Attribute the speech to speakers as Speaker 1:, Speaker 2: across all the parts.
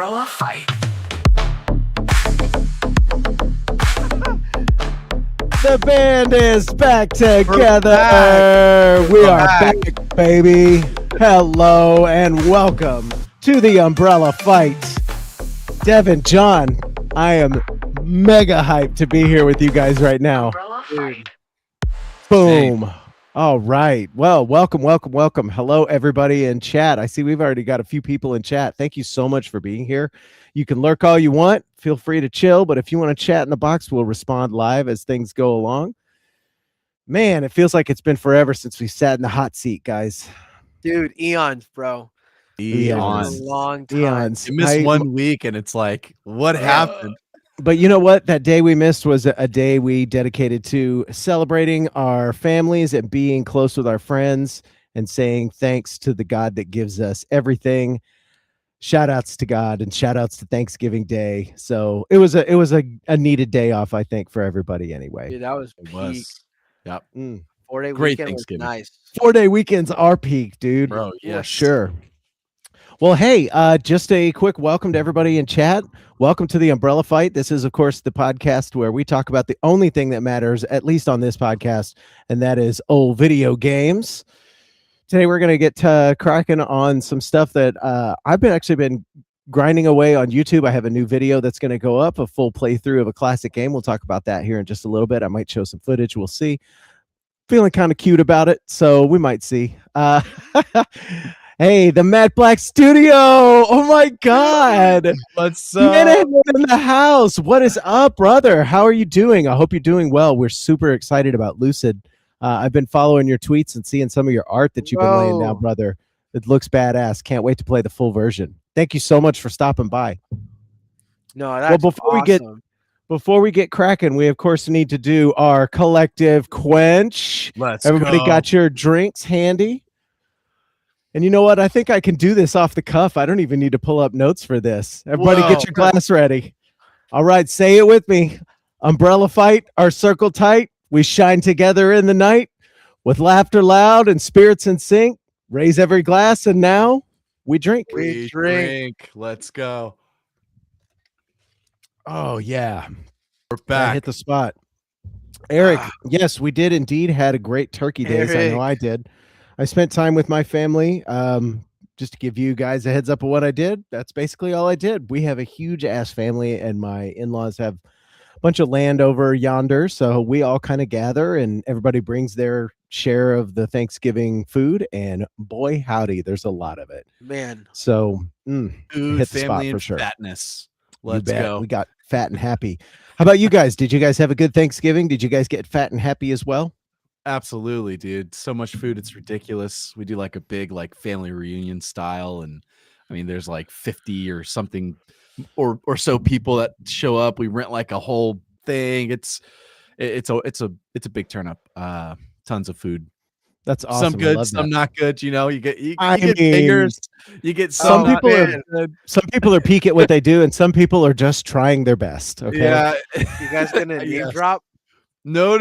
Speaker 1: Umbrella Fight.
Speaker 2: The band is back together. We
Speaker 3: We're
Speaker 2: are
Speaker 3: back.
Speaker 2: back, baby. Hello and welcome to the Umbrella Fight. Devin, John, I am mega hyped to be here with you guys right now.
Speaker 1: Umbrella Fight.
Speaker 2: Boom. All right. Well, welcome. Hello, everybody in chat. I see we've already got a few people in chat. Thank you so much for being here. You can lurk all you want. Feel free to chill, but if you want to chat in the box, we'll respond live as things go along. Man, it feels like it's been forever since we sat in the hot seat, guys.
Speaker 3: Dude, eons, bro.
Speaker 2: Eons.
Speaker 3: It's been a long time.
Speaker 2: Eons.
Speaker 4: You missed 1 week and it's like, what happened?
Speaker 2: But you know what? That day we missed was a day we dedicated to celebrating our families and being close with our friends and saying thanks to the God that gives us everything. Shout outs to God and shout outs to Thanksgiving Day. So it was a needed day off, I think, for everybody anyway.
Speaker 3: Dude, that was
Speaker 4: It
Speaker 3: peak.
Speaker 4: was. Yep.
Speaker 3: 4-day
Speaker 4: Great
Speaker 3: weekend was
Speaker 4: Thanksgiving.
Speaker 3: nice.
Speaker 2: 4-day weekends are peak, dude.
Speaker 4: Bro,
Speaker 2: For
Speaker 4: yes.
Speaker 2: sure. Well, hey, just a quick welcome to everybody in chat. Welcome to the Umbrella Fight. This is, of course, the podcast where we talk about the only thing that matters, at least on this podcast, and that is old video games. Today, we're going to get cracking on some stuff that I've actually been grinding away on YouTube. I have a new video that's going to go up, a full playthrough of a classic game. We'll talk about that here in just a little bit. I might show some footage. We'll see. Feeling kind of cute about it, so we might see. Hey, the Matt Black Studio. Oh my God.
Speaker 4: What's
Speaker 2: Minute in the house. What is up, brother? How are you doing? I hope you're doing well. We're super excited about Lucid. I've been following your tweets and seeing some of your art that you've been laying down,
Speaker 3: Whoa.
Speaker 2: brother. It looks badass. Can't wait to play the full version. Thank you so much for stopping by.
Speaker 3: No, that's
Speaker 2: Before we get cracking, we of course need to do our collective quench.
Speaker 4: Let's
Speaker 2: Everybody
Speaker 4: go.
Speaker 2: got your drinks handy? And you know what? I think I can do this off the cuff. I don't even need to pull up notes for this. Everybody get
Speaker 4: Whoa.
Speaker 2: your glass ready. All right, say it with me. Umbrella fight, our circle tight. We shine together in the night with laughter loud and spirits in sync. Raise every glass and now we drink.
Speaker 4: We drink. Let's go.
Speaker 2: Oh, yeah.
Speaker 4: We're
Speaker 2: That
Speaker 4: back.
Speaker 2: hit the spot. Eric, yes, we did indeed had a great turkey days. I know
Speaker 3: Eric.
Speaker 2: I did. I spent time with my family. Just to give you guys a heads up of what I did, that's basically all I did. We have a huge ass family, and my in-laws have a bunch of land over yonder. So we all kind of gather, and everybody brings their share of the Thanksgiving food. And boy, howdy, there's a lot of it.
Speaker 3: Man.
Speaker 2: So
Speaker 4: Food,
Speaker 2: hit the spot
Speaker 4: family,
Speaker 2: for
Speaker 4: and
Speaker 2: sure.
Speaker 4: fatness.
Speaker 2: you
Speaker 4: Let's
Speaker 2: bet.
Speaker 4: go.
Speaker 2: We got fat and happy. How about you guys? Did you guys have a good Thanksgiving? Did you guys get fat and happy as well?
Speaker 4: Absolutely, dude. So much food. It's ridiculous. We do like a big like family reunion style. And I mean, there's like 50 or something or so people that show up. We rent like a whole thing. It's a big turn up. Tons of food.
Speaker 2: That's awesome.
Speaker 4: Some
Speaker 2: I
Speaker 4: good,
Speaker 2: love
Speaker 4: some
Speaker 2: that.
Speaker 4: not good. You know, you get
Speaker 2: I
Speaker 4: get
Speaker 2: mean,
Speaker 4: fingers, you get
Speaker 2: some
Speaker 4: some
Speaker 2: people are-
Speaker 4: not good.
Speaker 2: Some people are peak at what they do, and some people are just trying their best. Okay.
Speaker 4: Yeah.
Speaker 3: You guys gonna name
Speaker 4: Yes.
Speaker 3: drop?
Speaker 4: No.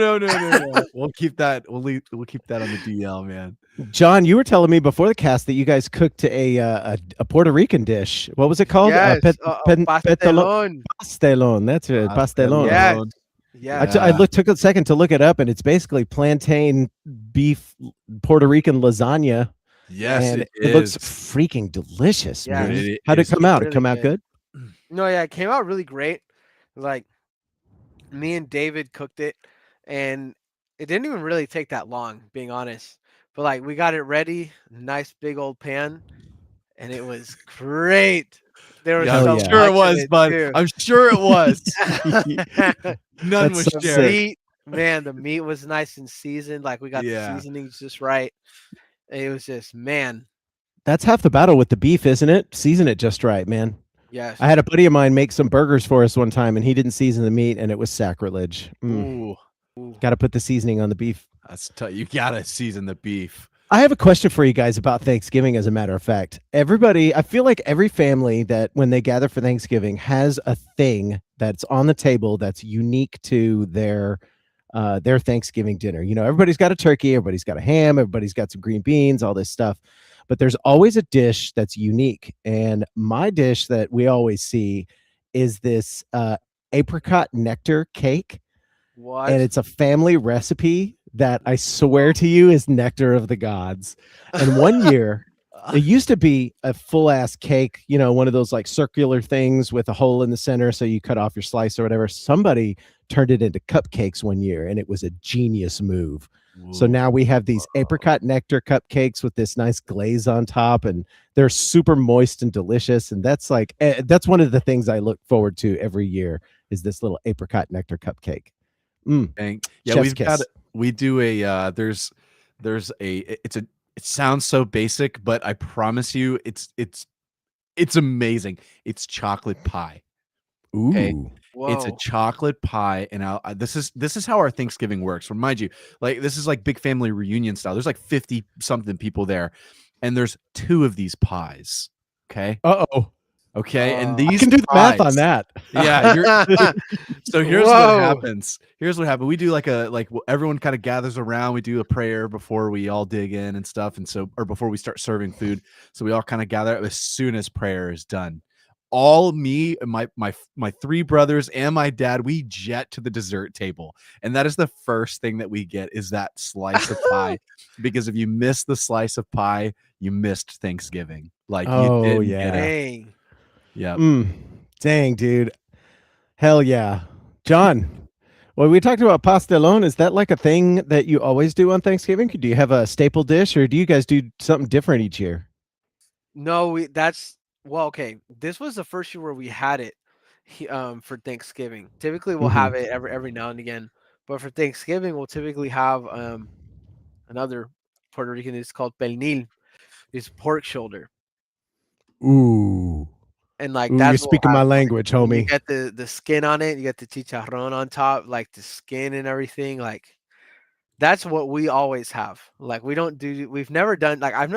Speaker 4: We'll keep that. We'll keep that on the DL, man.
Speaker 2: John, you were telling me before the cast that you guys cooked a Puerto Rican dish. What was it called?
Speaker 3: Yes.
Speaker 2: Petalon.
Speaker 3: Pastelón.
Speaker 2: Pastelon. That's it. Pastelon.
Speaker 3: Yes.
Speaker 4: Yeah.
Speaker 3: Yeah.
Speaker 2: Took a second to look it up, and it's basically plantain beef Puerto Rican lasagna.
Speaker 4: Yes,
Speaker 2: and
Speaker 4: it
Speaker 2: looks
Speaker 4: is.
Speaker 2: freaking delicious,
Speaker 3: Yeah,
Speaker 2: man.
Speaker 4: it
Speaker 2: How'd it
Speaker 4: is
Speaker 2: come out? It
Speaker 3: really
Speaker 2: come out
Speaker 3: good.
Speaker 2: good?
Speaker 3: No, yeah, it came out really great. Like me and David cooked it, and it didn't even really take that long, being honest. But like we got it ready, nice big old pan, and it was great. There was
Speaker 4: Yeah,
Speaker 2: Hell
Speaker 4: I'm
Speaker 3: so
Speaker 2: yeah.
Speaker 4: sure
Speaker 3: much
Speaker 4: it
Speaker 3: of
Speaker 4: was,
Speaker 3: it,
Speaker 4: bud.
Speaker 3: too.
Speaker 4: I'm sure it was. None
Speaker 2: That's
Speaker 4: was
Speaker 2: so
Speaker 3: The
Speaker 4: shared.
Speaker 2: sick.
Speaker 3: meat, man, the meat was nice and seasoned. Like we got
Speaker 4: Yeah.
Speaker 3: the seasonings just right. It was just, man,
Speaker 2: That's half the battle with the beef, isn't it? Season it just right, man.
Speaker 3: yes.
Speaker 2: I had a buddy of mine make some burgers for us one time, and he didn't season the meat, and it was sacrilege.
Speaker 4: Ooh,
Speaker 2: Got to put the seasoning on the beef.
Speaker 4: you gotta season the beef.
Speaker 2: I have a question for you guys about Thanksgiving, as a matter of fact. Everybody, I feel like every family that when they gather for Thanksgiving has a thing that's on the table that's unique to their Thanksgiving dinner. You know, everybody's got a turkey, everybody's got a ham, everybody's got some green beans, all this stuff. but there's always a dish that's unique. And my dish that we always see is this apricot nectar cake,
Speaker 3: What?
Speaker 2: and it's a family recipe that I swear to you is nectar of the gods. And one year, it used to be a full ass cake, you know, one of those like circular things with a hole in the center so you cut off your slice or whatever. Somebody turned it into cupcakes one year, and it was a genius move. So now we have these apricot nectar cupcakes with this nice glaze on top, and they're super moist and delicious. And that's like that's one of the things I look forward to every year is this little apricot nectar cupcake.
Speaker 4: Dang. Yeah,
Speaker 2: Chef's
Speaker 4: we've got
Speaker 2: kiss.
Speaker 4: we do a there's a it sounds so basic, but I promise you it's amazing. It's chocolate pie. Okay.
Speaker 2: Ooh.
Speaker 4: It's a
Speaker 3: Whoa.
Speaker 4: chocolate pie, and this is how our Thanksgiving works. Remind you, like this is like big family reunion style. There's like 50 something people there, and there's 2 of these pies. Okay,
Speaker 2: Uh-oh.
Speaker 4: okay, and
Speaker 2: I
Speaker 4: these
Speaker 2: can do the math on
Speaker 4: pies-
Speaker 2: that.
Speaker 4: Yeah, so here's what
Speaker 3: Whoa.
Speaker 4: happens. Here's what happened. We do everyone kind of gathers around. We do a prayer before we all dig in and stuff, and so or before we start serving food. So we all kind of gather as soon as prayer is done. All me and my 3 brothers and my dad, we jet to the dessert table, and that is the first thing that we get is that slice of pie. Because if you miss the slice of pie, you missed Thanksgiving. Like
Speaker 2: Oh,
Speaker 4: you didn't
Speaker 2: yeah.
Speaker 4: get it.
Speaker 3: Dang.
Speaker 4: Yeah.
Speaker 2: Dang, dude. Hell yeah. John, well, we talked about pastelón. Is that like a thing that you always do on Thanksgiving? Do you have a staple dish, or do you guys do something different each year?
Speaker 3: No, well, okay. This was the first year where we had it for Thanksgiving. Typically we'll have it every now and again. But for Thanksgiving we'll typically have another Puerto Rican dish called pernil. It's pork shoulder.
Speaker 2: Ooh.
Speaker 3: And like
Speaker 2: Ooh,
Speaker 3: that's
Speaker 2: you're
Speaker 3: what we'll
Speaker 2: speaking my
Speaker 3: have.
Speaker 2: language,
Speaker 3: And you
Speaker 2: homie.
Speaker 3: get the skin on it, you get the chicharrón on top, like the skin and everything. Like that's what we always have. Like we've never done like I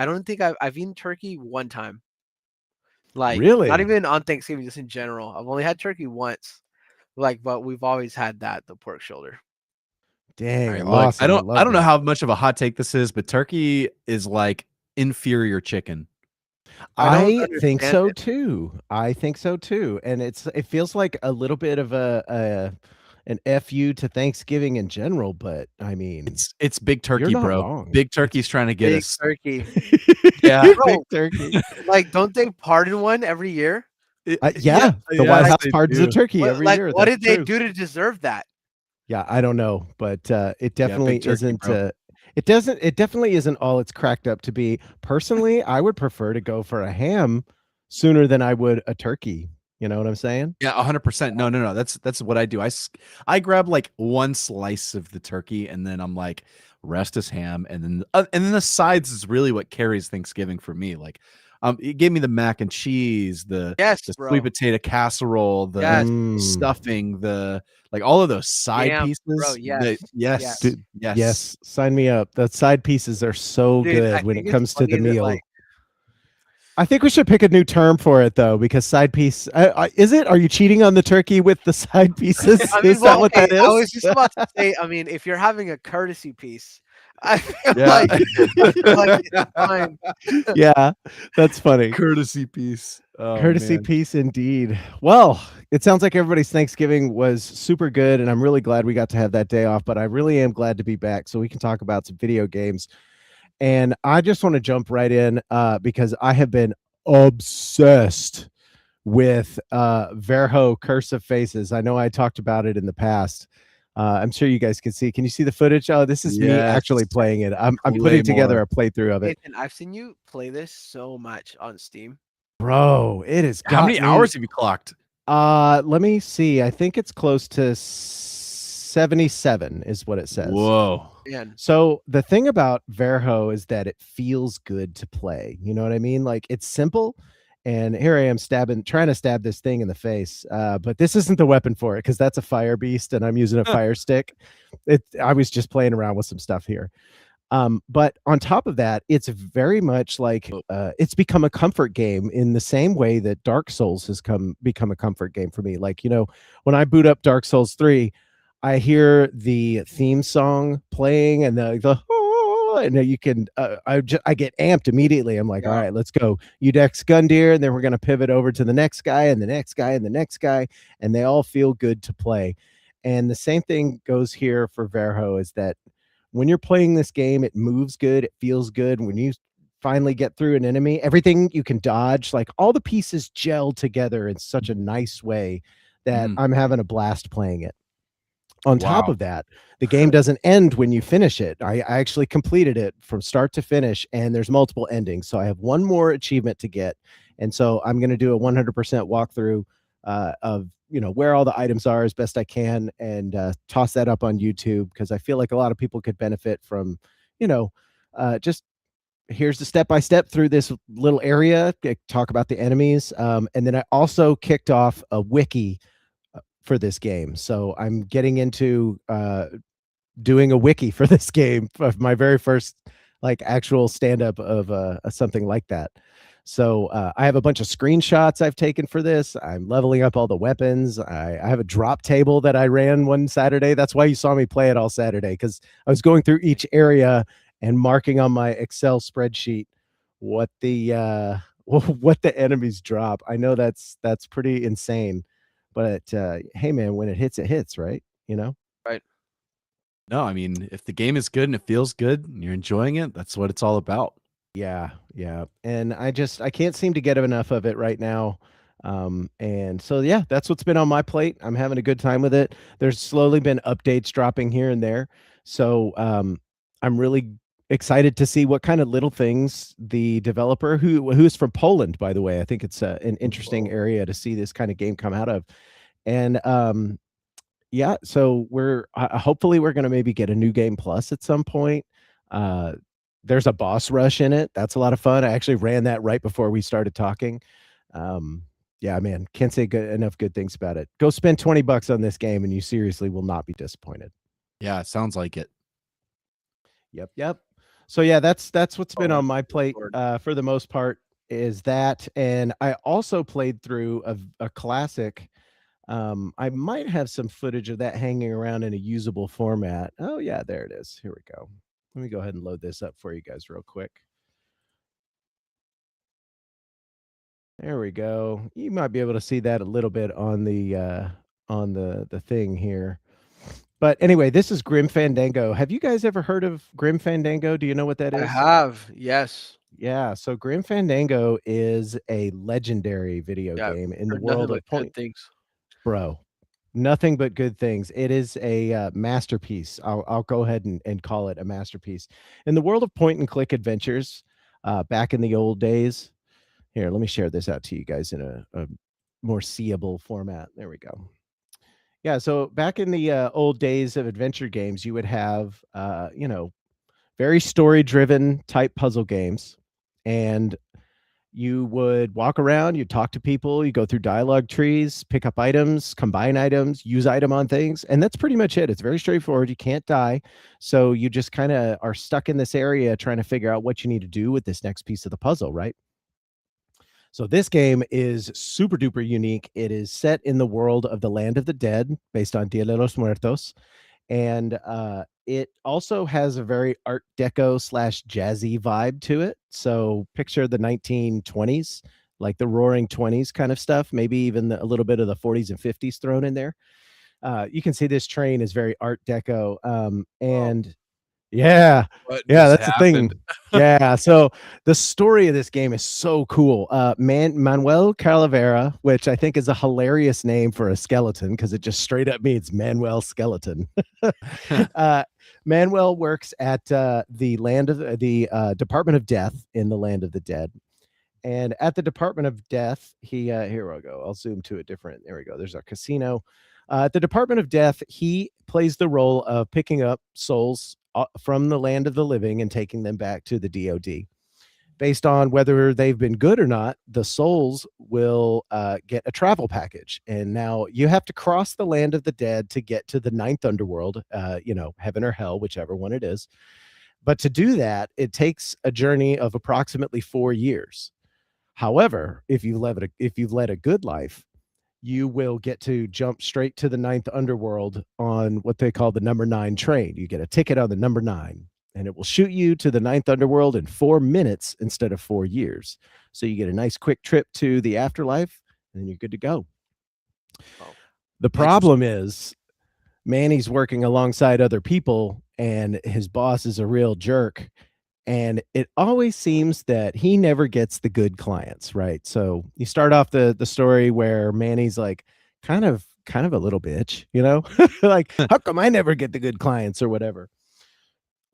Speaker 3: don't think I've eaten turkey one time. Like
Speaker 2: Really?
Speaker 3: not even on Thanksgiving, just in general. I've only had turkey once. Like, but we've always had the pork shoulder.
Speaker 2: Dang,
Speaker 4: Right, look,
Speaker 2: awesome.
Speaker 4: I don't
Speaker 2: love
Speaker 4: know
Speaker 2: that.
Speaker 4: how much of a hot take this is, but turkey is like inferior chicken.
Speaker 3: I
Speaker 2: I
Speaker 3: don't
Speaker 2: think
Speaker 3: understand
Speaker 2: so
Speaker 3: it.
Speaker 2: too. I think so too. And it feels like a little bit of an FU to Thanksgiving in general, but I mean,
Speaker 4: It's big turkey,
Speaker 2: not
Speaker 4: bro.
Speaker 2: wrong.
Speaker 4: Big turkey's trying to get
Speaker 3: Big
Speaker 4: us.
Speaker 3: turkey.
Speaker 4: Yeah.
Speaker 2: big
Speaker 3: Bro.
Speaker 2: turkey.
Speaker 3: Like, don't they pardon one every year?
Speaker 2: Yeah, the White
Speaker 4: yes,
Speaker 2: House
Speaker 4: they
Speaker 2: pardons a
Speaker 4: do.
Speaker 2: turkey
Speaker 3: What,
Speaker 2: every
Speaker 3: like,
Speaker 2: year.
Speaker 3: what
Speaker 2: That's
Speaker 3: did they
Speaker 2: true.
Speaker 3: do to deserve that?
Speaker 2: Yeah, I don't know, but it definitely
Speaker 4: big turkey,
Speaker 2: isn't.
Speaker 4: bro.
Speaker 2: It definitely isn't all it's cracked up to be. Personally, I would prefer to go for a ham sooner than I would a turkey. You know what I'm saying?
Speaker 4: Yeah, 100%. No. That's what I do. I grab like one slice of the turkey, and then I'm like, rest is ham, and then the sides is really what carries Thanksgiving for me. Like, it gave me the mac and cheese, the
Speaker 3: Yes,
Speaker 4: sweet
Speaker 3: bro.
Speaker 4: potato casserole, the
Speaker 3: Yes.
Speaker 4: stuffing, the like all of those side
Speaker 3: Yam,
Speaker 4: pieces.
Speaker 3: bro, yes,
Speaker 4: Yes,
Speaker 3: yes.
Speaker 2: Dude,
Speaker 4: yes.
Speaker 2: Yes, sign me up. The side pieces are so
Speaker 3: Dude, I
Speaker 2: good when it
Speaker 3: think it's
Speaker 2: comes to the
Speaker 3: funny that,
Speaker 2: meal.
Speaker 3: like,
Speaker 2: I think we should pick a new term for it though, because side piece is it? Are you cheating on the turkey with the side pieces?
Speaker 3: I mean,
Speaker 2: Is that what that
Speaker 3: okay,
Speaker 2: is?
Speaker 3: I was just about to say, I mean, if you're having a courtesy piece, I feel
Speaker 4: Yeah.
Speaker 3: like it's fine.
Speaker 2: Yeah, that's funny.
Speaker 4: Courtesy piece. Oh,
Speaker 2: Courtesy
Speaker 4: man.
Speaker 2: piece indeed. Well, it sounds like everybody's Thanksgiving was super good, and I'm really glad we got to have that day off, but I really am glad to be back so we can talk about some video games. And I just want to jump right in because I have been obsessed with Verho Curse of Faces. I know I talked about it in the past. I'm sure you guys can see. Can you see the footage? Oh, this is me actually
Speaker 4: Yes.
Speaker 2: playing it. I'm
Speaker 4: Way
Speaker 2: putting together
Speaker 4: more.
Speaker 2: a playthrough of it.
Speaker 3: Nathan, I've seen you play this so much on Steam.
Speaker 2: Bro, it is
Speaker 4: How many hours have you clocked?
Speaker 2: Let me see. I think it's close to 77 is what it says.
Speaker 4: Whoa.
Speaker 3: Man,
Speaker 2: So the thing about Verho is that it feels good to play. You know what I mean? Like it's simple. And here I am trying to stab this thing in the face. But this isn't the weapon for it because that's a fire beast and I'm using a fire stick. I was just playing around with some stuff here. But on top of that, it's very much like it's become a comfort game in the same way that Dark Souls has become a comfort game for me. Like, you know, when I boot up Dark Souls 3, I hear the theme song playing and the and then you can, I get amped immediately. I'm like, all
Speaker 3: Yeah.
Speaker 2: right, let's go. Udex Gundyr, and then we're going to pivot over to the next guy and the next guy and the next guy, and they all feel good to play. And the same thing goes here for Verho, is that when you're playing this game, it moves good, it feels good. When you finally get through an enemy, everything you can dodge, like all the pieces gel together in such a nice way that I'm having a blast playing it. On top
Speaker 4: Wow.
Speaker 2: of that, the game doesn't end when you finish it. I actually completed it from start to finish, and there's multiple endings. So I have one more achievement to get. And so I'm going to do a 100% walkthrough of, where all the items are as best I can, and toss that up on YouTube, because I feel like a lot of people could benefit from, just here's the step-by-step through this little area, talk about the enemies. And then I also kicked off a wiki for this game. So I'm getting into doing a wiki for this game, of my very first like actual stand-up of something like that. So I have a bunch of screenshots I've taken for this. I'm leveling up all the weapons. I have a drop table that I ran one Saturday. That's why you saw me play it all Saturday, because I was going through each area and marking on my Excel spreadsheet what the what the enemies drop. I know that's pretty insane, but hey man, when it hits, right?
Speaker 3: Right.
Speaker 4: No, I mean, if the game is good and it feels good and you're enjoying it, that's what it's all about.
Speaker 2: Yeah, yeah. And I can't seem to get enough of it right now. And so yeah, that's what's been on my plate. I'm having a good time with it. There's slowly been updates dropping here and there. So I'm really excited to see what kind of little things the developer, who's from Poland, by the way. I think it's an interesting area to see this kind of game come out of. And yeah, so we're hopefully we're going to maybe get a new game plus at some point. There's a boss rush in it. That's a lot of fun. I actually ran that right before we started talking. Yeah, man, can't say enough good things about it. Go spend $20 on this game and you seriously will not be disappointed.
Speaker 4: Yeah, it sounds like it.
Speaker 2: Yep. So yeah, that's what's been on my plate
Speaker 3: Lord.
Speaker 2: for the most part, is that. And I also played through a classic. I might have some footage of that hanging around in a usable format. Oh yeah, there it is. Here we go. Let me go ahead and load this up for you guys real quick. There we go. You might be able to see that a little bit on the thing here. But anyway, this is Grim Fandango. Have you guys ever heard of Grim Fandango? Do you know what that is?
Speaker 3: I have, yes.
Speaker 2: Yeah, so Grim Fandango is a legendary video
Speaker 3: Yeah,
Speaker 2: game in the
Speaker 3: heard nothing
Speaker 2: world of
Speaker 3: but good
Speaker 2: point.
Speaker 3: things.
Speaker 2: Bro, nothing but good things. It is a masterpiece. I'll go ahead and call it a masterpiece. In the world of point and click adventures, back in the old days. Here, let me share this out to you guys in a more seeable format. There we go. Yeah, so back in the old days of adventure games, you would have, very story-driven type puzzle games, and you would walk around, you talk to people, you go through dialogue trees, pick up items, combine items, use item on things, and that's pretty much it. It's very straightforward. You can't die, so you just kind of are stuck in this area trying to figure out what you need to do with this next piece of the puzzle, right? So this game is super duper unique. It is set in the world of the Land of the Dead, based on Dia de los Muertos, and it also has a very Art Deco / jazzy vibe to it. So picture the 1920s, like the Roaring '20s kind of stuff. Maybe even a little bit of the '40s and '50s thrown in there. You can see this train is very Art Deco, and yeah,
Speaker 4: What
Speaker 2: yeah,
Speaker 4: just
Speaker 2: that's the thing.
Speaker 4: happened?
Speaker 2: Yeah, so the story of this game is so cool. Manuel Calavera, which I think is a hilarious name for a skeleton, because it just straight up means Manuel Skeleton. Manuel works at the Department of Death in the Land of the Dead. And at the Department of Death, here we go. I'll zoom to a different. There we go. There's our casino. At the Department of Death, he plays the role of picking up souls from the land of the living and taking them back to the DOD. Based on whether they've been good or not, the souls will get a travel package. And now you have to cross the land of the dead to get to the ninth underworld, heaven or hell, whichever one it is. But to do that, it takes a journey of approximately 4 years. However, if you've led a good life, you will get to jump straight to the ninth underworld on what they call the number 9 train. You get a ticket on the number 9, and it will shoot you to the ninth underworld in 4 minutes instead of 4 years. So you get a nice quick trip to the afterlife, and then you're good to go.
Speaker 3: Oh,
Speaker 2: The problem is Manny's working alongside other people, and his boss is a real jerk. And it always seems that he never gets the good clients, right? So you start off the story where Manny's like kind of a little bitch, you know, like how come I never get the good clients or whatever.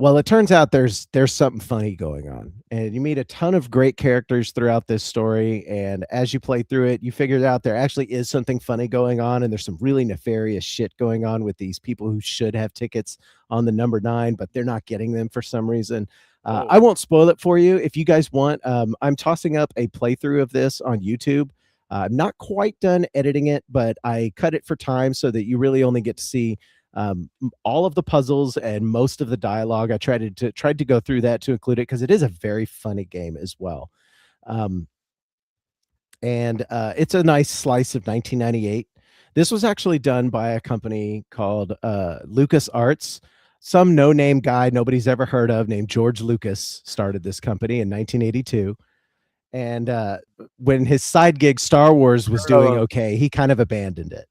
Speaker 2: Well, it turns out there's something funny going on, and you meet a ton of great characters throughout this story. And as you play through it, you figure out there actually is something funny going on, and there's some really nefarious shit going on with these people who should have tickets on the number 9, but they're not getting them for some reason. I won't spoil it for you. If you guys want, I'm tossing up a playthrough of this on YouTube. I'm not quite done editing it, but I cut it for time so that you really only get to see all of the puzzles and most of the dialogue. I tried to go through that to include it because it is a very funny game as well. And it's a nice slice of 1998. This was actually done by a company called LucasArts. Some no-name guy nobody's ever heard of named George Lucas started this company in 1982. And when his side gig Star Wars was doing okay, he kind of abandoned it.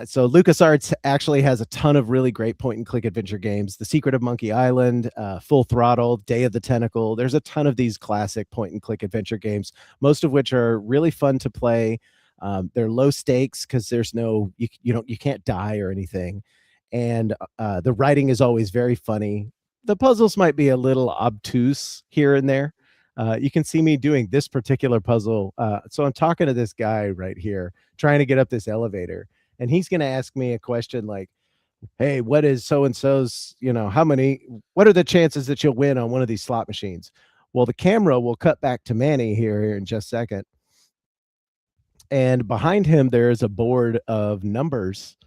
Speaker 2: So LucasArts actually has a ton of really great point-and-click adventure games. The Secret of Monkey Island, Full Throttle, Day of the Tentacle. There's a ton of these classic point-and-click adventure games, most of which are really fun to play. They're low stakes because there's no you can't die or anything, and the writing is always very funny. The puzzles might be a little obtuse here and there. You can see me doing this particular puzzle. So I'm talking to this guy right here, trying to get up this elevator. And he's going to ask me a question like, hey, what is so-and-so's, what are the chances that you'll win on one of these slot machines? Well, the camera will cut back to Manny here in just a second. And behind him, there is a board of numbers.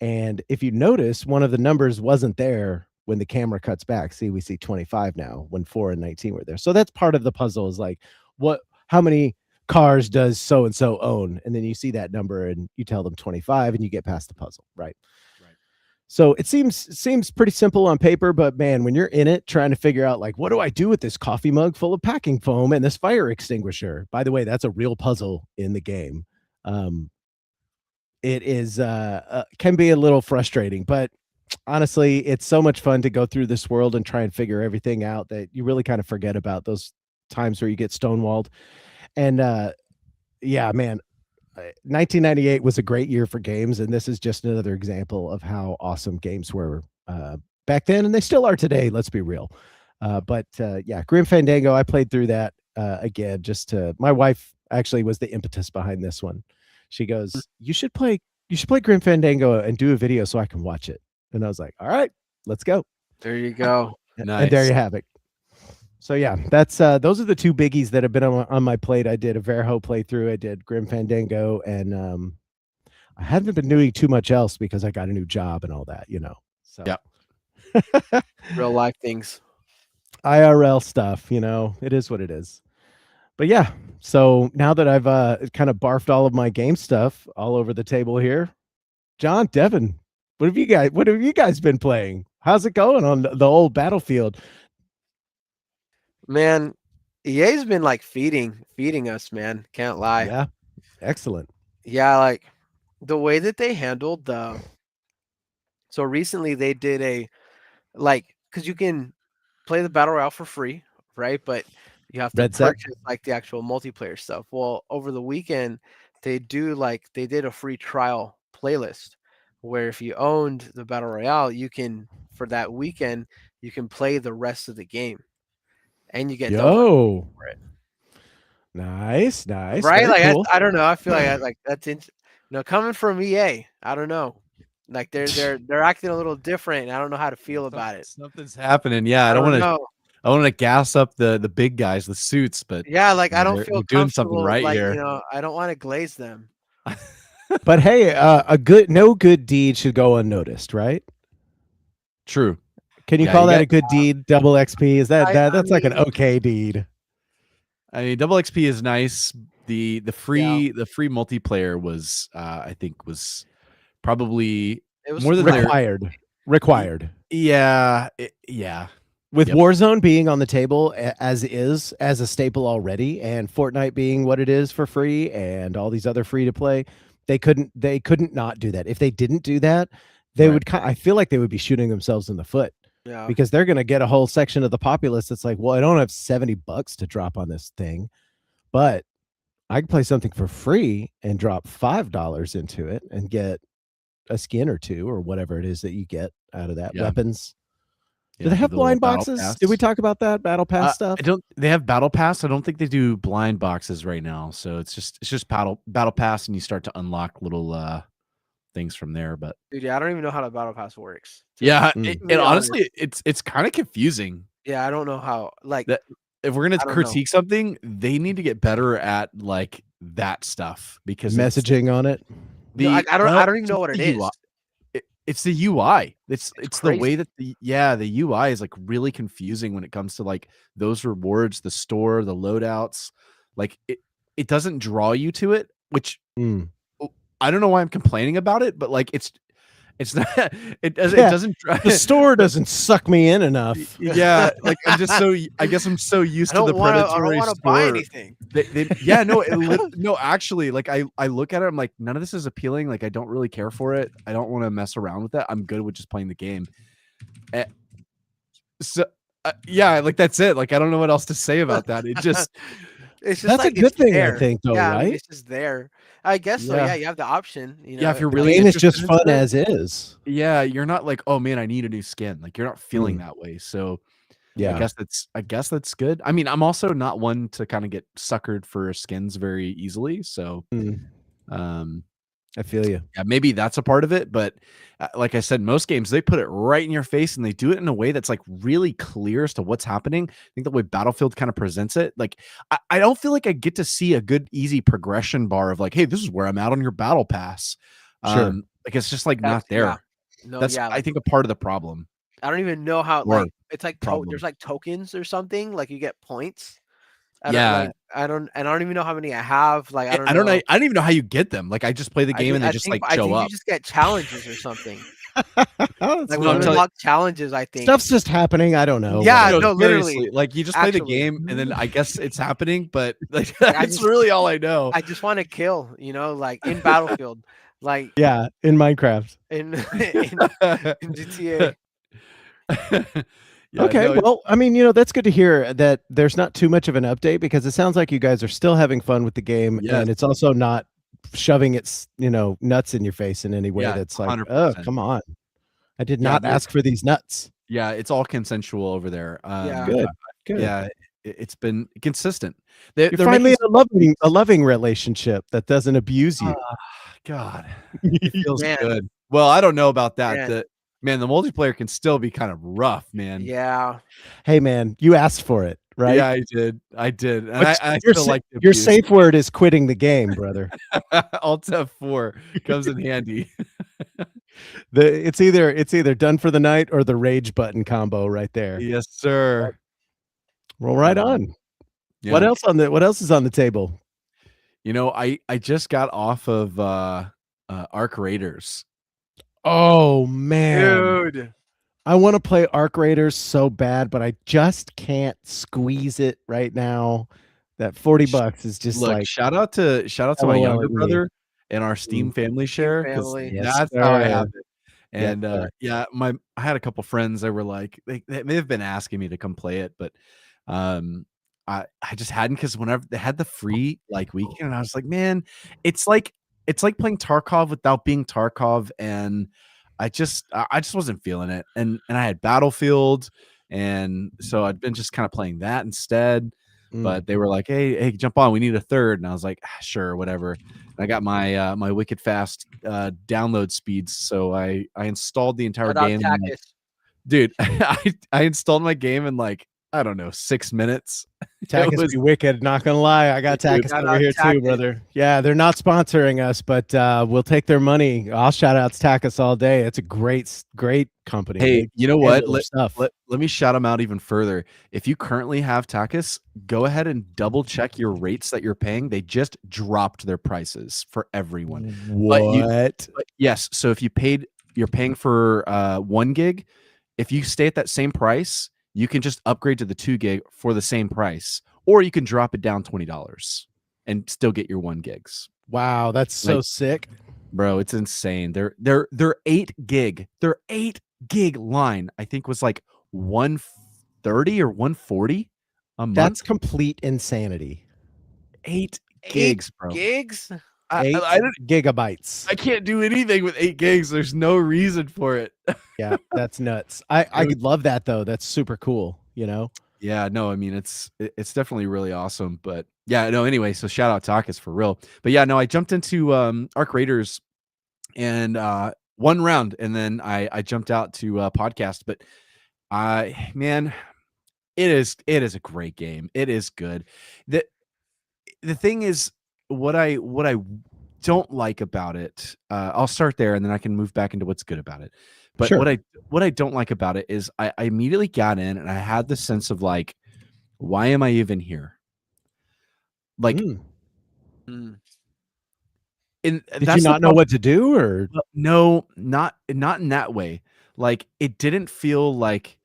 Speaker 2: And if you notice, one of the numbers wasn't there when the camera cuts back. See, we see 25 now when 4 and 19 were there. So that's part of the puzzle is like, how many cars does so-and-so own? And then you see that number and you tell them 25 and you get past the puzzle. Right. So it seems pretty simple on paper, but man, when you're in it trying to figure out like, what do I do with this coffee mug full of packing foam and this fire extinguisher? By the way, that's a real puzzle in the game. It is can be a little frustrating, but honestly, it's so much fun to go through this world and try and figure everything out that you really kind of forget about those times where you get stonewalled. And yeah, man, 1998 was a great year for games, and this is just another example of how awesome games were back then, and they still are today. Let's be real. But yeah, Grim Fandango, I played through that again. My wife actually was the impetus behind this one. She goes, "You should play Grim Fandango and do a video so I can watch it." And I was like, "All right, let's go."
Speaker 3: there you go.
Speaker 4: Nice.
Speaker 2: And there you have it. So yeah, that's those are the two biggies that have been on my plate. I did a Verho playthrough, I did Grim Fandango, and I haven't been doing too much else because I got a new job and all that, So
Speaker 4: Yep.
Speaker 3: Real life things.
Speaker 2: IRL stuff, it is what it is. But yeah, so now that I've kind of barfed all of my game stuff all over the table here, John, Devin, what have you guys been playing? How's it going on the old Battlefield?
Speaker 3: Man, EA's been like feeding us, man. Can't lie.
Speaker 2: Yeah, excellent.
Speaker 3: Yeah, like the way that they handled so recently they did because you can play the Battle Royale for free, right? But you have to
Speaker 2: Red Set?
Speaker 3: purchase like the actual multiplayer stuff. Well, over the weekend, they did a free trial playlist where if you owned the Battle Royale, for that weekend, you can play the rest of the game. And you get double for it.
Speaker 2: Nice,
Speaker 3: Right?
Speaker 2: very
Speaker 3: Like
Speaker 2: cool.
Speaker 3: I don't know. I feel like that's coming from EA. I don't know. Like they're acting a little different. And I don't know how to feel about it.
Speaker 4: Something's happening. Yeah, I don't want to.
Speaker 3: know.
Speaker 4: I want to gas up the big guys, the suits, but
Speaker 3: Yeah, like I don't
Speaker 4: they're
Speaker 3: feel
Speaker 4: doing something
Speaker 3: comfortable,
Speaker 4: right
Speaker 3: like,
Speaker 4: here.
Speaker 3: I don't want to glaze them.
Speaker 2: But hey, no good deed should go unnoticed, right?
Speaker 4: True.
Speaker 2: Can you
Speaker 4: Yeah,
Speaker 2: call
Speaker 4: you
Speaker 2: that
Speaker 4: got-
Speaker 2: a good deed? Double XP? Is
Speaker 3: I
Speaker 2: that's like an
Speaker 3: mean-
Speaker 2: okay deed?
Speaker 4: I mean, double XP is nice. The free multiplayer was I think was probably
Speaker 3: It was
Speaker 4: more than
Speaker 3: super-
Speaker 2: Required. required.
Speaker 4: Yeah,
Speaker 2: With
Speaker 4: Yep.
Speaker 2: Warzone being on the table as a staple already, and Fortnite being what it is for free, and all these other free to play, they couldn't not do that. If they didn't do that, they
Speaker 4: Right.
Speaker 2: would. I feel like they would be shooting themselves in the foot
Speaker 3: Yeah.
Speaker 2: because they're going to get a whole section of the populace that's like, well, I don't have $70 to drop on this thing, but I can play something for free and drop $5 into it and get a skin or two or whatever it is that you get out of that.
Speaker 4: Yeah.
Speaker 2: Weapons.
Speaker 4: Yeah,
Speaker 2: Do they
Speaker 4: do
Speaker 2: have
Speaker 4: the little
Speaker 2: blind
Speaker 4: battle
Speaker 2: boxes? Did we
Speaker 4: pass.
Speaker 2: talk about that battle pass stuff?
Speaker 4: I don't. They have battle pass. I don't think they do blind boxes right now. So it's just battle pass, and you start to unlock little things from there. But
Speaker 3: Dude, yeah, I don't even know how the battle pass works. to
Speaker 4: yeah,
Speaker 2: Mm.
Speaker 4: it,
Speaker 3: be
Speaker 4: and
Speaker 3: honest.
Speaker 4: honestly, it's kind of confusing.
Speaker 3: Yeah, I don't know how. Like,
Speaker 4: That if we're gonna
Speaker 3: I don't know.
Speaker 4: critique something, they need to get better at like that stuff because it's
Speaker 2: Messaging on it.
Speaker 3: no, I don't.
Speaker 4: well,
Speaker 3: I don't even know what it
Speaker 4: the
Speaker 3: is.
Speaker 4: UI. It's the UI. It's the way
Speaker 3: crazy.
Speaker 4: that the UI is like really confusing when it comes to like those rewards, the store, the loadouts. Like it doesn't draw you to it, which
Speaker 2: Mm.
Speaker 4: I don't know why I'm complaining about it, but like it's not it
Speaker 2: Yeah.
Speaker 4: doesn't
Speaker 2: The store doesn't suck me in enough.
Speaker 4: yeah, like I'm just so I guess I'm so used
Speaker 3: I
Speaker 4: to the
Speaker 3: don't want to. I
Speaker 4: predatory
Speaker 3: don't want to buy
Speaker 4: store.
Speaker 3: anything.
Speaker 4: Yeah, no, no, actually, like I look at it, I'm like, none of this is appealing. Like, I don't really care for it. I don't want to mess around with that. I'm good with just playing the game. So, yeah, like that's it. Like, I don't know what else to say about that. It just,
Speaker 3: It's just
Speaker 2: That's a
Speaker 3: like
Speaker 2: good
Speaker 3: it's
Speaker 2: thing, I
Speaker 3: there.
Speaker 2: think, though,
Speaker 3: yeah, I mean,
Speaker 2: right?
Speaker 3: it's just there. I guess so.
Speaker 4: Yeah.
Speaker 3: Yeah, you have the option. You know,
Speaker 4: yeah, if you're
Speaker 2: The
Speaker 4: really
Speaker 2: game is just
Speaker 4: interested
Speaker 2: fun
Speaker 4: into it,
Speaker 2: as is.
Speaker 4: yeah, you're not like, oh man, I need a new skin. Like, you're not feeling that way. So,
Speaker 2: Yeah.
Speaker 4: I guess that's good. I mean, I'm also not one to kind of get suckered for skins very easily. So,
Speaker 2: Mm,
Speaker 4: um,
Speaker 2: I feel you.
Speaker 4: yeah, maybe that's a part of it, but like I said, most games they put it right in your face and they do it in a way that's like really clear as to what's happening. I think the way Battlefield kind of presents it, like I don't feel like I get to see a good easy progression bar of like, hey, this is where I'm at on your battle pass.
Speaker 2: Sure.
Speaker 4: Like it's just like not
Speaker 3: That's- yeah.
Speaker 4: there.
Speaker 3: No,
Speaker 4: That's
Speaker 3: yeah.
Speaker 4: I think a part of the problem.
Speaker 3: I don't even know how.
Speaker 4: Or
Speaker 3: Like, it's like
Speaker 4: problem.
Speaker 3: there's like tokens or something. Like you get points.
Speaker 4: Yeah.
Speaker 3: I don't even know how many I have. Like, I don't
Speaker 4: I
Speaker 3: know.
Speaker 4: don't even know how you get them. Like I just play the game and they just like
Speaker 3: I
Speaker 4: show
Speaker 3: think
Speaker 4: up.
Speaker 3: you just get challenges or something.
Speaker 2: That's
Speaker 3: Like
Speaker 4: No,
Speaker 3: when
Speaker 4: I'm
Speaker 3: you
Speaker 4: telling you-
Speaker 3: unlock challenges, I think.
Speaker 2: Stuff's just happening. I don't know.
Speaker 3: Yeah,
Speaker 2: whatever.
Speaker 3: no, literally.
Speaker 4: seriously, like you just play the
Speaker 3: Actually.
Speaker 4: game and then I guess it's happening, but like
Speaker 3: I
Speaker 4: that's
Speaker 3: just-
Speaker 4: really all I know.
Speaker 3: I just want to kill. You know, like in Battlefield, like
Speaker 2: Yeah, in Minecraft.
Speaker 3: in GTA.
Speaker 4: Yeah,
Speaker 2: Okay,
Speaker 4: no, it-
Speaker 2: well, I mean, that's good to hear that there's not too much of an update because it sounds like you guys are still having fun with the game,
Speaker 4: Yes.
Speaker 2: and it's also not shoving its nuts in your face in any way
Speaker 4: Yeah,
Speaker 2: that's like,
Speaker 4: 100%.
Speaker 2: come on, I did
Speaker 4: Yeah,
Speaker 2: not
Speaker 4: there-
Speaker 2: ask for these nuts.
Speaker 4: yeah, it's all consensual over there.
Speaker 3: Yeah.
Speaker 2: Good, good.
Speaker 4: Yeah, it's been consistent. They're
Speaker 2: You're finally
Speaker 4: making
Speaker 2: in a loving relationship that doesn't abuse you.
Speaker 4: God, it feels
Speaker 3: Man.
Speaker 4: good. Well, I don't know about that.
Speaker 3: Man.
Speaker 4: The multiplayer can still be kind of rough, man.
Speaker 3: Yeah.
Speaker 2: Hey, man, you asked for it, right?
Speaker 4: Yeah, I did, and
Speaker 2: But
Speaker 4: I
Speaker 2: your
Speaker 4: still
Speaker 2: sa-
Speaker 4: like the
Speaker 2: your
Speaker 4: abuse.
Speaker 2: safe word is quitting the game, brother.
Speaker 4: Alt F4 comes in handy.
Speaker 2: It's either done for the night or the rage button combo right there.
Speaker 4: Yes, sir.
Speaker 2: Well, right on.
Speaker 4: Yeah.
Speaker 2: What else is on the table?
Speaker 4: I just got off of Arc Raiders.
Speaker 2: Oh man,
Speaker 3: Dude.
Speaker 2: I want to play Arc Raiders so bad, but I just can't squeeze it right now. That $40 is just
Speaker 4: Look,
Speaker 2: like
Speaker 4: shout out to my
Speaker 2: LOL
Speaker 4: younger
Speaker 2: at me.
Speaker 4: brother and our Steam family share, 'cause
Speaker 3: family.
Speaker 2: Yes,
Speaker 4: that's how I
Speaker 2: sir.
Speaker 4: have it.
Speaker 2: Yes,
Speaker 4: And
Speaker 2: sir.
Speaker 4: yeah, I had a couple friends that were like they've been asking me to come play it, but I just hadn't, because whenever they had the free like weekend, and I was like, man, it's like playing Tarkov without being Tarkov, and I just wasn't feeling it. And I had Battlefield, and so I'd been just kind of playing that instead.
Speaker 2: Mm.
Speaker 4: But they were like, hey, jump on, we need a third. And I was like, sure, whatever. And I got my my wicked fast download speeds, so I installed the entire
Speaker 3: Shout out
Speaker 4: game in, like,
Speaker 3: Takis.
Speaker 4: dude. I installed my game in like, I don't know, 6 minutes.
Speaker 2: Takis
Speaker 4: was-
Speaker 2: be wicked. Not gonna lie, I got
Speaker 4: Dude,
Speaker 2: Takis
Speaker 3: shout
Speaker 2: over
Speaker 3: out
Speaker 2: here too,
Speaker 3: Takis.
Speaker 2: brother. Yeah, they're not sponsoring us, but we'll take their money. I'll shout out Takis all day. It's a great company.
Speaker 4: Hey,
Speaker 2: They
Speaker 4: you know
Speaker 2: handle
Speaker 4: what?
Speaker 2: their stuff.
Speaker 4: Let me shout them out even further. If you currently have Takis, go ahead and double check your rates that you're paying. They just dropped their prices for everyone.
Speaker 2: What?
Speaker 4: But yes, so if you paid you're paying for 1 gig. If you stay at that same price, you can just upgrade to the 2 gig for the same price, or you can drop it down $20 and still get your 1 gigs.
Speaker 2: Wow, that's so
Speaker 4: Like,
Speaker 2: sick.
Speaker 4: bro, it's insane. Their 8 gig, their 8 gig line, I think was like 130 or 140 a month.
Speaker 2: That's complete insanity.
Speaker 4: 8
Speaker 3: 8
Speaker 4: gigs, bro.
Speaker 3: gigs?
Speaker 2: Eight gigabytes.
Speaker 4: I can't do anything with 8 gigs. There's no reason for it.
Speaker 2: Yeah, that's nuts. I love that though. That's super cool, you know?
Speaker 4: Yeah, no, I mean it's definitely really awesome. But yeah, no, anyway, so shout out Takis for real. But yeah, no, I jumped into Arc Raiders and 1 round, and then I jumped out to podcast. But man, it is a great game. It is good. The thing is, what I don't like about it, I'll start there and then I can move back into what's good about it. But
Speaker 2: Sure.
Speaker 4: what I don't like about it is I immediately got in and I had the sense of like, why am I even here? Like,
Speaker 2: Mm.
Speaker 3: Mm.
Speaker 4: and
Speaker 2: Did
Speaker 4: that's
Speaker 2: you
Speaker 4: the
Speaker 2: not know
Speaker 4: problem.
Speaker 2: what to do, or
Speaker 4: No, not in that way. Like, it didn't feel like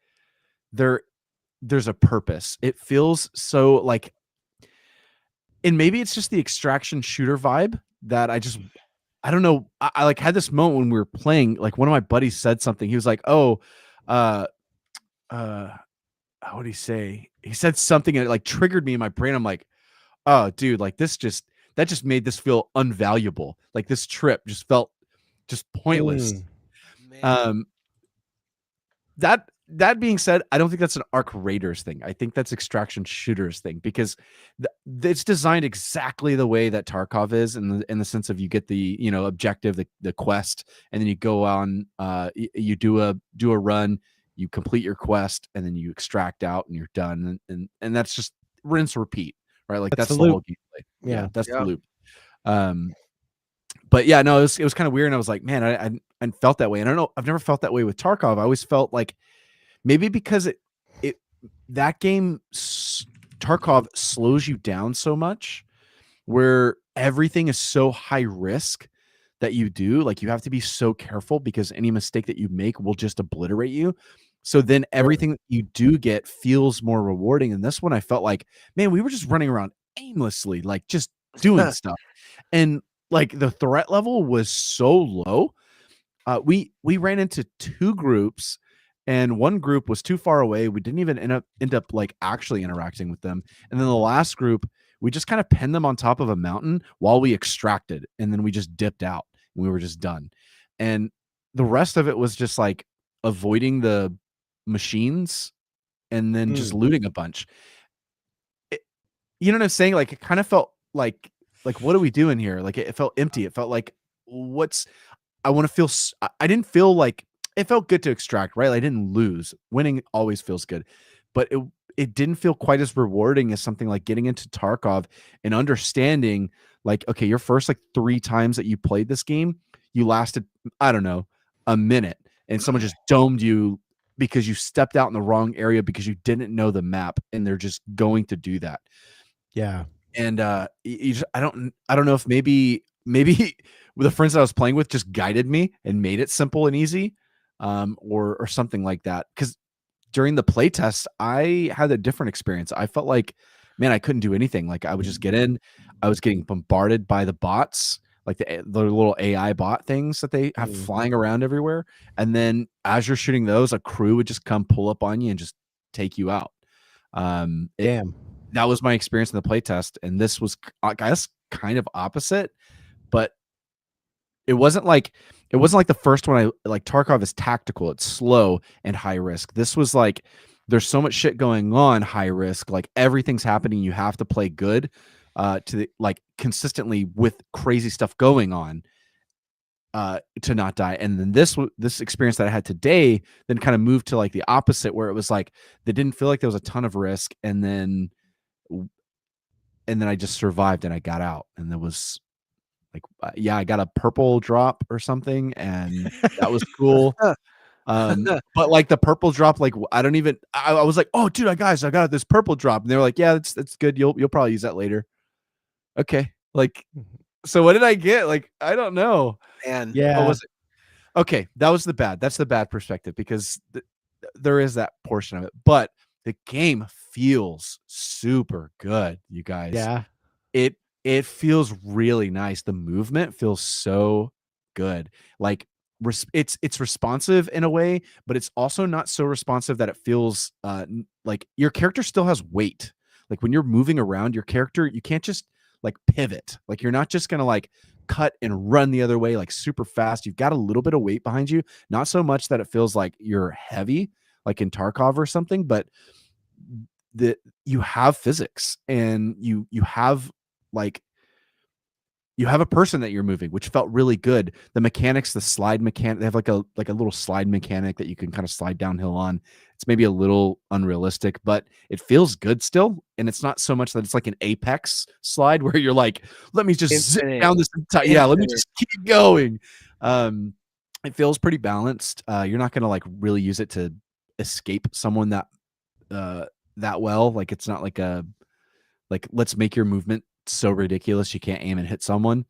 Speaker 4: there's a purpose. It feels so like, and maybe it's just the extraction shooter vibe that I don't know. I like had this moment when we were playing, like one of my buddies said something. He was like, "Oh, what did he say?" He said something and it like triggered me in my brain. I'm like, "Oh, dude, like that just made this feel unvaluable. Like this trip just felt just pointless."
Speaker 2: Mm.
Speaker 3: Man.
Speaker 4: That being said, I don't think that's an Arc Raiders thing. I think that's extraction shooters thing because it's designed exactly the way that Tarkov is in the sense of you get the objective, the quest, and then you go on, you do a run, you complete your quest, and then you extract out and you're done, and that's just rinse repeat, right? Like
Speaker 2: That's
Speaker 4: that's
Speaker 2: the
Speaker 4: the whole
Speaker 2: loop.
Speaker 4: gameplay.
Speaker 2: Yeah.
Speaker 4: That's the
Speaker 3: Yeah.
Speaker 4: loop. But yeah, no, it was kind of weird, and I was like, man, I felt that way, and I don't know, I've never felt that way with Tarkov. I always felt like maybe because that game Tarkov slows you down so much, where everything is so high risk that you do, like you have to be so careful because any mistake that you make will just obliterate you. So then everything that you do get feels more rewarding. And this one, I felt like, man, we were just running around aimlessly, like just doing stuff, and like the threat level was so low. We ran into 2 groups, and one group was too far away. We didn't even end up like actually interacting with them. And then the last group, we just kind of pinned them on top of a mountain while we extracted, and then we just dipped out. And we were just done. And the rest of it was just like avoiding the machines and then just looting a bunch. You know what I'm saying? Like it kind of felt like what are we doing here? Like it felt empty. It felt like I want to feel. I didn't feel like it felt good to extract, right? I didn't lose. Winning always feels good, but it didn't feel quite as rewarding as something like getting into Tarkov and understanding, like, okay, your first like 3 times that you played this game, you lasted, I don't know, a minute, and someone just domed you because you stepped out in the wrong area because you didn't know the map, and they're just going to do that.
Speaker 2: Yeah.
Speaker 4: And I don't know if maybe the friends that I was playing with just guided me and made it simple and easy, or something like that. Because during the play test, I had a different experience. I felt like, man, I couldn't do anything. Like I would just get in, I was getting bombarded by the bots, like the little AI bot things that they have flying around everywhere. And then as you're shooting those, a crew would just come pull up on you and just take you out.
Speaker 2: Damn.
Speaker 4: That was my experience in the playtest, and this was, I guess, kind of opposite, but it wasn't like the first one. Like Tarkov is tactical, it's slow and high risk. This was like there's so much shit going on, high risk, like everything's happening. You have to play good, like consistently with crazy stuff going on, to not die. And then this experience that I had today then kind of moved to like the opposite, where it was like they didn't feel like there was a ton of risk, and then I just survived and I got out, and there was like, yeah, I got a purple drop or something, and that was cool. But like the purple drop, like I was like, oh dude, I got this purple drop, and they were like, yeah, that's good. You'll probably use that later. Okay, like, so what did I get? Like, I don't know.
Speaker 3: And
Speaker 2: Yeah.
Speaker 4: What was it? Okay, that's the bad perspective because there is that portion of it, but the game feels super good, you guys.
Speaker 2: Yeah.
Speaker 4: It feels really nice. The movement feels so good. Like it's responsive in a way, but it's also not so responsive that it feels like your character still has weight. Like when you're moving around your character, you can't just like pivot. Like you're not just gonna like cut and run the other way like super fast. You've got a little bit of weight behind you, not so much that it feels like you're heavy, like in Tarkov or something, but that you have physics and you have like you have a person that you're moving, which felt really good. The mechanics, the slide mechanic, they have like a little slide mechanic that you can kind of slide downhill on. It's maybe a little unrealistic, but it feels good still. And it's not so much that it's like an Apex slide where you're like, let me just zip down this entire, yeah, let me just keep going. It feels pretty balanced. You're not gonna like really use it to escape someone that well. Like it's not like let's make your movement so ridiculous you can't aim and hit someone.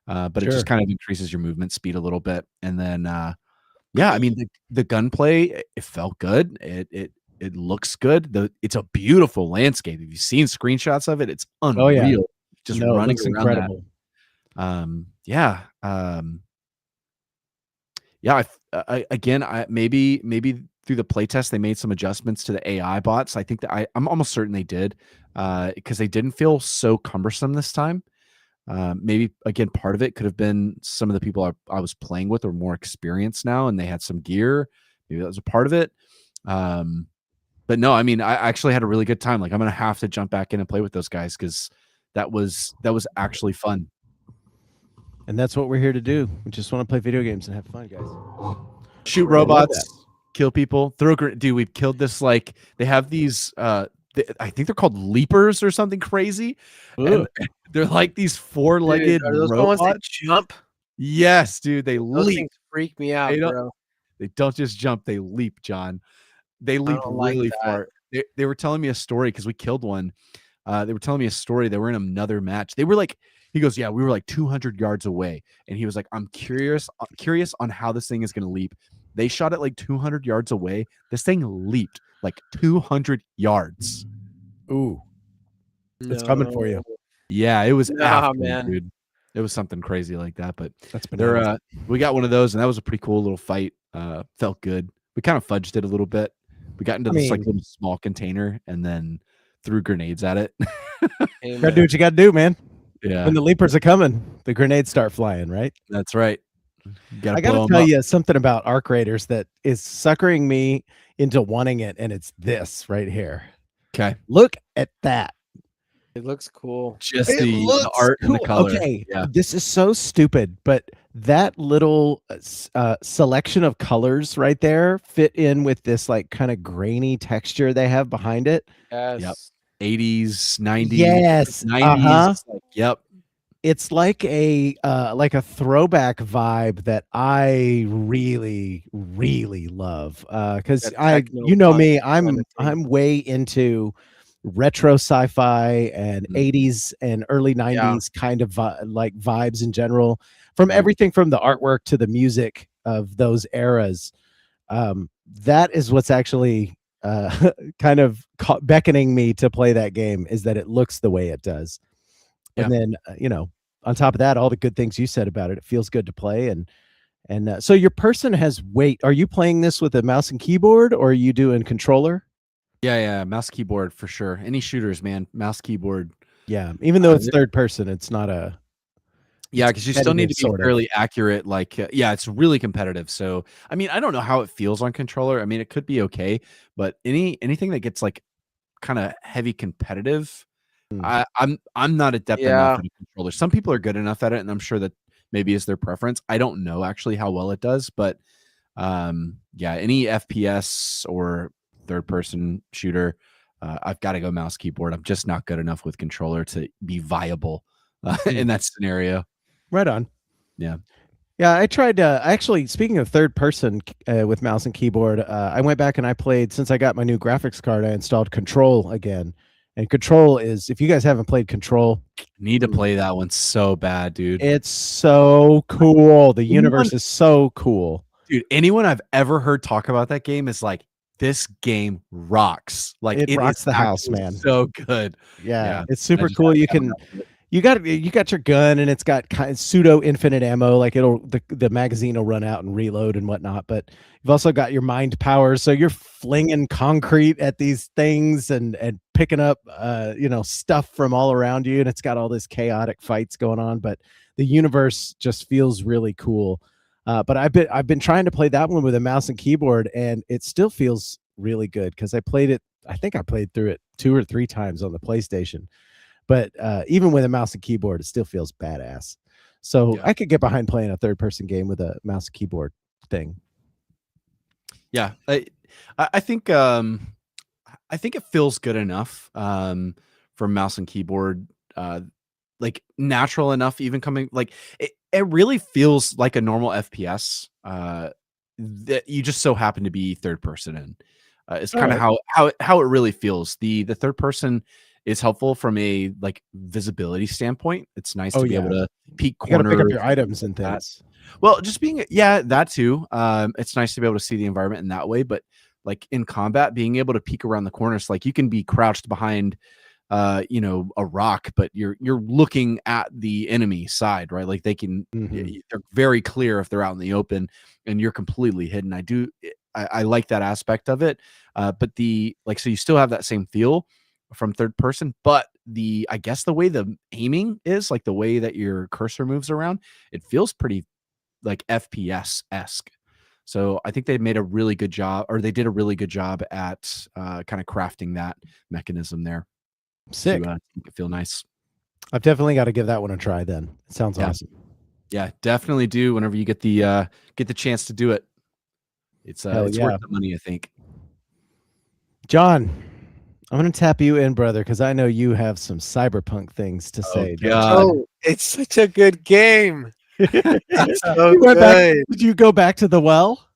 Speaker 4: But it just kind of increases your movement speed a little bit. And then yeah, I mean the gunplay, it felt good. It looks good. It's a beautiful landscape. If you've seen screenshots of it, it's unreal.
Speaker 2: Oh, yeah.
Speaker 4: Just
Speaker 2: No, it
Speaker 4: running
Speaker 2: looks
Speaker 4: around
Speaker 2: incredible.
Speaker 4: that. Yeah. Yeah, again, maybe through the playtest they made some adjustments to the AI bots. I think that I'm almost certain they did because they didn't feel so cumbersome this time. Maybe again, part of it could have been some of the people I was playing with are more experienced now and they had some gear. Maybe that was a part of it. But no, I mean, I actually had a really good time. Like I'm gonna have to jump back in and play with those guys because that was actually fun.
Speaker 2: And that's what we're here to do. We just want to play video games and have fun, guys.
Speaker 4: Shoot robots, kill people, dude, we've killed this, like they have these I think they're called leapers or something crazy. And they're like these four-legged
Speaker 3: robots. The ones that jump?
Speaker 4: Yes, dude, they
Speaker 3: Those
Speaker 4: leap.
Speaker 3: things freak me out, bro.
Speaker 4: They don't just jump, they leap, John. They leap really far. They were telling me a story because we killed one. They were telling me a story. They were in another match. They were like, he goes, yeah, we were like 200 yards away. And he was like, I'm curious on how this thing is going to leap. They shot it like 200 yards away. This thing leaped like 200 yards.
Speaker 2: Ooh. It's coming for you.
Speaker 4: Yeah, it was
Speaker 3: man.
Speaker 4: dude. It was something crazy like that. But
Speaker 2: that's
Speaker 4: there we got one of those, and that was a pretty cool little fight. Felt good. We kind of fudged it a little bit. We got into this like little small container and then threw grenades at it.
Speaker 2: Gotta do what you gotta do, man.
Speaker 4: Yeah.
Speaker 2: When the leapers are coming, the grenades start flying, right?
Speaker 4: That's right.
Speaker 2: I gotta tell you something about Arc Raiders that is suckering me into wanting it, and it's this right here.
Speaker 4: Okay.
Speaker 2: Look at that.
Speaker 3: It looks cool.
Speaker 4: Just the art and the color.
Speaker 2: Okay,
Speaker 4: yeah.
Speaker 2: This is so stupid, but that little selection of colors right there fit in with this like kind of grainy texture they have behind it.
Speaker 3: Yes.
Speaker 4: Yep. 80s, 90s.
Speaker 2: Yes.
Speaker 4: 90s. Yep.
Speaker 2: It's like a throwback vibe that I really, really love. Because you know me, I'm way into retro sci-fi and 80s and early 90s kind of like vibes in general, from everything from the artwork to the music of those eras. That is what's actually kind of beckoning me to play that game, is that it looks the way it does. And then on top of that, all the good things you said about it, it feels good to play. And so your person has weight. Are you playing this with a mouse and keyboard, or are you doing controller?
Speaker 4: Yeah, mouse keyboard for sure. Any shooters, man, mouse keyboard.
Speaker 2: Yeah, even though it's third person, it's not a.
Speaker 4: Yeah, because you still need to be fairly accurate. Like, it's really competitive. So, I mean, I don't know how it feels on controller. I mean, it could be okay, but anything that gets like kind of heavy competitive, I'm not adept enough at a controller. Some people are good enough at it, and I'm sure that maybe is their preference. I don't know actually how well it does, but any FPS or third person shooter, I've got to go mouse keyboard. I'm just not good enough with controller to be viable in that scenario.
Speaker 2: Right on.
Speaker 4: Yeah.
Speaker 2: I tried actually, speaking of third person with mouse and keyboard, I went back and I played, since I got my new graphics card, I installed Control again. And Control is, if you guys haven't played Control,
Speaker 4: need to play that one so bad, dude.
Speaker 2: It's so cool. The universe is so cool.
Speaker 4: Dude, anyone I've ever heard talk about that game is like, this game rocks. Like
Speaker 2: It
Speaker 4: it
Speaker 2: rocks
Speaker 4: is
Speaker 2: the house,
Speaker 4: actually
Speaker 2: man.
Speaker 4: so good.
Speaker 2: Yeah,
Speaker 4: Yeah.
Speaker 2: it's
Speaker 4: I
Speaker 2: super
Speaker 4: just
Speaker 2: cool.
Speaker 4: haven't
Speaker 2: You
Speaker 4: gotten
Speaker 2: can
Speaker 4: around to it.
Speaker 2: you got your gun, and it's got kind of pseudo infinite ammo. Like the magazine will run out and reload and whatnot. But you've also got your mind powers, so you're flinging concrete at these things and picking up stuff from all around you, and it's got all this chaotic fights going on. But the universe just feels really cool. But I've been trying to play that one with a mouse and keyboard, and it still feels really good because I played it. I think I played through it 2 or 3 times on the PlayStation, but even with a mouse and keyboard, it still feels badass. So
Speaker 4: Yeah.
Speaker 2: I could get behind playing a third-person game with a mouse and keyboard thing.
Speaker 4: Yeah. I think I think it feels good enough for mouse and keyboard, like natural enough, even coming like it really feels like a normal FPS that you just so happen to be third person in. It's
Speaker 2: All
Speaker 4: kind of
Speaker 2: right.
Speaker 4: how it really feels. The third person is helpful from a like visibility standpoint. It's nice
Speaker 2: Oh
Speaker 4: to be
Speaker 2: yeah,
Speaker 4: able to peek
Speaker 2: you got to pick up
Speaker 4: corners
Speaker 2: your
Speaker 4: and
Speaker 2: items
Speaker 4: things
Speaker 2: and
Speaker 4: like that.
Speaker 2: things.
Speaker 4: Well, just being yeah, that too. It's nice to be able to see the environment in that way, but like in combat, being able to peek around the corners, like you can be crouched behind a rock, but you're looking at the enemy side, right? Like they can
Speaker 2: Mhm.
Speaker 4: they're very clear if they're out in the open and you're completely hidden. I like that aspect of it. But the like so you still have that same feel from third person, but the I guess the way the aiming is, like the way that your cursor moves around, it feels pretty like FPS esque. So I think they made a really good job, or they did a really good job at kind of crafting that mechanism there to
Speaker 2: Sick.
Speaker 4: make it feel nice.
Speaker 2: I've definitely got to give that one a try. Then it sounds
Speaker 4: Yeah,
Speaker 2: awesome.
Speaker 4: yeah, definitely do whenever you get the chance to do it.
Speaker 2: Hell
Speaker 4: It's worth
Speaker 2: yeah,
Speaker 4: the money, I think.
Speaker 2: John. I'm gonna tap you in, brother, because I know you have some cyberpunk things to
Speaker 4: Oh
Speaker 2: say, don't
Speaker 4: God.
Speaker 3: Oh, it's such a good game.
Speaker 2: you?
Speaker 3: It's so
Speaker 2: You went back.
Speaker 3: good.
Speaker 2: Did you go back to the well?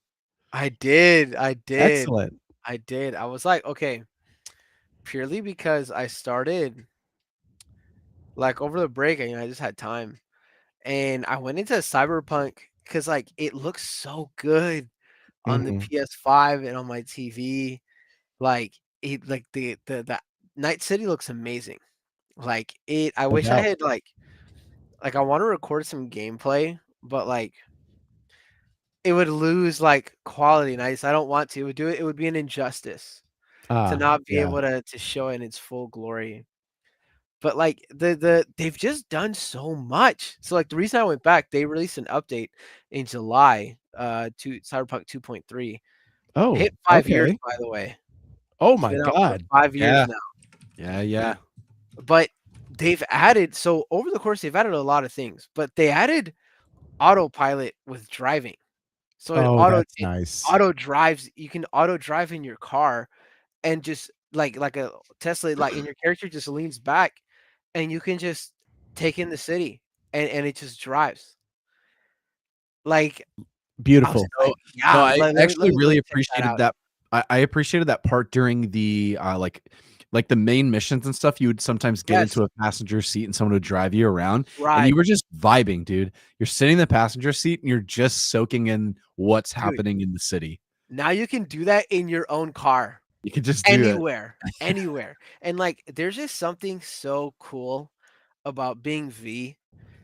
Speaker 3: I did. I did.
Speaker 2: Excellent.
Speaker 3: I did. I was like, okay, purely because I started like over the break and I just had time. And I went into Cyberpunk because like it looks so good on the
Speaker 2: Mhm.
Speaker 3: PS5 and on my TV. Like it like the Night City looks amazing. Like it I
Speaker 2: No
Speaker 3: wish I
Speaker 2: doubt.
Speaker 3: had like I want to record some gameplay, but like it would lose like quality and I don't want to. It would be an injustice to
Speaker 2: Ah,
Speaker 3: not be
Speaker 2: yeah.
Speaker 3: able to show it in its full glory. But like they've just done so much. So like the reason I went back, they released an update in July to Cyberpunk 2.3.
Speaker 2: Oh,
Speaker 3: Hit 5 years
Speaker 2: okay.
Speaker 3: by the way.
Speaker 2: Oh
Speaker 3: It's
Speaker 2: my
Speaker 3: been out for
Speaker 2: god.
Speaker 3: 5 years
Speaker 4: Yeah,
Speaker 3: now.
Speaker 4: yeah.
Speaker 3: But they've added so over the course they've added a lot of things, but they added autopilot with driving. So
Speaker 2: Oh, that's
Speaker 3: it
Speaker 2: nice.
Speaker 3: auto drives you can auto drive in your car and just like a Tesla, like and your character just leans back and you can just take in the city and it just drives. Like I was
Speaker 2: Beautiful.
Speaker 3: like,
Speaker 4: No, no,
Speaker 3: yeah,
Speaker 4: I actually
Speaker 3: let
Speaker 4: really
Speaker 3: me check that
Speaker 4: appreciated
Speaker 3: out.
Speaker 4: that. I appreciated that part during the like the main missions and stuff. You would sometimes get
Speaker 3: Yes,
Speaker 4: into a passenger seat and someone would drive you around, and
Speaker 3: right,
Speaker 4: you were just vibing, dude. You're sitting in the passenger seat and you're just soaking in what's
Speaker 3: dude.
Speaker 4: happening in the city.
Speaker 3: Now you can do that in your own car.
Speaker 4: You could just do it.
Speaker 3: Anywhere, anywhere. And like there's just something so cool about being V,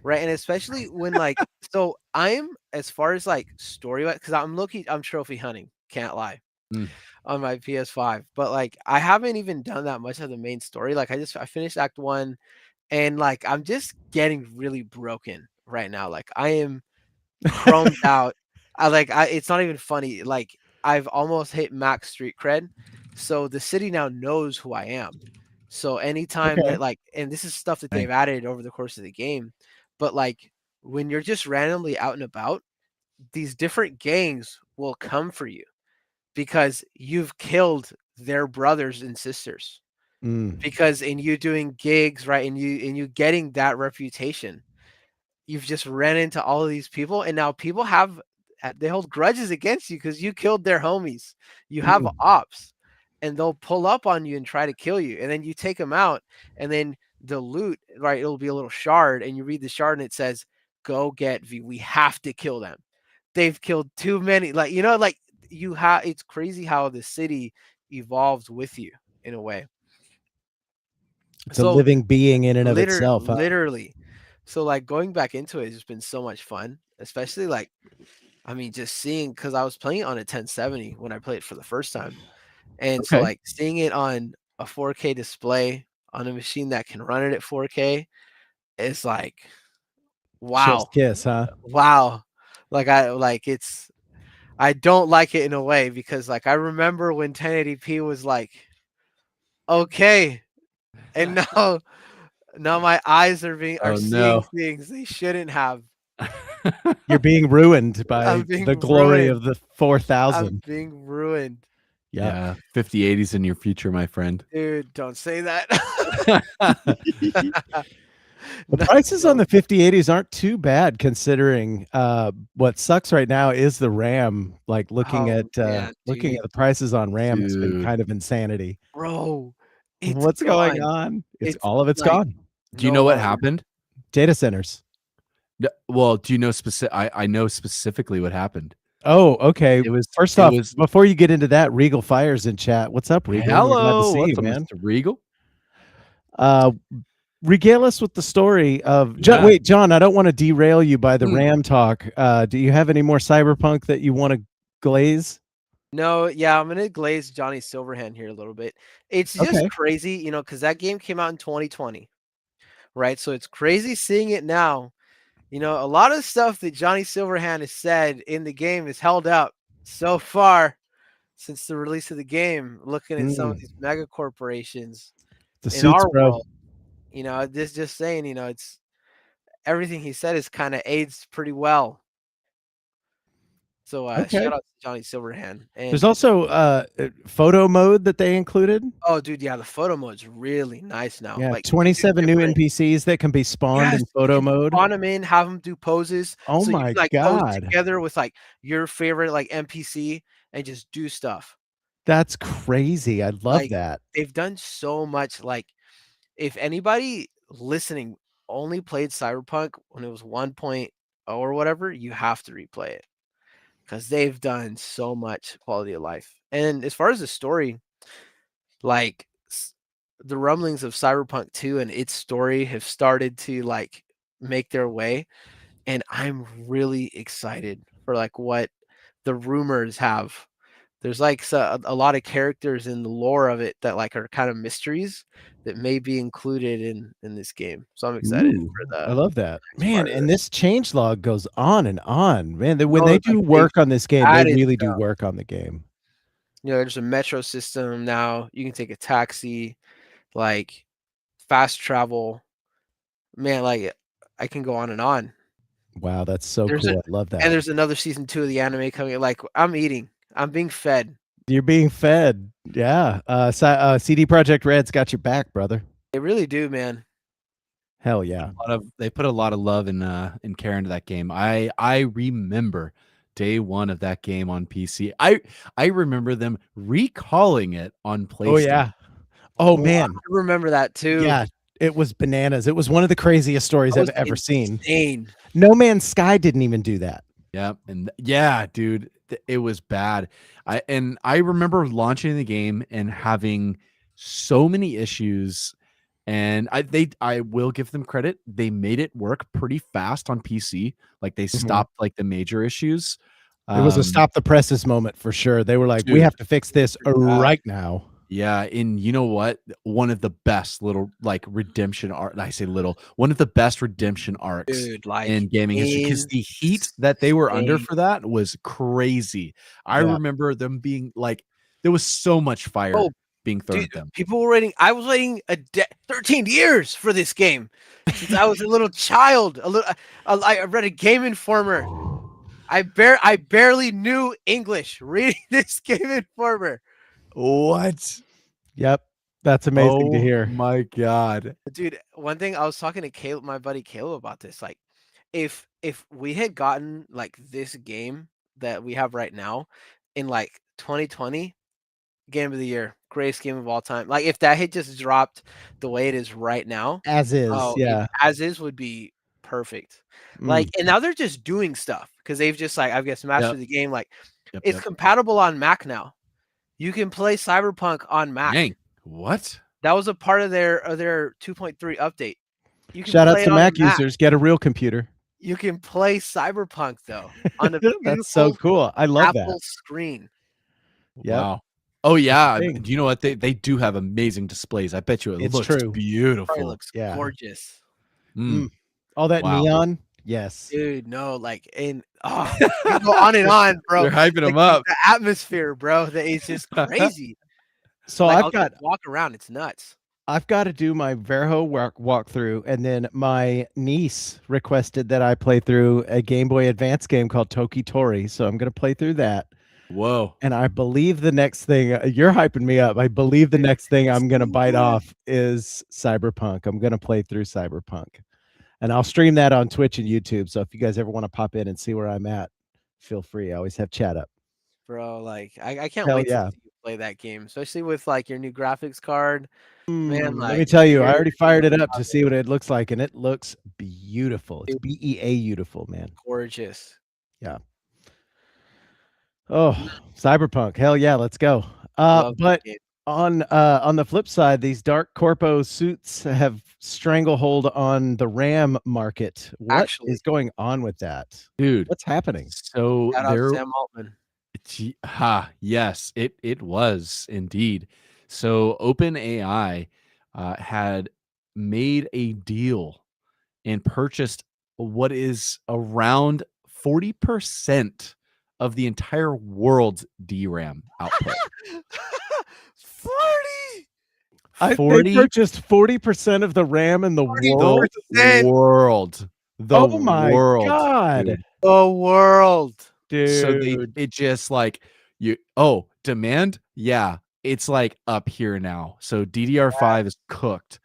Speaker 3: right? And especially when like so I'm as far as like story because I'm trophy hunting, can't lie,
Speaker 4: Mm.
Speaker 3: on my PS5. But like I haven't even done that much of the main story. Like I finished Act One and like I'm just getting really broken right now. Like I am chromed out. I it's not even funny. Like I've almost hit max street cred. So the city now knows who I am. So anytime that
Speaker 2: Okay.
Speaker 3: like and this is stuff that
Speaker 4: Nice.
Speaker 3: they've added over the course of the game, but like when you're just randomly out and about, these different gangs will come for you because you've killed their brothers and sisters.
Speaker 2: Mm.
Speaker 3: Because in you doing gigs, right, and you getting that reputation, you've just ran into all of these people and now people have they hold grudges against you because you killed their homies. You have
Speaker 2: Mm.
Speaker 3: ops and they'll pull up on you and try to kill you and then you take them out and then the loot, right, it'll be a little shard and you read the shard and it says go get V, we have to kill them. they've killed too many. Like, you know, like you have. It's crazy how the city evolves with you in a way.
Speaker 2: It's a
Speaker 3: So
Speaker 2: living being in and of itself, huh?
Speaker 3: literally. So like going back into it has been so much fun, especially like I mean just seeing because I was playing it on a 1070 when I played it for the first time. And so
Speaker 2: Okay.
Speaker 3: like seeing it on a 4K display on a machine that can run it at 4K is like
Speaker 2: Chef's
Speaker 3: wow.
Speaker 2: kiss, huh?
Speaker 3: Wow. I don't like it in a way because like I remember when 1080p was like okay and now my eyes are
Speaker 4: Oh
Speaker 3: seeing
Speaker 4: no.
Speaker 3: things they shouldn't have.
Speaker 2: You're being ruined by
Speaker 3: I'm
Speaker 2: the
Speaker 3: being
Speaker 2: glory
Speaker 3: ruined.
Speaker 2: of the
Speaker 3: I'm
Speaker 2: 4000.
Speaker 3: being ruined.
Speaker 2: Yep.
Speaker 4: Yeah, 5080s in your future, my friend.
Speaker 3: Dude, don't say that.
Speaker 2: The
Speaker 3: No,
Speaker 2: prices on
Speaker 3: don't.
Speaker 2: the 5080s aren't too bad considering what sucks right now is the RAM. Like
Speaker 3: Oh man,
Speaker 2: looking
Speaker 3: dude,
Speaker 2: at the prices on RAM has been
Speaker 4: Dude,
Speaker 2: kind of insanity.
Speaker 3: bro, it's
Speaker 2: What's going
Speaker 3: gone.
Speaker 2: on? It's
Speaker 3: It's
Speaker 2: all of it's
Speaker 3: like
Speaker 2: gone.
Speaker 4: do you
Speaker 3: no
Speaker 4: know what
Speaker 3: longer.
Speaker 4: happened?
Speaker 2: Data centers.
Speaker 4: Well, do you know specific? I know specifically what happened.
Speaker 2: Oh, okay.
Speaker 4: It was
Speaker 2: First
Speaker 4: it
Speaker 2: off,
Speaker 4: was
Speaker 2: before you get into that, Regal Fires in chat. What's up, Regal? We're glad to
Speaker 4: hello,
Speaker 2: see you,
Speaker 4: what's up,
Speaker 2: man.
Speaker 4: Mr. Regal?
Speaker 2: Uh, regale us with the story of John.
Speaker 4: Yeah.
Speaker 2: Wait, John, I don't want to derail you by the
Speaker 4: Hmm.
Speaker 2: RAM talk. Do you have any more cyberpunk that you want to glaze?
Speaker 3: No, yeah, I'm gonna glaze Johnny Silverhand here a little bit. It's just
Speaker 2: Okay.
Speaker 3: crazy, you know, because that game came out in 2020, right? So it's crazy seeing it now. You know, a lot of stuff that Johnny Silverhand has said in the game is held up so far since the release of the game. Looking at some of these
Speaker 2: Mm,
Speaker 3: mega corporations
Speaker 2: the
Speaker 3: in
Speaker 2: suits,
Speaker 3: our
Speaker 2: bro.
Speaker 3: world, you know, this just saying, you know, it's everything he said is kind of aids pretty well. So
Speaker 2: Okay.
Speaker 3: shout out to Johnny Silverhand.
Speaker 2: There's
Speaker 3: And
Speaker 2: also photo mode that they included.
Speaker 3: oh, dude, yeah, the photo mode's really nice now.
Speaker 2: Yeah,
Speaker 3: Like you can do
Speaker 2: 27 new
Speaker 3: different.
Speaker 2: NPCs that can be spawned
Speaker 3: Yes,
Speaker 2: in
Speaker 3: you
Speaker 2: photo
Speaker 3: can
Speaker 2: mode.
Speaker 3: spawn them in, have them do poses,
Speaker 2: Oh
Speaker 3: so you
Speaker 2: my
Speaker 3: can like pose
Speaker 2: God.
Speaker 3: together with like your favorite like NPC and just do stuff.
Speaker 2: That's crazy. I love
Speaker 3: Like
Speaker 2: that.
Speaker 3: they've done so much. Like if anybody listening only played Cyberpunk when it was 1.0 or whatever, you have to replay it because they've done so much quality of life. And as far as the story, like the rumblings of Cyberpunk 2 and its story have started to like make their way, and I'm really excited for like what the rumors have. There's like a lot of characters in the lore of it that like are kind of mysteries that may be included in this game. So I'm excited
Speaker 2: Ooh,
Speaker 3: for
Speaker 2: I
Speaker 3: the
Speaker 2: love that.
Speaker 3: next part
Speaker 2: Man,
Speaker 3: of
Speaker 2: and
Speaker 3: it.
Speaker 2: this change log goes on and on. Man, when
Speaker 3: Oh,
Speaker 2: they
Speaker 3: like
Speaker 2: do
Speaker 3: they've
Speaker 2: work on this game, they
Speaker 3: added
Speaker 2: really do
Speaker 3: stuff.
Speaker 2: work on the game.
Speaker 3: You know, there's a metro system now. You can take a taxi, like fast travel. Man, like I can go on and on.
Speaker 2: Wow, that's so
Speaker 3: There's a
Speaker 2: cool. I love
Speaker 3: and
Speaker 2: that.
Speaker 3: there's another season 2 of the anime coming. Like I'm eating. I'm being fed.
Speaker 2: You're being fed. Yeah. CD Project Red's got your back, brother.
Speaker 3: They really do, man.
Speaker 2: Hell yeah.
Speaker 4: They put a lot of love and care into that game. I remember day one of that game on PC. I remember them recalling it on
Speaker 2: Oh
Speaker 4: PlayStation.
Speaker 2: yeah. Oh
Speaker 3: Oh, I
Speaker 2: man.
Speaker 3: remember that too.
Speaker 2: Yeah. It was bananas. It was one of the craziest stories
Speaker 3: That
Speaker 2: I've
Speaker 3: was
Speaker 2: ever seen.
Speaker 3: insane.
Speaker 2: No Man's Sky didn't even do that.
Speaker 4: Yeah, and yeah, dude, it was bad. I remember launching the game and having so many issues, and I will give them credit. They made it work pretty fast on PC. Like they
Speaker 2: Mhm.
Speaker 4: stopped like the major issues.
Speaker 2: It was a stop the presses moment for sure. They were like, we
Speaker 4: Dude,
Speaker 2: have to fix this right now.
Speaker 4: yeah, and you know what? One of the best little like redemption art. I say little, one of the best redemption arcs
Speaker 3: Dude, like
Speaker 4: in gaming history because the heat that they were under
Speaker 3: insane.
Speaker 4: for that was crazy. I
Speaker 2: Yeah.
Speaker 4: remember them being like, there was so much fire
Speaker 3: Oh,
Speaker 4: being thrown
Speaker 3: dude,
Speaker 4: at them.
Speaker 3: people were waiting. I was waiting 13 years for this game since I was a little child. I read a Game Informer. I barely knew English reading this Game Informer.
Speaker 4: What?
Speaker 2: Yep. That's amazing to
Speaker 4: Oh
Speaker 2: hear.
Speaker 4: my god!
Speaker 3: Dude, one thing I was talking to Caleb, my buddy Caleb, about this. Like, if we had gotten like this game that we have right now in like 2020, game of the year, greatest game of all time. Like, if that had just dropped the way it is right now,
Speaker 2: As is.
Speaker 3: oh,
Speaker 2: Yeah.
Speaker 3: as is would be perfect.
Speaker 2: Mm.
Speaker 3: And now they're just doing stuff because they've just I guess mastered the game. It's
Speaker 4: Yep.
Speaker 3: compatible on Mac now. You can play Cyberpunk on Mac.
Speaker 4: Dang. What?
Speaker 3: That was a part of their 2.3 update. You can
Speaker 2: Shout out
Speaker 3: play
Speaker 2: to
Speaker 3: it on
Speaker 2: Mac
Speaker 3: the Mac.
Speaker 2: users. Get a real computer.
Speaker 3: You can play Cyberpunk though on a
Speaker 2: That's so
Speaker 3: beautiful
Speaker 2: cool. I love
Speaker 3: Apple
Speaker 2: that.
Speaker 3: screen.
Speaker 2: Yep.
Speaker 4: Wow. Oh yeah.
Speaker 2: thing.
Speaker 4: Do you know what they do have amazing displays? I bet you it
Speaker 2: It's
Speaker 4: looks
Speaker 2: true.
Speaker 3: Probably
Speaker 4: beautiful.
Speaker 3: looks
Speaker 2: Yeah.
Speaker 3: gorgeous.
Speaker 4: Mm.
Speaker 2: All that
Speaker 4: Wow.
Speaker 2: neon. Yes.
Speaker 3: Dude, no, you go on and on, bro.
Speaker 4: They're hyping them
Speaker 3: Like,
Speaker 4: up.
Speaker 3: the atmosphere, bro. It's just crazy.
Speaker 2: So
Speaker 3: I'll
Speaker 2: I've
Speaker 3: just
Speaker 2: got
Speaker 3: walk around. It's nuts.
Speaker 2: I've got to do my Verho walkthrough, and then my niece requested that I play through a Game Boy Advance game called Toki Tori. So I'm going to play through that.
Speaker 4: Whoa.
Speaker 2: And I believe the next thing you're hyping me up. I believe the next thing I'm going to bite off is Cyberpunk. I'm going to play through Cyberpunk, and I'll stream that on Twitch and YouTube. So if you guys ever want to pop in and see where I'm at, feel free. I always have chat up.
Speaker 3: Bro, I can't
Speaker 2: Hell
Speaker 3: wait
Speaker 2: yeah.
Speaker 3: to see you play that game, especially with your new graphics card. Man,
Speaker 2: Let me tell you, I
Speaker 3: you're
Speaker 2: already fired it
Speaker 3: gonna
Speaker 2: up to
Speaker 3: love
Speaker 2: see what it looks like, and it looks beautiful. It's
Speaker 3: Dude.
Speaker 2: BEA beautiful, man.
Speaker 3: gorgeous.
Speaker 2: Oh, Cyberpunk. Hell yeah, let's go.
Speaker 3: Love that
Speaker 2: But
Speaker 3: game.
Speaker 2: on the flip side, these dark corpo suits have stranglehold on the RAM market. What is
Speaker 3: Actually.
Speaker 2: going on with that?
Speaker 4: Dude.
Speaker 2: What's happening?
Speaker 4: So
Speaker 3: Shout out
Speaker 4: there
Speaker 3: Sam Altman.
Speaker 4: yes, it was indeed. So OpenAI had made a deal and purchased what is around 40% of the entire world's DRAM output.
Speaker 3: 40.
Speaker 2: They
Speaker 4: 40
Speaker 2: purchased 40% of the RAM in the world.
Speaker 4: the world. The
Speaker 2: Oh my
Speaker 4: world,
Speaker 2: god,
Speaker 4: dude.
Speaker 3: The world.
Speaker 2: dude!
Speaker 4: So it just demand, yeah, it's up here now. So DDR5 is cooked.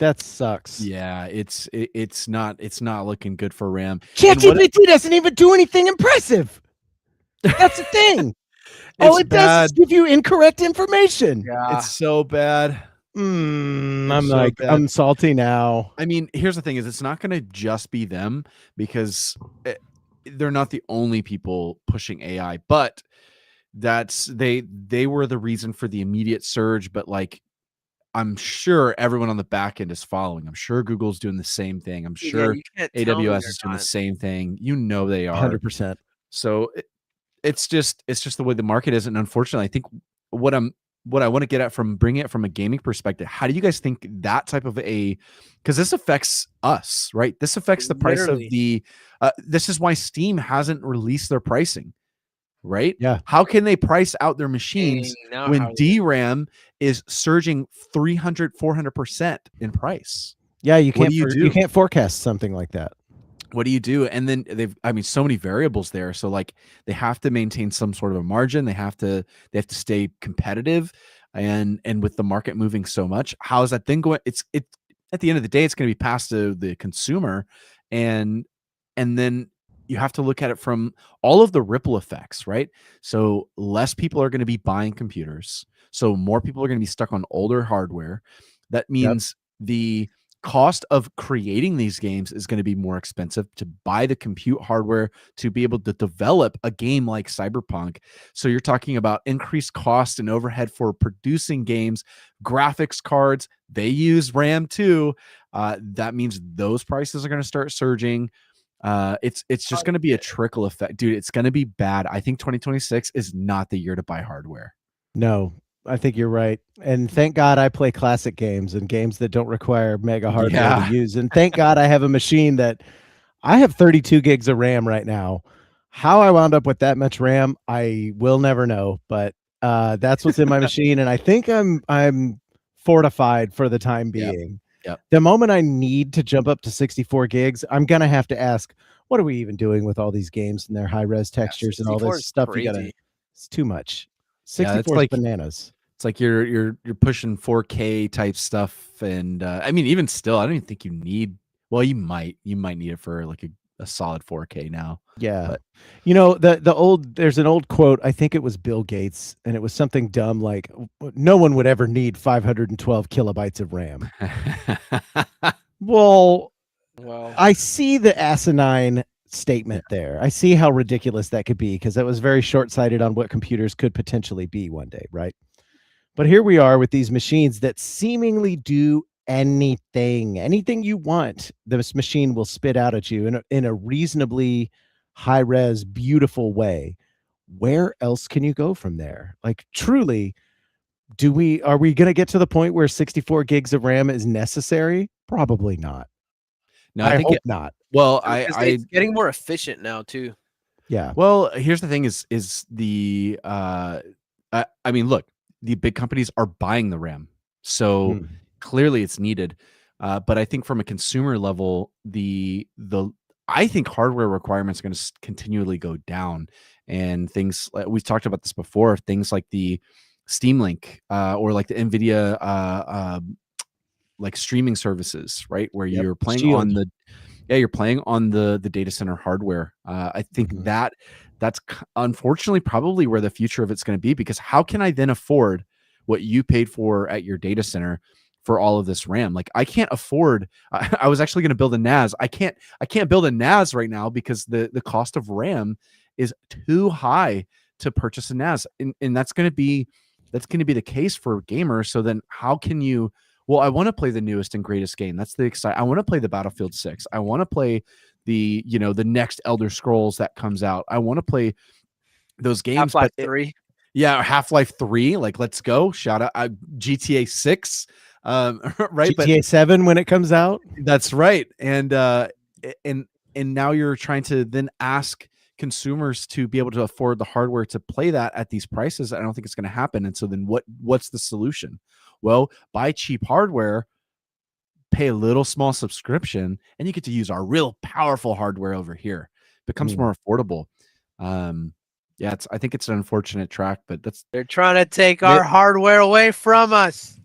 Speaker 2: That sucks.
Speaker 4: Yeah, it's not looking good for RAM.
Speaker 2: ChatGPT doesn't even do anything impressive. That's the thing. All it does is give you incorrect information.
Speaker 3: Yeah.
Speaker 4: It's so bad.
Speaker 2: I'm
Speaker 4: so bad.
Speaker 2: I'm salty now.
Speaker 4: I mean, here's the thing: is it's not going to just be them because they're not the only people pushing AI, but they were the reason for the immediate surge. But I'm sure everyone on the back end is following. I'm sure Google's doing the same thing. I'm sure
Speaker 3: you can't tell me
Speaker 4: AWS
Speaker 3: they're
Speaker 4: is doing the
Speaker 3: not.
Speaker 4: same thing. You know they are.
Speaker 2: 100%.
Speaker 4: So it's just the way the market is, and unfortunately, I think what I want to get at from bringing it from a gaming perspective, how do you guys think that type of because this affects us, right? This affects the price of
Speaker 3: Literally.
Speaker 4: this is why Steam hasn't released their pricing, right?
Speaker 2: Yeah.
Speaker 4: How can they price out their machines
Speaker 3: Dang, now
Speaker 4: when
Speaker 3: how they-
Speaker 4: DRAM is surging 300-400% in price?
Speaker 2: Yeah, you
Speaker 4: What
Speaker 2: can't
Speaker 4: do you
Speaker 2: you
Speaker 4: do?
Speaker 2: can't forecast something like that.
Speaker 4: What do you do? And then so many variables there. So they have to maintain some sort of a margin. They have to stay competitive, and with the market moving so much, how is that thing going? It's at the end of the day, it's going to be passed to the consumer, and then you have to look at it from all of the ripple effects, right? So less people are going to be buying computers. So more people are going to be stuck on older hardware. That means the cost of creating these games is going to be more expensive to buy the compute hardware to be able to develop a game like Cyberpunk. So you're talking about increased cost and overhead for producing games, graphics cards, they use RAM too. That means those prices are going to start surging. It's just going to be a trickle effect, dude. It's going to be bad. I think 2026 is not the year to buy hardware.
Speaker 2: No, I think you're right. And thank God I play classic games and games that don't require mega hardware to use. And thank God I have a machine that I have 32 gigs of RAM right now. How I wound up with that much RAM, I will never know. But that's what's in my machine, and I think I'm fortified for the time being.
Speaker 4: Yep.
Speaker 2: The moment I need to jump up to 64 gigs, I'm gonna have to ask, what are we even doing with all these games and their high res textures and all
Speaker 3: 64
Speaker 2: this
Speaker 3: is
Speaker 2: stuff?
Speaker 3: crazy.
Speaker 2: It's too much.
Speaker 4: Yeah,
Speaker 2: 64
Speaker 4: it's
Speaker 2: is
Speaker 4: like
Speaker 2: bananas.
Speaker 4: It's like you're pushing 4K type stuff, and I mean, even still, I don't even think you need. Well, you might need it for a solid 4K now.
Speaker 2: Yeah.
Speaker 4: But
Speaker 2: There's an old quote, I think it was Bill Gates, and it was something dumb like, no one would ever need 512 kilobytes of RAM. Well,
Speaker 3: Well,
Speaker 2: I see the asinine statement there. I see how ridiculous that could be because that was very short-sighted on what computers could potentially be one day, right? But here we are with these machines that seemingly do anything you want. This machine will spit out at you in a reasonably high-res, beautiful way. Where else can you go from there? Like truly, are we going to get to the point where 64 gigs of RAM is necessary? Probably not.
Speaker 4: No,
Speaker 2: I
Speaker 4: think
Speaker 2: hope not.
Speaker 4: well,
Speaker 3: because it's getting more efficient now too.
Speaker 2: Yeah.
Speaker 4: Well, here's the thing: is the I mean, look, the big companies are buying the RAM, so
Speaker 2: Mm.
Speaker 4: clearly it's needed. But I think from a consumer level, I think hardware requirements are going to continually go down, and things we've talked about this before. Things like the Steam Link or like the NVIDIA like streaming services, right, where
Speaker 2: Yep.
Speaker 4: you're playing
Speaker 2: Shield.
Speaker 4: on you're playing on the data center hardware. I think
Speaker 2: Mhm.
Speaker 4: that's unfortunately probably where the future of it's going to be, because how can I then afford what you paid for at your data center for all of this RAM? Like I can't afford. I was actually going to build a NAS. I can't build a NAS right now because the cost of RAM is too high to purchase a NAS, and that's going to be the case for gamers. So then how can you? Well, I want to play the newest and greatest game. That's the exciting. I want to play the Battlefield 6. I want to play the next Elder Scrolls that comes out. I want to play those games.
Speaker 3: Half-Life 3.
Speaker 4: Yeah, Half-Life 3. Like, let's go. Shout out GTA 6. Right,
Speaker 2: GTA 7 when it comes out.
Speaker 4: that's right. And now you're trying to then ask consumers to be able to afford the hardware to play that at these prices. I don't think it's going to happen. And so then what's the solution? Well, buy cheap hardware, pay a little small subscription, and you get to use our real powerful hardware over here. Becomes more affordable. Yeah, I think it's an unfortunate track, but
Speaker 3: They're trying to take our hardware away from us.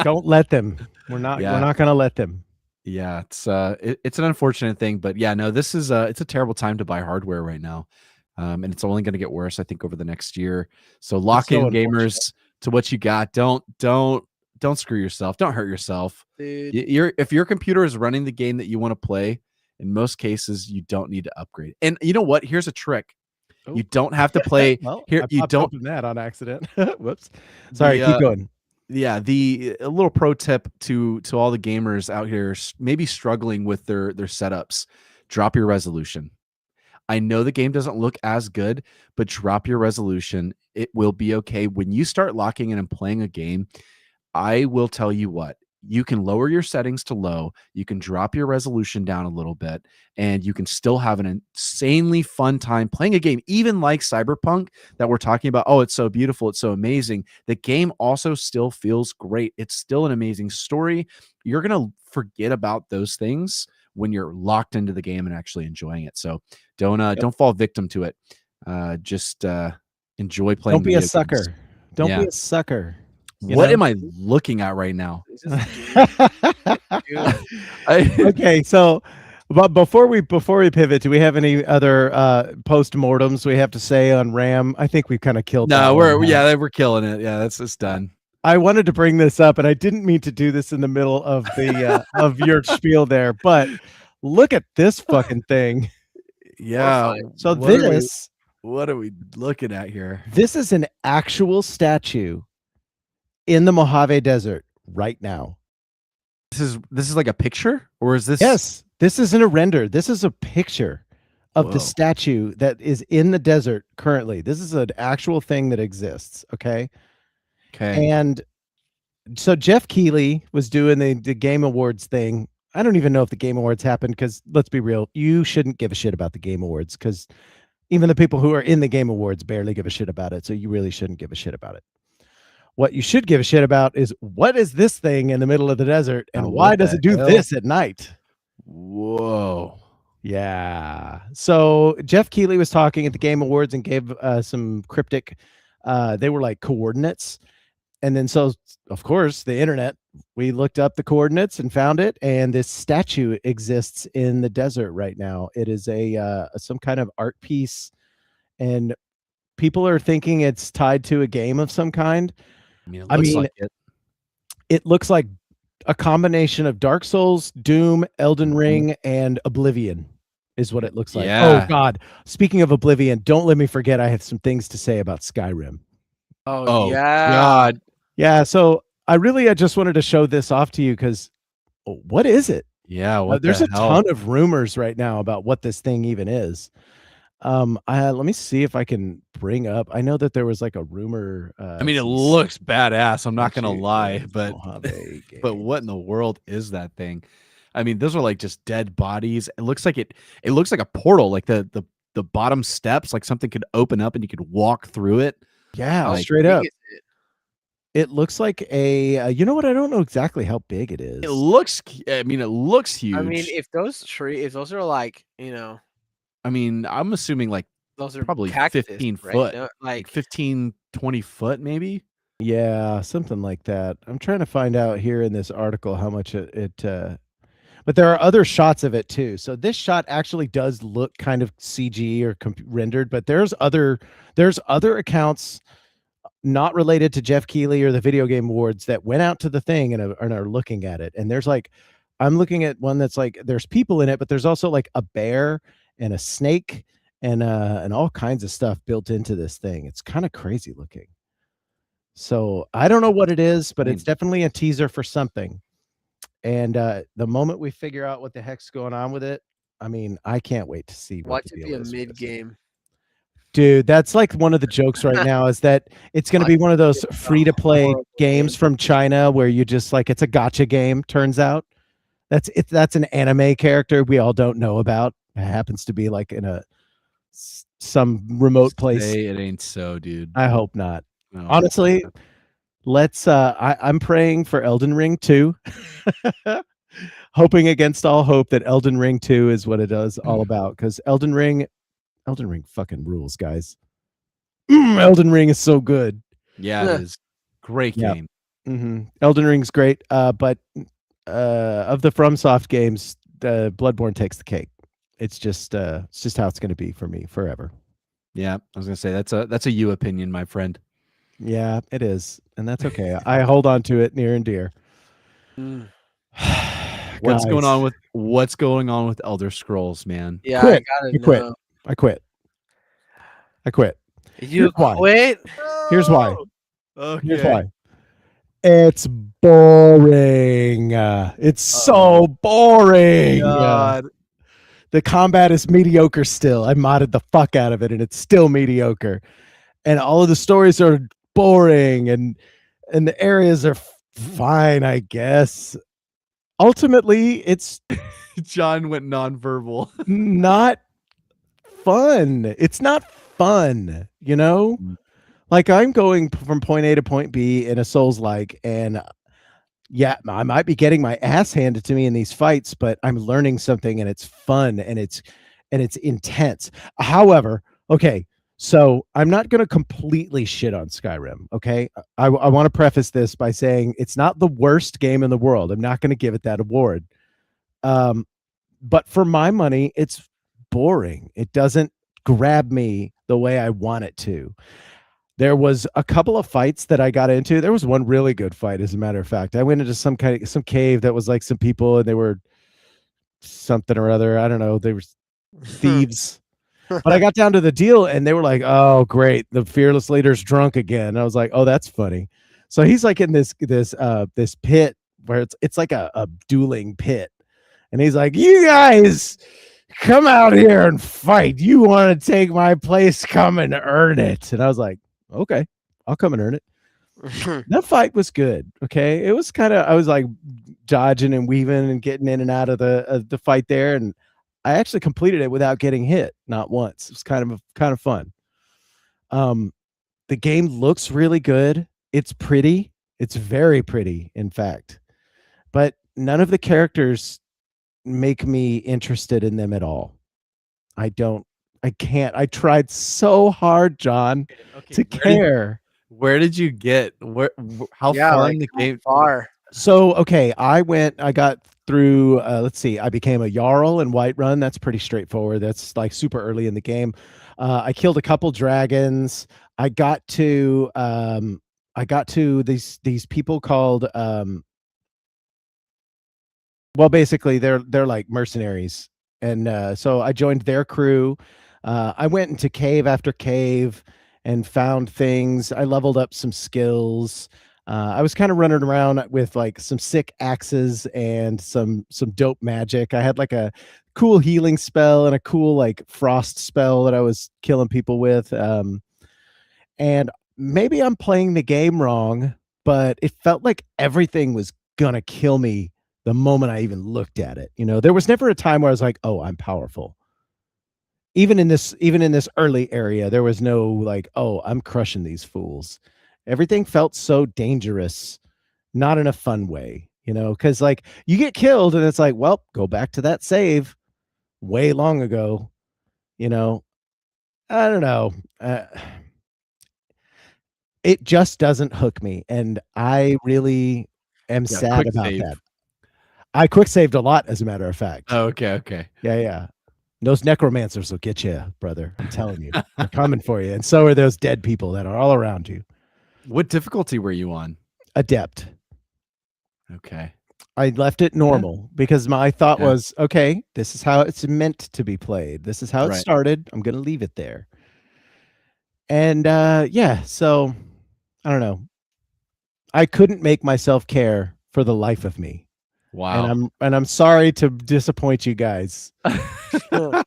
Speaker 2: Don't let them. We're not going to let them.
Speaker 4: Yeah, it's an unfortunate thing, but yeah, no, this is it's a terrible time to buy hardware right now. And it's only going to get worse, I think, over the next year. So lock in, gamers, to what you got. Don't screw yourself. Don't hurt yourself.
Speaker 3: Dude.
Speaker 4: If your computer is running the game that you want to play, in most cases, you don't need to upgrade. And you know what? Here's a trick.
Speaker 2: Oh.
Speaker 4: You don't have to play
Speaker 2: Well,
Speaker 4: here. You don't
Speaker 2: open that on accident. Whoops. Sorry. Keep going.
Speaker 4: Yeah, a little pro tip to all the gamers out here maybe struggling with their setups: drop your resolution. I know the game doesn't look as good, but drop your resolution. It will be okay. When you start locking in and playing a game, I will tell you what, you can lower your settings to low, you can drop your resolution down a little bit, and you can still have an insanely fun time playing a game, even like Cyberpunk that we're talking about. Oh, it's so beautiful, it's so amazing. The game also still feels great. It's still an amazing story. You're going to forget about those things when you're locked into the game and actually enjoying it. So don't fall victim to it. Just enjoy playing.
Speaker 2: Don't be a sucker.
Speaker 4: Games.
Speaker 2: Don't be a sucker.
Speaker 4: What am I looking at right now?
Speaker 2: Okay, so but before we pivot, do we have any other post-mortems we have to say on RAM? I think we've kind of killed.
Speaker 4: No, we're killing it. Yeah, it's done.
Speaker 2: I wanted to bring this up, and I didn't mean to do this in the middle of the of your spiel there, but look at this fucking thing.
Speaker 4: Yeah.
Speaker 2: So
Speaker 4: what are we looking at here?
Speaker 2: This is an actual statue in the Mojave Desert right now.
Speaker 4: This is like a picture, or is this?
Speaker 2: Yes, this isn't a render. This is a picture of the statue that is in the desert currently. This is an actual thing that exists. Okay. And so Jeff Keighley was doing the Game Awards thing. I don't even know if the Game Awards happened, because let's be real, you shouldn't give a shit about the Game Awards, because even the people who are in the Game Awards barely give a shit about it. So you really shouldn't give a shit about it. What you should give a shit about is, what is this thing in the middle of the desert, and why does it do this at night?
Speaker 4: Whoa.
Speaker 2: Yeah. So Jeff Keighley was talking at the Game Awards and gave some cryptic, they were like coordinates. And then, so of course, the internet, we looked up the coordinates and found it. And this statue exists in the desert right now. It is some kind of art piece, and people are thinking it's tied to a game of some kind.
Speaker 4: I mean, it looks like
Speaker 2: a combination of Dark Souls, Doom, Elden
Speaker 4: Mhm.
Speaker 2: Ring, and Oblivion is what it looks like. Oh
Speaker 4: Yeah.
Speaker 2: God! Speaking of Oblivion, don't let me forget. I have some things to say about Skyrim.
Speaker 3: Oh,
Speaker 4: Oh
Speaker 3: yeah.
Speaker 4: God.
Speaker 2: Yeah, so I just wanted to show this off to you because what is it?
Speaker 4: Yeah. What
Speaker 2: There's
Speaker 4: the
Speaker 2: a
Speaker 4: hell?
Speaker 2: ton of rumors right now about what this thing even is. Let me see if I can bring up. I know that there was like a rumor.
Speaker 4: I mean, it looks badass. I'm not gonna lie, but
Speaker 2: Mojave
Speaker 4: but what in
Speaker 2: Games.
Speaker 4: the world is that thing? I mean, those are like just dead bodies. It looks like it looks like a portal, like the bottom steps, like something could open up and you could walk through it.
Speaker 2: Yeah,
Speaker 3: How
Speaker 4: Like
Speaker 2: straight
Speaker 3: big
Speaker 2: up.
Speaker 3: is it?
Speaker 2: It looks like a. You know what? I don't know exactly how big it
Speaker 4: it
Speaker 2: is.
Speaker 4: looks I mean, it looks
Speaker 3: I mean,
Speaker 4: huge.
Speaker 3: if those are like,
Speaker 4: I mean, I'm assuming like
Speaker 3: those are
Speaker 4: probably
Speaker 3: cactus,
Speaker 4: 15
Speaker 3: right?
Speaker 4: foot, like 15, 20 foot maybe.
Speaker 2: Yeah, something like that. I'm trying to find out here in this article how much but there are other shots of it too. So this shot actually does look kind of CG or rendered, but there's other accounts not related to Jeff Keighley or the Video Game Awards that went out to the thing and are looking at it. And there's like, I'm looking at one that's like there's people in it, but there's also like a bear and a snake and all kinds of stuff built into this thing. It's kind of crazy looking. So I don't know what it is, but it's
Speaker 4: Insane.
Speaker 2: definitely a teaser for something. And the moment we figure out what the heck's going on with it, I mean, I can't wait to see what
Speaker 3: Watch
Speaker 2: the
Speaker 3: it
Speaker 2: deal
Speaker 3: be a
Speaker 2: is with
Speaker 3: mid
Speaker 2: this.
Speaker 3: game.
Speaker 2: Dude, that's like one of the jokes right now is that it's going to
Speaker 3: Watch
Speaker 2: be one of those
Speaker 3: it be a
Speaker 2: free to play
Speaker 3: horrible
Speaker 2: games
Speaker 3: game.
Speaker 2: from China where you just like it's a gotcha game, turns out. That's an anime character we all don't know about. It happens to be like in some remote place.
Speaker 4: Say it ain't so, dude.
Speaker 2: I hope not.
Speaker 4: Oh,
Speaker 2: Honestly,
Speaker 4: God.
Speaker 2: let's I'm praying for Elden Ring 2. Hoping against all hope that Elden Ring 2 is what it is all about cuz Elden Ring fucking rules, guys. Elden Ring is so good.
Speaker 4: Yeah, it is. Great
Speaker 2: Yeah.
Speaker 4: game.
Speaker 2: Elden Ring's great, but of the FromSoft games, Bloodborne takes the cake. It's just how it's going to be for me forever.
Speaker 4: Yeah, I was gonna say that's a you opinion, my friend.
Speaker 2: Yeah, it is, and that's okay. I hold on to it near and dear.
Speaker 3: Mm.
Speaker 4: What's going
Speaker 2: Guys,
Speaker 4: on with Elder Scrolls, man?
Speaker 3: Yeah,
Speaker 2: Quit.
Speaker 3: I gotta
Speaker 2: I quit.
Speaker 3: know.
Speaker 2: I quit. I quit.
Speaker 3: You
Speaker 2: Here's why.
Speaker 3: quit?
Speaker 2: Here's why.
Speaker 4: Okay.
Speaker 2: Here's why. It's boring. It's so boring.
Speaker 4: God.
Speaker 2: The combat is mediocre still. I modded the fuck out of it and it's still mediocre. And all of the stories are boring and the areas are fine, I guess. Ultimately, it's
Speaker 4: John went nonverbal.
Speaker 2: not fun. It's not fun, you know? Like I'm going from point A to point B in a Souls like, and yeah, I might be getting my ass handed to me in these fights, but I'm learning something and it's fun and it's intense. However, okay, so I'm not going to completely shit on Skyrim, okay? I want to preface this by saying it's not the worst game in the world. I'm not going to give it that award. But for my money, it's boring. It doesn't grab me the way I want it to. There was a couple of fights that I got into. There was one really good fight, as a matter of fact. I went into some cave that was like some people, and they were something or other. I don't know. They were thieves. But I got down to the deal, and they were like, "Oh, great, the fearless leader's drunk again." And I was like, "Oh, that's funny." So he's like in this pit where it's like a dueling pit, and he's like, "You guys, come out here and fight. You want to take my place? Come and earn it." And I was like, okay, I'll come and earn it. That fight was good. Okay. It was I was like dodging and weaving and getting in and out of the fight there. And I actually completed it without getting hit. Not once. It was kind of fun. The game looks really good. It's pretty. It's very pretty, in fact, but none of the characters make me interested in them at all. I can't. I tried so hard, John, to care.
Speaker 4: Where did you get how far in the game?
Speaker 3: Far.
Speaker 2: So okay, I got through let's see, I became a Jarl in Whiterun. That's pretty straightforward. That's like super early in the game. I killed a couple dragons. I got to these people called Well, basically, they're like mercenaries, and so I joined their crew. I went into cave after cave and found things. I leveled up some skills. I was kind of running around with like some sick axes and some dope magic. I had like a cool healing spell and a cool like frost spell that I was killing people with. And maybe I'm playing the game wrong, but it felt like everything was gonna kill me the moment I even looked at it. You know, there was never a time where I was like, "Oh, I'm powerful." Even in this early area, there was no like, "Oh, I'm crushing these fools." Everything felt so dangerous, not in a fun way, you know, because like you get killed and it's like, well, go back to that save way long ago, you know. I don't know. It just doesn't hook me, and I really am
Speaker 4: Yeah,
Speaker 2: sad
Speaker 4: quick
Speaker 2: about
Speaker 4: save.
Speaker 2: that. I quick saved a lot, as a matter of fact.
Speaker 4: Oh, okay.
Speaker 2: Yeah, yeah. Those necromancers will get you, brother. I'm telling you. They're coming for you, and so are those dead people that are all around you.
Speaker 4: What difficulty were you on?
Speaker 2: Adept.
Speaker 4: Okay.
Speaker 2: I left it normal because my thought
Speaker 4: Okay.
Speaker 2: was, okay, this is how it's meant to be played. This is how it
Speaker 4: Right.
Speaker 2: started. I'm gonna leave it there. And yeah, so I don't know. I couldn't make myself care for the life of me.
Speaker 4: Wow.
Speaker 2: And I'm sorry to disappoint you guys, but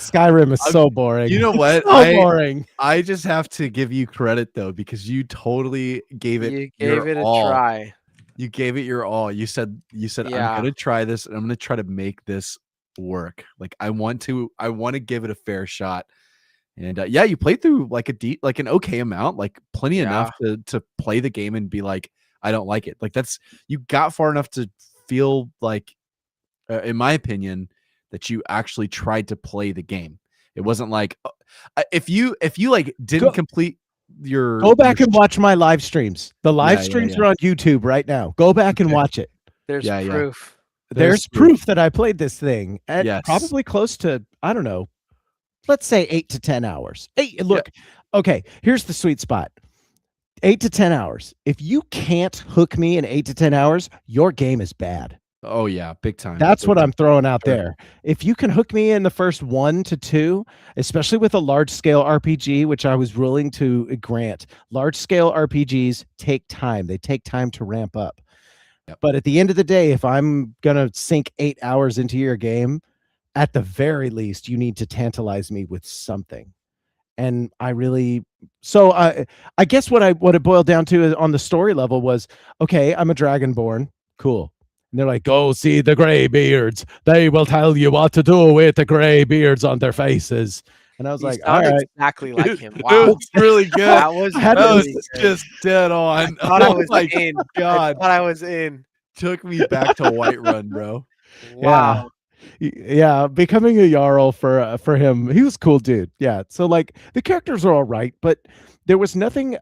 Speaker 2: Skyrim is so boring.
Speaker 4: You know
Speaker 2: It's
Speaker 4: what?
Speaker 2: so boring.
Speaker 4: I just have to give you credit though, because you totally gave it
Speaker 3: You
Speaker 4: your
Speaker 3: gave it a
Speaker 4: all.
Speaker 3: try.
Speaker 4: You gave it your all. You said I'm
Speaker 3: Yeah.
Speaker 4: gonna try this and I'm gonna try to make this work. Like I want to give it a fair shot. And yeah, you played through like an okay amount, like plenty enough to play the game and be like, I don't like it. Like you got far enough to feel like, in my opinion, that you actually tried to play the game. It wasn't like if you like didn't complete your
Speaker 2: Go back and watch my live streams. The live streams
Speaker 4: yeah.
Speaker 2: are on YouTube right now. Go back and watch it.
Speaker 3: There's
Speaker 4: Yeah.
Speaker 3: proof.
Speaker 2: There's proof that I played this thing at
Speaker 4: Yes.
Speaker 2: probably close to, I don't know, let's say 8 to 10 hours. Look, okay, here's the sweet spot. 8 to 10 hours. If you can't hook me in 8 to 10 hours, your game is bad.
Speaker 4: Oh yeah, big time.
Speaker 2: That's what I'm throwing out
Speaker 4: Sure.
Speaker 2: there. If you can hook me in the first 1 to 2, especially with a large scale RPG, which I was willing to grant, large scale RPGs take time. They take time to ramp up.
Speaker 4: Yep.
Speaker 2: But at the end of the day, if I'm going to sink 8 hours into your game, at the very least, you need to tantalize me with something. And I really, so I guess what it boiled down to on the story level was, okay, I'm a dragonborn. Cool. And they're like, go see the gray beards. They will tell you what to do with the gray beards on their faces. And I was like, all right.
Speaker 3: Exactly like him.
Speaker 4: It
Speaker 3: Wow.
Speaker 4: was really good.
Speaker 3: That was
Speaker 2: That
Speaker 3: really good.
Speaker 4: just dead on.
Speaker 3: I thought I was
Speaker 4: my
Speaker 3: in.
Speaker 4: God.
Speaker 3: I thought I was in.
Speaker 4: Took me back to Whiterun, bro.
Speaker 3: Wow.
Speaker 2: Yeah, becoming a Jarl for him, he was a cool dude. Yeah, so like the characters are all right, but there was nothing.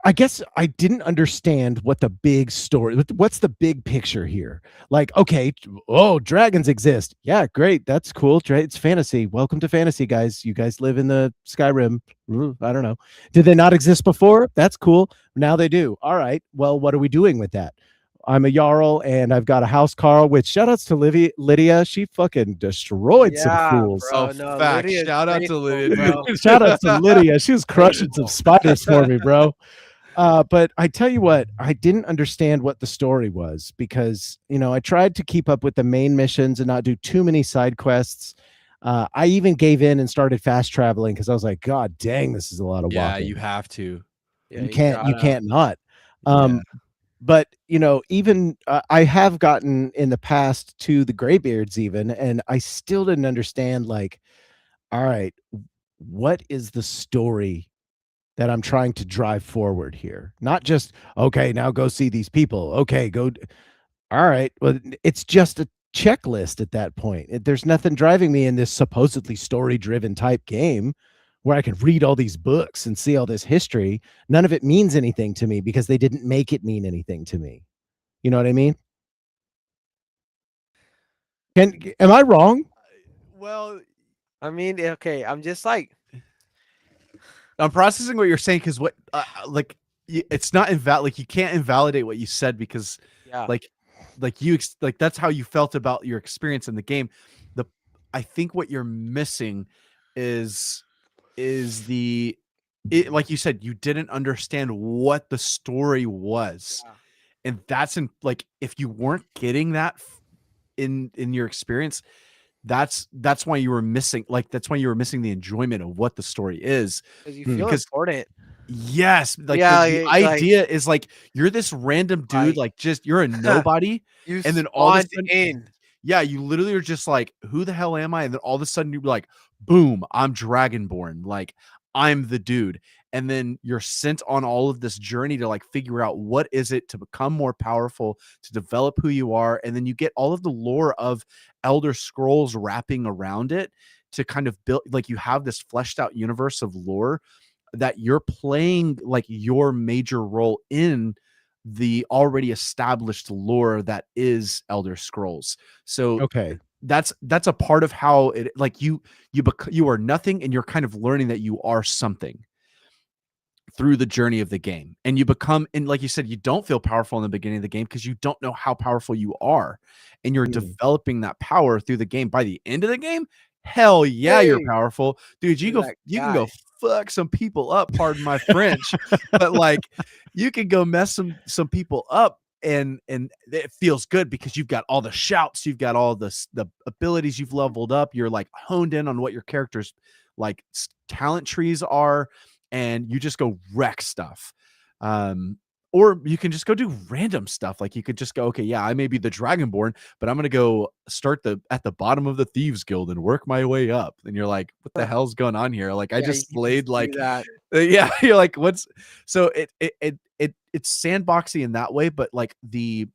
Speaker 2: I guess I didn't understand what the big story. What's the big picture here? Like, okay, oh, dragons exist. Yeah, great, that's cool. It's fantasy. Welcome to fantasy, guys. You guys live in the Skyrim. I don't know. Did they not exist before? That's cool. Now they do. All right. Well, what are we doing with that? I'm a Jarl and I've got a house Carl, which shout outs to Lydia. She fucking destroyed some fools.
Speaker 3: Bro,
Speaker 4: Oh,
Speaker 3: no,
Speaker 4: fact.
Speaker 3: Lydia's
Speaker 4: Shout out to
Speaker 3: faithful,
Speaker 4: Lydia.
Speaker 3: bro.
Speaker 2: Shout out to Lydia. She was crushing some spiders for me, bro. But I tell you what, I didn't understand what the story was because, you know, I tried to keep up with the main missions and not do too many side quests. I even gave in and started fast traveling because I was like, God dang, this is a lot of
Speaker 4: Yeah,
Speaker 2: walking.
Speaker 4: you have to.
Speaker 3: Yeah,
Speaker 2: you can't not.
Speaker 4: Yeah.
Speaker 2: But you know, even I have gotten in the past to the Greybeards even, and I still didn't understand. Like, all right, what is the story that I'm trying to drive forward here? Not just okay, now go see these people. Okay, go. All right, well, it's just a checklist at that point. There's nothing driving me in this supposedly story-driven type game where I could read all these books and see all this history. None of it means anything to me because they didn't make it mean anything to me. You know what I mean? Am I wrong?
Speaker 4: Well,
Speaker 3: I mean, okay, I'm just like,
Speaker 4: I'm processing what you're saying because it's not like you can't invalidate what you said because
Speaker 3: yeah,
Speaker 4: like like like that's how you felt about your experience in the game. I think what you're missing is the like you said, you didn't understand what the story was.
Speaker 3: Yeah.
Speaker 4: And that's like, if you weren't getting that in your experience, that's why you were missing, like, that's why you were missing the enjoyment of what the story is.
Speaker 3: Because you
Speaker 2: Hmm.
Speaker 3: feel
Speaker 4: Because
Speaker 3: important.
Speaker 4: yes, like
Speaker 3: Yeah,
Speaker 4: the
Speaker 3: like
Speaker 4: idea is like, you're this random dude, like just you're a nobody,
Speaker 3: you
Speaker 4: and then all of a
Speaker 3: spawned
Speaker 4: sudden,
Speaker 3: in.
Speaker 4: yeah, you literally are just like, who the hell am I? And then all of a sudden you're like, boom, I'm Dragonborn. Like, I'm the dude. And then you're sent on all of this journey to like figure out what is it to become more powerful, to develop who you are. And then you get all of the lore of Elder Scrolls wrapping around it to kind of build, like, you have this fleshed out universe of lore that you're playing like your major role in the already established lore that is Elder Scrolls. So
Speaker 2: Okay.
Speaker 4: that's a part of how it, like, you are nothing, and you're kind of learning that you are something through the journey of the game. And you become, and like you said, you don't feel powerful in the beginning of the game because you don't know how powerful you are, and you're
Speaker 2: Hmm.
Speaker 4: developing that power through the game. By the end of the game, hell yeah, you're
Speaker 3: Hey,
Speaker 4: powerful, dude. You
Speaker 3: you're
Speaker 4: go,
Speaker 3: that
Speaker 4: you can go
Speaker 3: guy.
Speaker 4: fuck some people up, pardon my French, but like, you can go mess some people up, and it feels good because you've got all the shouts, you've got all the abilities you've leveled up, you're like honed in on what your character's like talent trees are, and you just go wreck stuff. Or you can just go do random stuff. Like, you could just go, okay, yeah, I may be the Dragonborn, but I'm gonna go start at the bottom of the Thieves Guild and work my way up. And you're like, what the hell's going on here? Like, I
Speaker 3: Yeah, you
Speaker 4: just
Speaker 3: can
Speaker 4: slayed
Speaker 3: do
Speaker 4: like,
Speaker 3: that.
Speaker 4: yeah, you're like, what's, so it's sandboxy in that way, but like the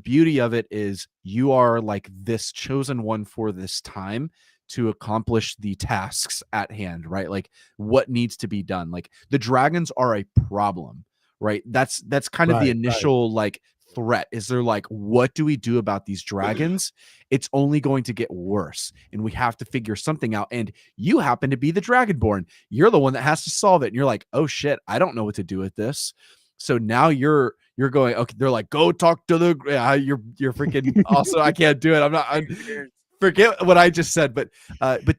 Speaker 4: beauty of it is you are like this chosen one for this time to accomplish the tasks at hand, right? Like, what needs to be done. Like, the dragons are a problem, right? That's kind of the
Speaker 2: Right.
Speaker 4: initial like threat. Is there like, what do we do about these dragons? It's only going to get worse, and we have to figure something out. And you happen to be the Dragonborn. You're the one that has to solve it. And you're like, oh shit, I don't know what to do with this. So now you're going, okay, they're like, go talk to the, you're freaking also, I can't do it. I'm forget what I just said, but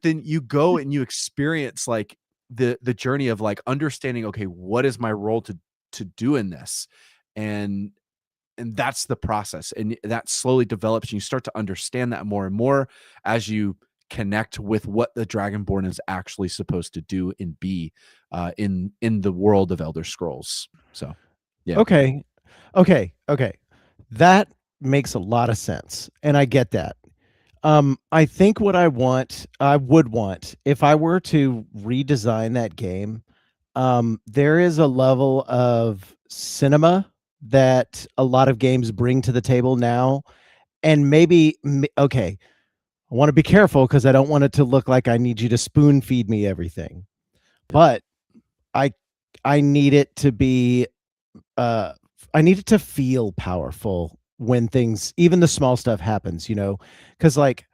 Speaker 4: then you go and you experience like the journey of like understanding, okay, what is my role to do in this? And that's the process, and that slowly develops, and you start to understand that more and more as you connect with what the Dragonborn is actually supposed to do and be in the world of Elder Scrolls. So yeah.
Speaker 2: Okay. That makes a lot of sense, and I get that. I think what I would want if I were to redesign that game, there is a level of cinema that a lot of games bring to the table now, and maybe okay, I want to be careful because I don't want it to look like I need you to spoon feed me everything, but I I need it to be uh I need it to feel powerful when things, even the small stuff happens, because like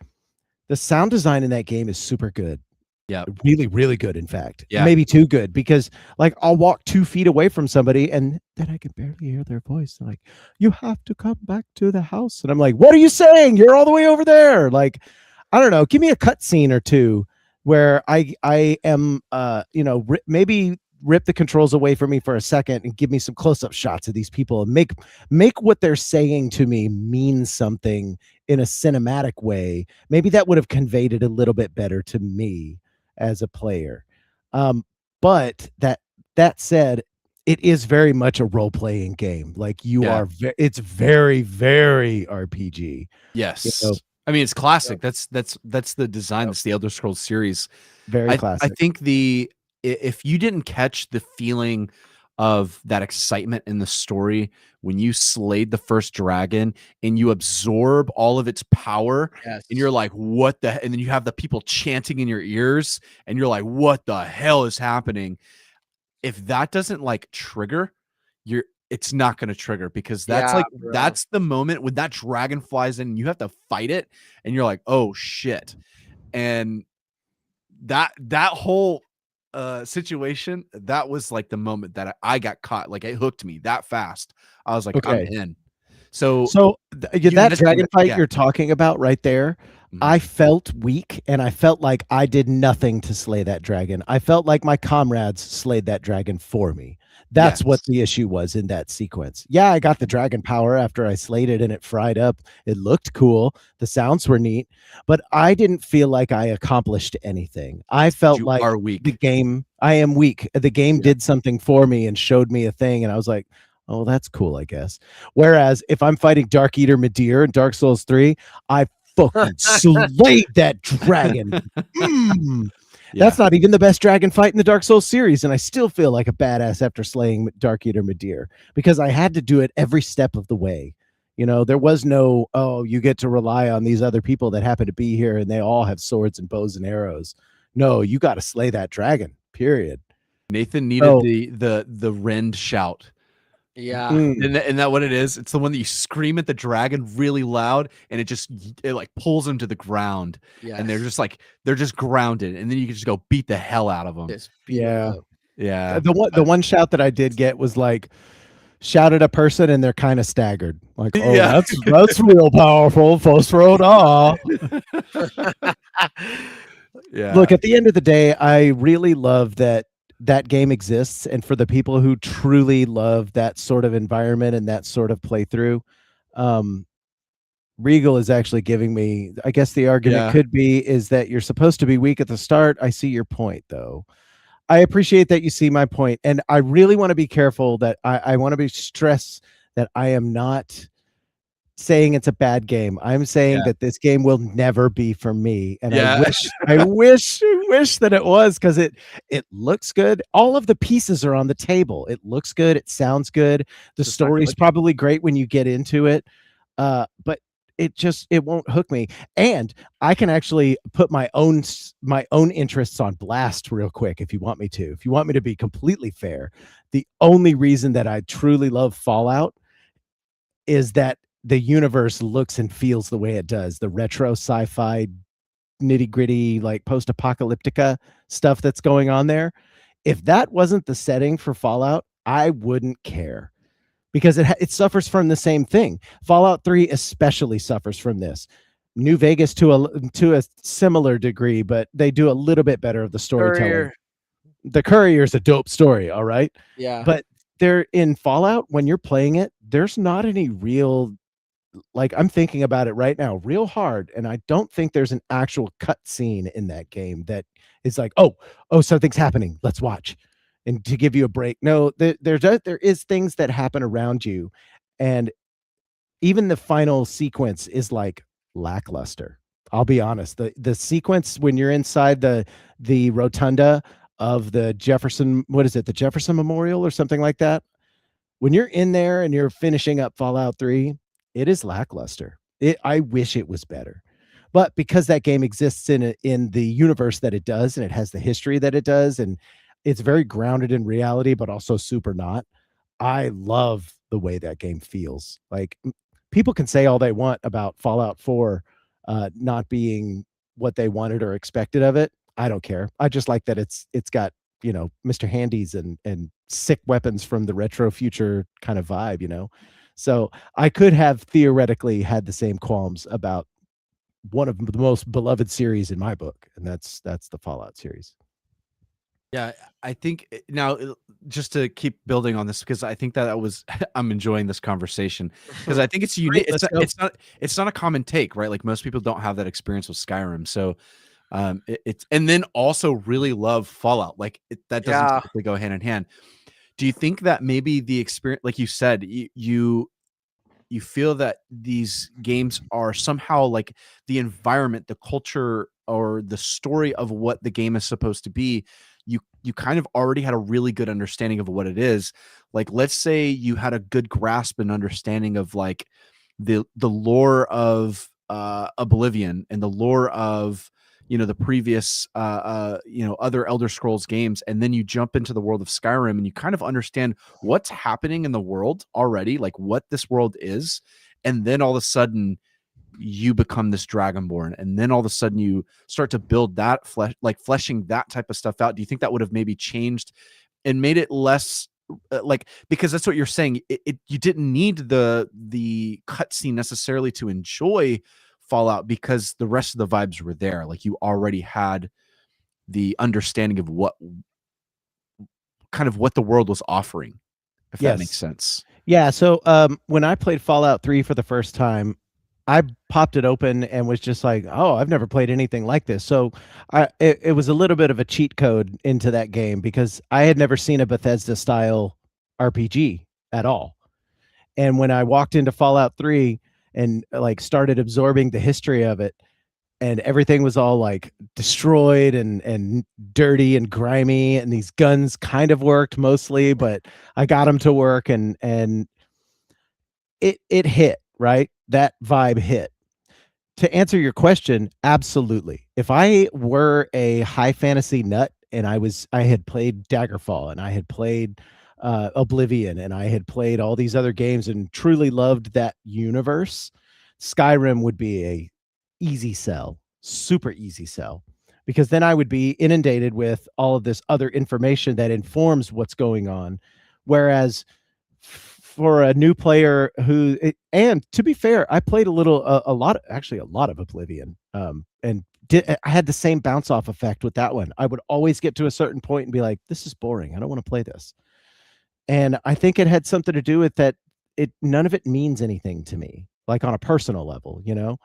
Speaker 2: the sound design in that game is super good.
Speaker 4: Yeah.
Speaker 2: Really, really good, in fact.
Speaker 4: Yeah.
Speaker 2: Maybe too good because like I'll walk 2 feet away from somebody and then I can barely hear their voice. They're like, "You have to come back to the house." And I'm like, "What are you saying? You're all the way over there." Like, I don't know. Give me a cutscene or two where I am maybe rip the controls away from me for a second and give me some close-up shots of these people and make what they're saying to me mean something in a cinematic way. Maybe that would have conveyed it a little bit better to me as a player. But that said, it is very much a role-playing game. Like you
Speaker 4: Yeah.
Speaker 2: are it's very, very RPG.
Speaker 4: Yes.
Speaker 2: know?
Speaker 4: I mean, it's classic. That's the design. That's the Elder Scrolls series.
Speaker 2: Very
Speaker 4: I
Speaker 2: classic.
Speaker 4: think if you didn't catch the feeling of that excitement in the story when you slayed the first dragon and you absorb all of its power,
Speaker 3: Yes.
Speaker 4: and you're like, what the, and then you have the people chanting in your ears and you're like, what the hell is happening? If that doesn't like trigger, it's not going to trigger, because that's
Speaker 3: Yeah,
Speaker 4: like,
Speaker 3: bro.
Speaker 4: that's the moment when that dragon flies in and you have to fight it and you're like, oh shit. And that whole situation, that was like the moment that I got caught. Like, it hooked me that fast. I was like, I'm
Speaker 2: Okay.
Speaker 4: in. So
Speaker 2: So
Speaker 4: you
Speaker 2: that
Speaker 4: mentioned
Speaker 2: dragon
Speaker 4: that,
Speaker 2: fight
Speaker 4: yeah.
Speaker 2: you're talking about right there,
Speaker 4: Mhm.
Speaker 2: I felt weak and I felt like I did nothing to slay that dragon. I felt like my comrades slayed that dragon for me. That's what
Speaker 4: Yes.
Speaker 2: the issue was in that sequence. Yeah, I got the dragon power after I slayed it and it fried up. It looked cool. The sounds were neat, but I didn't feel like I accomplished anything. I felt
Speaker 4: You
Speaker 2: like
Speaker 4: are
Speaker 2: the
Speaker 4: weak.
Speaker 2: game, I am weak. The game
Speaker 4: Yeah.
Speaker 2: did something for me and showed me a thing. And I was like, oh, that's cool, I guess. Whereas if I'm fighting Dark Eater Midir in Dark Souls 3, I fucking slayed that dragon. Mm.
Speaker 4: Yeah.
Speaker 2: That's not even the best dragon fight in the Dark Souls series, and I still feel like a badass after slaying Dark Eater Midir because I had to do it every step of the way. You know, there was no, oh, you get to rely on these other people that happen to be here and they all have swords and bows and arrows. No, you got to slay that dragon, period.
Speaker 4: Nathan needed
Speaker 2: So,
Speaker 4: the rend shout.
Speaker 3: Yeah.
Speaker 2: mm,
Speaker 4: Isn't that what it is? It's the one that you scream at the dragon really loud and it like pulls them to the ground and they're
Speaker 3: Yes.
Speaker 4: just grounded and then you can just go beat the hell out of them.
Speaker 3: Just beat 'em
Speaker 2: yeah.
Speaker 3: up.
Speaker 4: Yeah.
Speaker 2: The one shout that I did get was like, shout at a person and they're kind of staggered. Like, oh,
Speaker 4: Yeah.
Speaker 2: that's real powerful. Phosphoro da.
Speaker 4: Yeah.
Speaker 2: Look, at the end of the day, I really love that that game exists. And for the people who truly love that sort of environment and that sort of playthrough, um, Regal is actually giving me, I guess the argument
Speaker 4: Yeah.
Speaker 2: could be is that you're supposed to be weak at the start. I see your point though. I appreciate that you see my point, and I really want to be careful that I want to be stressed that I am not saying it's a bad game. I'm saying
Speaker 4: Yeah.
Speaker 2: that this game will never be for me, and
Speaker 4: Yeah.
Speaker 2: I wish that it was because it looks good. All of the pieces are on the table. It looks good. It sounds good. The
Speaker 4: Just not
Speaker 2: story's
Speaker 4: glitchy.
Speaker 2: probably great when you get into it, but it won't hook me. And I can actually put my own interests on blast real quick if you want me to. If you want me to be completely fair, the only reason that I truly love Fallout is that the universe looks and feels the way it does. The retro sci-fi nitty-gritty like post-apocalyptica stuff that's going on there. If that wasn't the setting for Fallout, I wouldn't care because it suffers from the same thing. Fallout 3 especially suffers from this. New Vegas to a similar degree, but they do a little bit better of the storytelling.
Speaker 3: Courier.
Speaker 2: The Courier's a dope story, all right?
Speaker 3: Yeah.
Speaker 2: But they're in Fallout when you're playing it, there's not any real, like, I'm thinking about it right now real hard, and I don't think there's an actual cut scene in that game that is like, oh, something's happening, let's watch, and to give you a break. No, there is things that happen around you, and even the final sequence is like lackluster. I'll be honest. The sequence when you're inside the rotunda of the Jefferson, what is it, the Jefferson Memorial or something like that? When you're in there and you're finishing up Fallout 3, it is lackluster. I wish it was better. But because that game exists in the universe that it does, and it has the history that it does, and it's very grounded in reality, but also super not. I love the way that game feels. Like people can say all they want about Fallout 4 not being what they wanted or expected of it. I don't care. I just like that it's got, you know, Mr. Handies and sick weapons from the retro future kind of vibe, you know. So I could have theoretically had the same qualms about one of the most beloved series in my book, and that's the Fallout series.
Speaker 4: Yeah, I think now just to keep building on this because I think that was I'm enjoying this conversation because I think it's unique.
Speaker 2: Great, let's go.
Speaker 4: It's not a common take, right? Like most people don't have that experience with Skyrim. So it's and then also really love Fallout. Like that doesn't
Speaker 3: Yeah.
Speaker 4: typically go hand in hand. Do you think that maybe the experience, like you said, you feel that these games are somehow like the environment, the culture, or the story of what the game is supposed to be, you kind of already had a really good understanding of what it is. Like let's say you had a good grasp and understanding of like the lore of Oblivion and the lore of, you know, the previous you know, other Elder Scrolls games, and then you jump into the world of Skyrim and you kind of understand what's happening in the world already, like what this world is, and then all of a sudden you become this dragonborn, and then all of a sudden you start to build that fleshing that type of stuff out. Do you think that would have maybe changed and made it less like, because that's what you're saying. You didn't need the cutscene necessarily to enjoy Fallout, because the rest of the vibes were there. Like, you already had the understanding of what the world was offering, if that makes
Speaker 2: Yes.
Speaker 4: sense.
Speaker 2: Yeah. So when I played Fallout 3 for the first time, I popped it open and was just like, oh, I've never played anything like this. So it was a little bit of a cheat code into that game because I had never seen a Bethesda style RPG at all. And when I walked into Fallout 3 and like started absorbing the history of it, and everything was all like destroyed and dirty and grimy, and these guns kind of worked mostly, but I got them to work, and it hit, right? That vibe hit. To answer your question, absolutely. If I were a high fantasy nut and I had played Daggerfall and I had played Oblivion and I had played all these other games and truly loved that universe, Skyrim would be a easy sell, super easy sell, because then I would be inundated with all of this other information that informs what's going on. Whereas for a new player and to be fair, I played a lot of Oblivion, and I had the same bounce off effect with that one. I would always get to a certain point and be like, this is boring, I don't want to play this. And I think it had something to do with that. None of it means anything to me, like on a personal level, you know.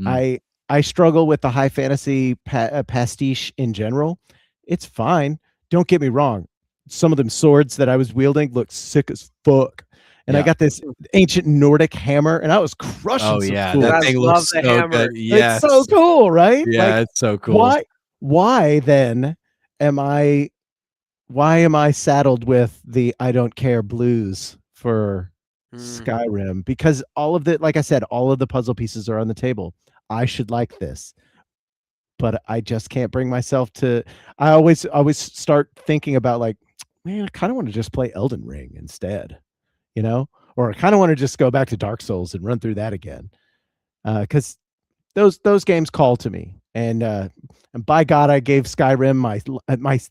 Speaker 2: I struggle with the high fantasy pastiche in general. It's fine, don't get me wrong. Some of them swords that I was wielding looked sick as fuck, and I got this ancient Nordic hammer, and I was crushing.
Speaker 4: Oh
Speaker 2: some
Speaker 4: yeah,
Speaker 2: fools.
Speaker 4: that
Speaker 3: I
Speaker 4: thing
Speaker 3: love
Speaker 4: looks
Speaker 3: the
Speaker 4: so
Speaker 3: hammer.
Speaker 4: good. Yes.
Speaker 2: It's so cool, right?
Speaker 4: Yeah,
Speaker 2: Like,
Speaker 4: it's so cool.
Speaker 2: why then am I saddled with the I don't care blues for Skyrim? Because all of the, like I said, all of the puzzle pieces are on the table. I should like this, but I just can't bring myself to. I always start thinking about like, man, I kind of want to just play Elden Ring instead, you know, or I kind of want to just go back to Dark Souls and run through that again, because those games call to me. And by God, I gave Skyrim my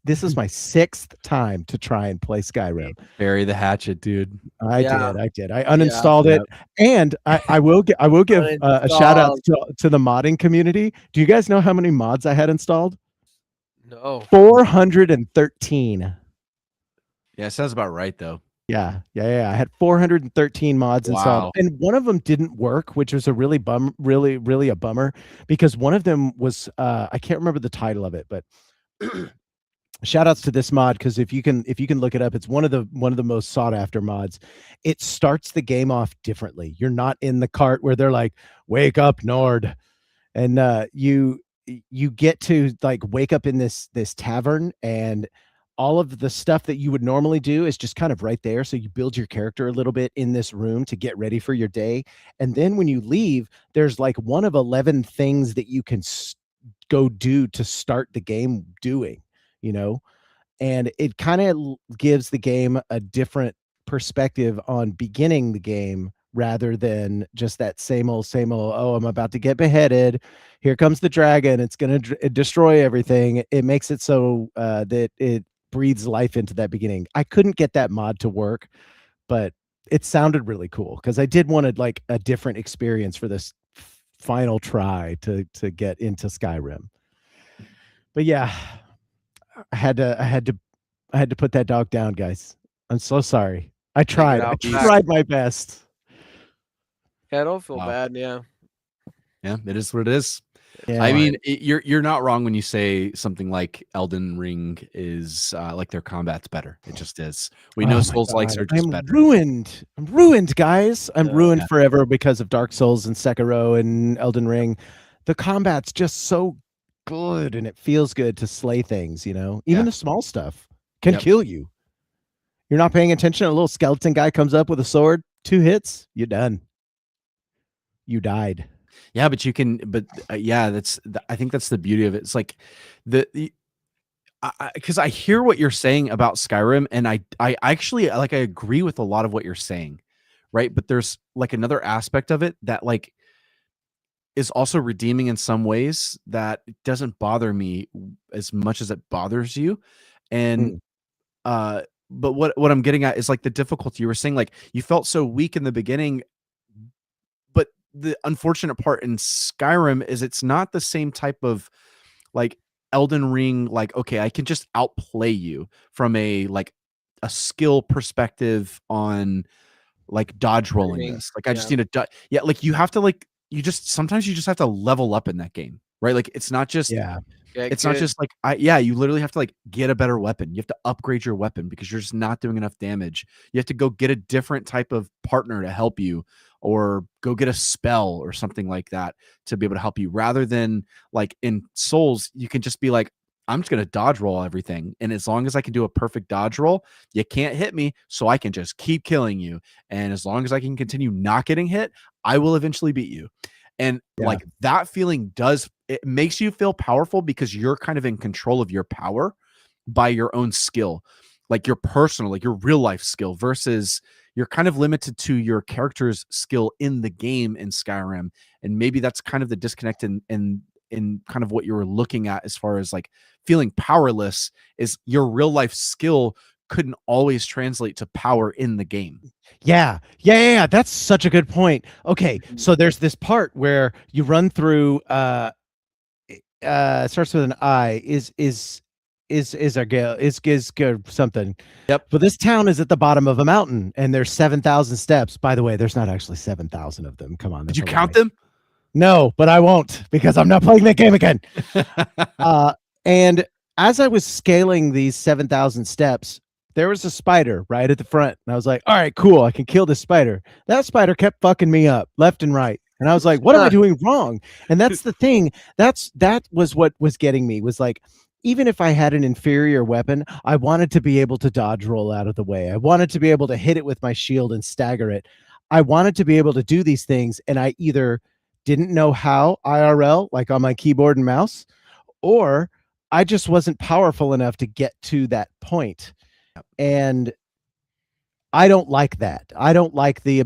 Speaker 2: this is my 6th time to try and play Skyrim.
Speaker 4: Bury the hatchet, dude.
Speaker 2: I
Speaker 3: Yeah.
Speaker 2: did. I uninstalled it, and I will give a shout out to the modding community. Do you guys know how many mods I had installed?
Speaker 3: No.
Speaker 2: 413.
Speaker 4: Yeah, sounds about right though.
Speaker 2: Yeah. I had 413 mods installed,
Speaker 4: Wow.
Speaker 2: and one of them didn't work, which was a really a bummer, because one of them was I can't remember the title of it, but shout outs to this mod, because if you can look it up, it's one of the most sought after mods. It starts the game off differently. You're not in the cart where they're like, wake up, Nord, and you get to like wake up in this tavern, and all of the stuff that you would normally do is just kind of right there. So you build your character a little bit in this room to get ready for your day. And then when you leave, there's like one of 11 things that you can go do to start the game doing, you know, and it kind of gives the game a different perspective on beginning the game, rather than just that same old, oh, I'm about to get beheaded, here comes the dragon, it's going to destroy everything. It makes it so that it breathes life into that beginning. I couldn't get that mod to work, but it sounded really cool because I did want like a different experience for this final try to get into Skyrim. But yeah, I had to put that dog down, guys. I'm so sorry. I tried. I tried my best.
Speaker 3: Yeah, I don't feel
Speaker 4: Wow.
Speaker 3: bad. Yeah.
Speaker 4: Yeah, it is what it is.
Speaker 2: Yeah.
Speaker 4: I mean, you're not wrong when you say something like Elden Ring is like their combat's better. It just is. We know Souls likes are just better.
Speaker 2: I'm ruined, guys. I'm ruined
Speaker 4: Yeah.
Speaker 2: forever because of Dark Souls and Sekiro and Elden Ring. The combat's just so good, and it feels good to slay things, you know. Even the small stuff can kill you. You're not paying attention, a little skeleton guy comes up with a sword, 2 hits, you're done. You died.
Speaker 4: Yeah, but you can, I think that's the beauty of it. It's like because I hear what you're saying about Skyrim, and I actually I agree with a lot of what you're saying, right? But there's like another aspect of it that like is also redeeming in some ways that doesn't bother me as much as it bothers you. And what I'm getting at is like the difficulty. You were saying like you felt so weak in the beginning, but the unfortunate part in Skyrim is it's not the same type of like Elden Ring, like, okay, I can just outplay you from a skill perspective on like dodge rolling
Speaker 3: Training,
Speaker 4: this. Like I just
Speaker 3: yeah.
Speaker 4: need to yeah, like you have to like sometimes you just have to level up in that game, right? Like it's not just
Speaker 2: Yeah.
Speaker 4: it's not just like you literally have to like get a better weapon. You have to upgrade your weapon because you're just not doing enough damage. You have to go get a different type of partner to help you, or go get a spell or something like that to be able to help you, rather than like in Souls, you can just be like, I'm just going to dodge roll everything. And as long as I can do a perfect dodge roll, you can't hit me. So I can just keep killing you. And as long as I can continue not getting hit, I will eventually beat you. And like that feeling it makes you feel powerful because you're kind of in control of your power by your own skill, like your personal, like your real life skill, versus you're kind of limited to your character's skill in the game in Skyrim. And maybe that's kind of the disconnect in kind of what you were looking at as far as like feeling powerless, is your real life skill couldn't always translate to power in the game.
Speaker 2: Yeah. That's such a good point. Okay, so there's this part where you run through starts with an I, is something.
Speaker 4: Yep.
Speaker 2: But this town is at the bottom of a mountain and there's 7,000 steps. By the way, there's not actually 7,000 of them. Come on.
Speaker 4: Did you count them?
Speaker 2: No, but I won't, because I'm not playing that game again. And as I was scaling these 7,000 steps, there was a spider right at the front. And I was like, all right, cool, I can kill this spider. That spider kept fucking me up left and right. And I was like, what am I doing wrong? And that's the thing. That was what was getting me, was like, even if I had an inferior weapon, I wanted to be able to dodge roll out of the way. I wanted to be able to hit it with my shield and stagger it. I wanted to be able to do these things. And I either didn't know how IRL, like on my keyboard and mouse, or I just wasn't powerful enough to get to that point. And I don't like that. I don't like the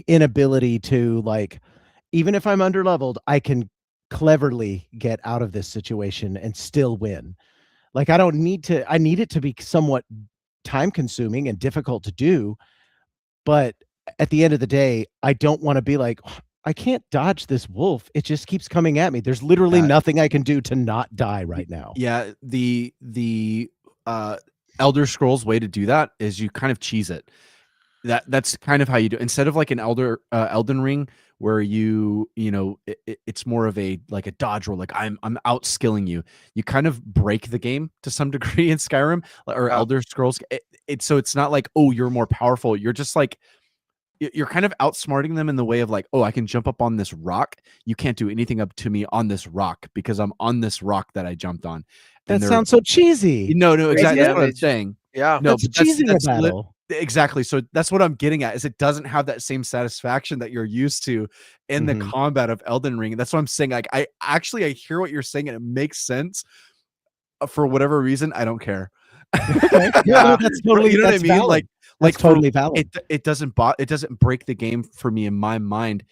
Speaker 2: inability to, like, even if I'm underleveled, I can cleverly get out of this situation and still win. Like, I need it to be somewhat time consuming and difficult to do. But at the end of the day, I don't want to be like, I can't dodge this wolf. It just keeps coming at me. There's literally nothing I can do to not die right now.
Speaker 4: Yeah. The Elder Scrolls way to do that is you kind of cheese it. That's kind of how you do, instead of like an Elden Ring, where it's more of a like a dodge roll, like I'm outskilling you. You kind of break the game to some degree in Skyrim or Elder Scrolls. So it's not like, oh, you're more powerful. You're just like, you're kind of outsmarting them in the way of like, oh, I can jump up on this rock. You can't do anything up to me on this rock because I'm on this rock that I jumped on.
Speaker 2: That sounds so cheesy.
Speaker 4: No, exactly. That's what I'm saying.
Speaker 3: Yeah.
Speaker 4: No,
Speaker 2: that's cheesy in a battle.
Speaker 4: Exactly. So that's what I'm getting at, is it doesn't have that same satisfaction that you're used to in the combat of Elden Ring. That's what I'm saying. Like, I hear what you're saying and it makes sense. For whatever reason, I don't care.
Speaker 2: Okay. Yeah, that's totally,
Speaker 4: you know what I mean?
Speaker 2: Valid.
Speaker 4: Like
Speaker 2: totally valid.
Speaker 4: It doesn't break the game for me in my mind,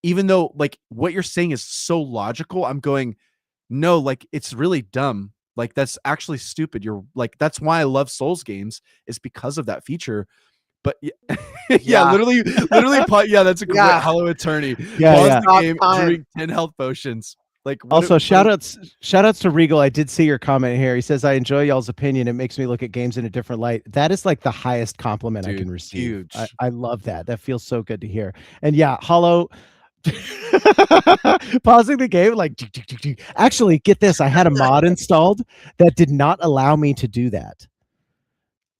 Speaker 4: even though like what you're saying is so logical. I'm going, no, like it's really dumb. Like that's actually stupid. You're like, that's why I love Souls games, is because of that feature. But literally, yeah, that's a great Hollow Attorney. Pause the game, drink 10 health potions. Like,
Speaker 2: also, shout outs to Regal. I did see your comment here. He says, I enjoy y'all's opinion. It makes me look at games in a different light. That is like the highest compliment I can receive.
Speaker 4: Huge.
Speaker 2: I love that. That feels so good to hear. And yeah, Hollow pausing the game, like, actually, get this, I had a mod installed that did not allow me to do that.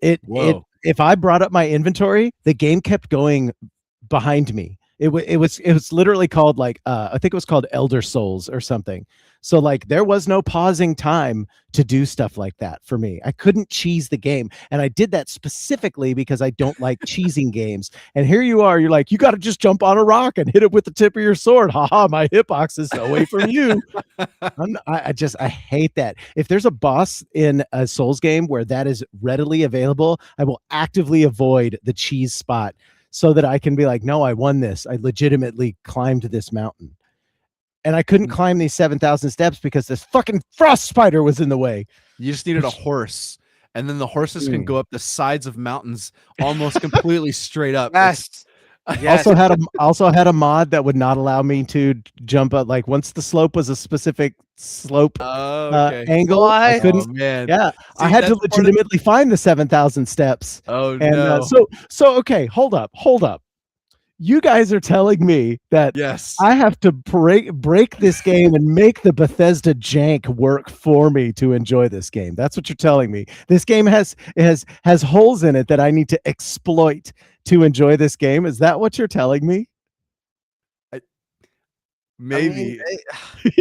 Speaker 2: If I brought up my inventory, the game kept going behind me. It was literally called like I think it was called Elder Souls or something. So like there was no pausing time to do stuff like that for me. I couldn't cheese the game, and I did that specifically because I don't like cheesing games. And here you are, you're like, you got to just jump on a rock and hit it with the tip of your sword. Haha, my hitbox is away from you. I hate that. If there's a boss in a Souls game where that is readily available, I will actively avoid the cheese spot, so that I can be like, no, I won this. I legitimately climbed this mountain. And I couldn't climb these 7,000 steps because this fucking frost spider was in the way.
Speaker 4: You just needed a horse. and then the horses can
Speaker 2: Mm.
Speaker 4: go up the sides of mountains almost completely straight up.
Speaker 3: Yes. Yes.
Speaker 2: Also had a mod that would not allow me to jump up. Like once the slope was a specific slope
Speaker 4: Okay.
Speaker 2: angle, I
Speaker 3: What?
Speaker 2: couldn't.
Speaker 4: Oh man.
Speaker 2: Yeah, I
Speaker 4: See,
Speaker 2: had to
Speaker 4: that's part of-
Speaker 2: legitimately find the 7,000 steps.
Speaker 4: Oh
Speaker 2: And
Speaker 4: no.
Speaker 2: so okay, hold up. You guys are telling me that
Speaker 4: Yes.
Speaker 2: I have to break this game and make the Bethesda jank work for me to enjoy this game. That's what you're telling me. This game has holes in it that I need to exploit to enjoy this game. Is that what you're telling me?
Speaker 4: Maybe.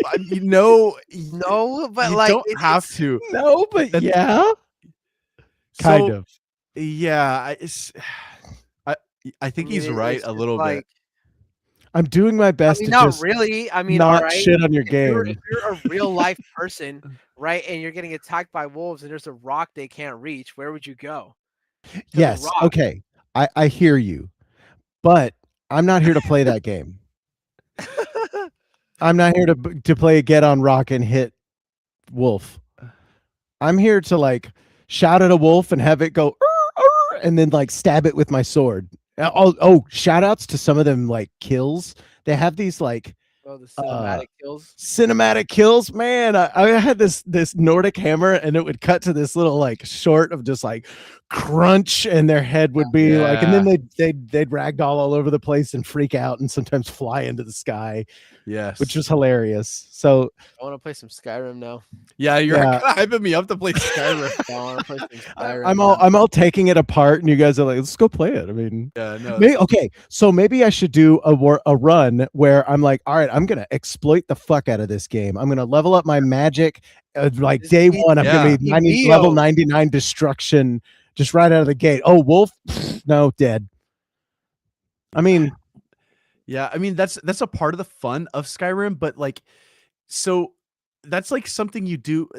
Speaker 3: I mean,
Speaker 4: you know,
Speaker 3: no, but
Speaker 4: you
Speaker 3: like
Speaker 4: don't have to.
Speaker 2: No, but
Speaker 4: That-
Speaker 2: yeah, kind
Speaker 4: So,
Speaker 2: of.
Speaker 4: Yeah, I think he's
Speaker 3: mean,
Speaker 4: right
Speaker 3: it's
Speaker 4: a
Speaker 3: just
Speaker 4: little
Speaker 3: like,
Speaker 4: bit.
Speaker 2: I'm doing my
Speaker 3: I
Speaker 2: best
Speaker 3: mean,
Speaker 2: to
Speaker 3: not
Speaker 2: just
Speaker 3: really. I mean,
Speaker 2: not
Speaker 3: all right.
Speaker 2: shit on your
Speaker 3: If you're,
Speaker 2: game.
Speaker 3: if you're a real life person, right, and you're getting attacked by wolves and there's a rock they can't reach, where would you go? To the
Speaker 2: Yes,
Speaker 3: rock.
Speaker 2: okay. I hear you. But I'm not here to play that game. I'm not here to play a get on rock and hit wolf. I'm here to like shout at a wolf and have it go "Arr, arr," and then like stab it with my sword. Oh, shout outs to some of them like kills. They have these like
Speaker 3: Oh, the cinematic kills.
Speaker 2: cinematic kills. Man, I had this Nordic hammer and it would cut to this little like short of just like crunch and their head would be like, and then they'd ragdoll all over the place and freak out and sometimes fly into the sky,
Speaker 4: Yes.
Speaker 2: which was hilarious. So
Speaker 3: I want to play some Skyrim now.
Speaker 4: yeah, you're
Speaker 2: Yeah.
Speaker 4: kind of hyping me up to play Skyrim.
Speaker 3: I want to play some Skyrim.
Speaker 2: I'm all taking it apart and you guys are like, let's go play it. I mean,
Speaker 4: Yeah, no.
Speaker 2: okay, so maybe I should do a run where I'm like, all right, I'm gonna exploit the fuck out of this game. I'm gonna level up my magic. Like
Speaker 3: This
Speaker 2: day
Speaker 3: is-
Speaker 2: one, I'm gonna be
Speaker 3: yeah.
Speaker 2: level 99 destruction just right out of the gate. Oh, wolf, no, dead. I mean,
Speaker 4: Yeah, I mean that's a part of the fun of Skyrim, but like, so that's like something you do.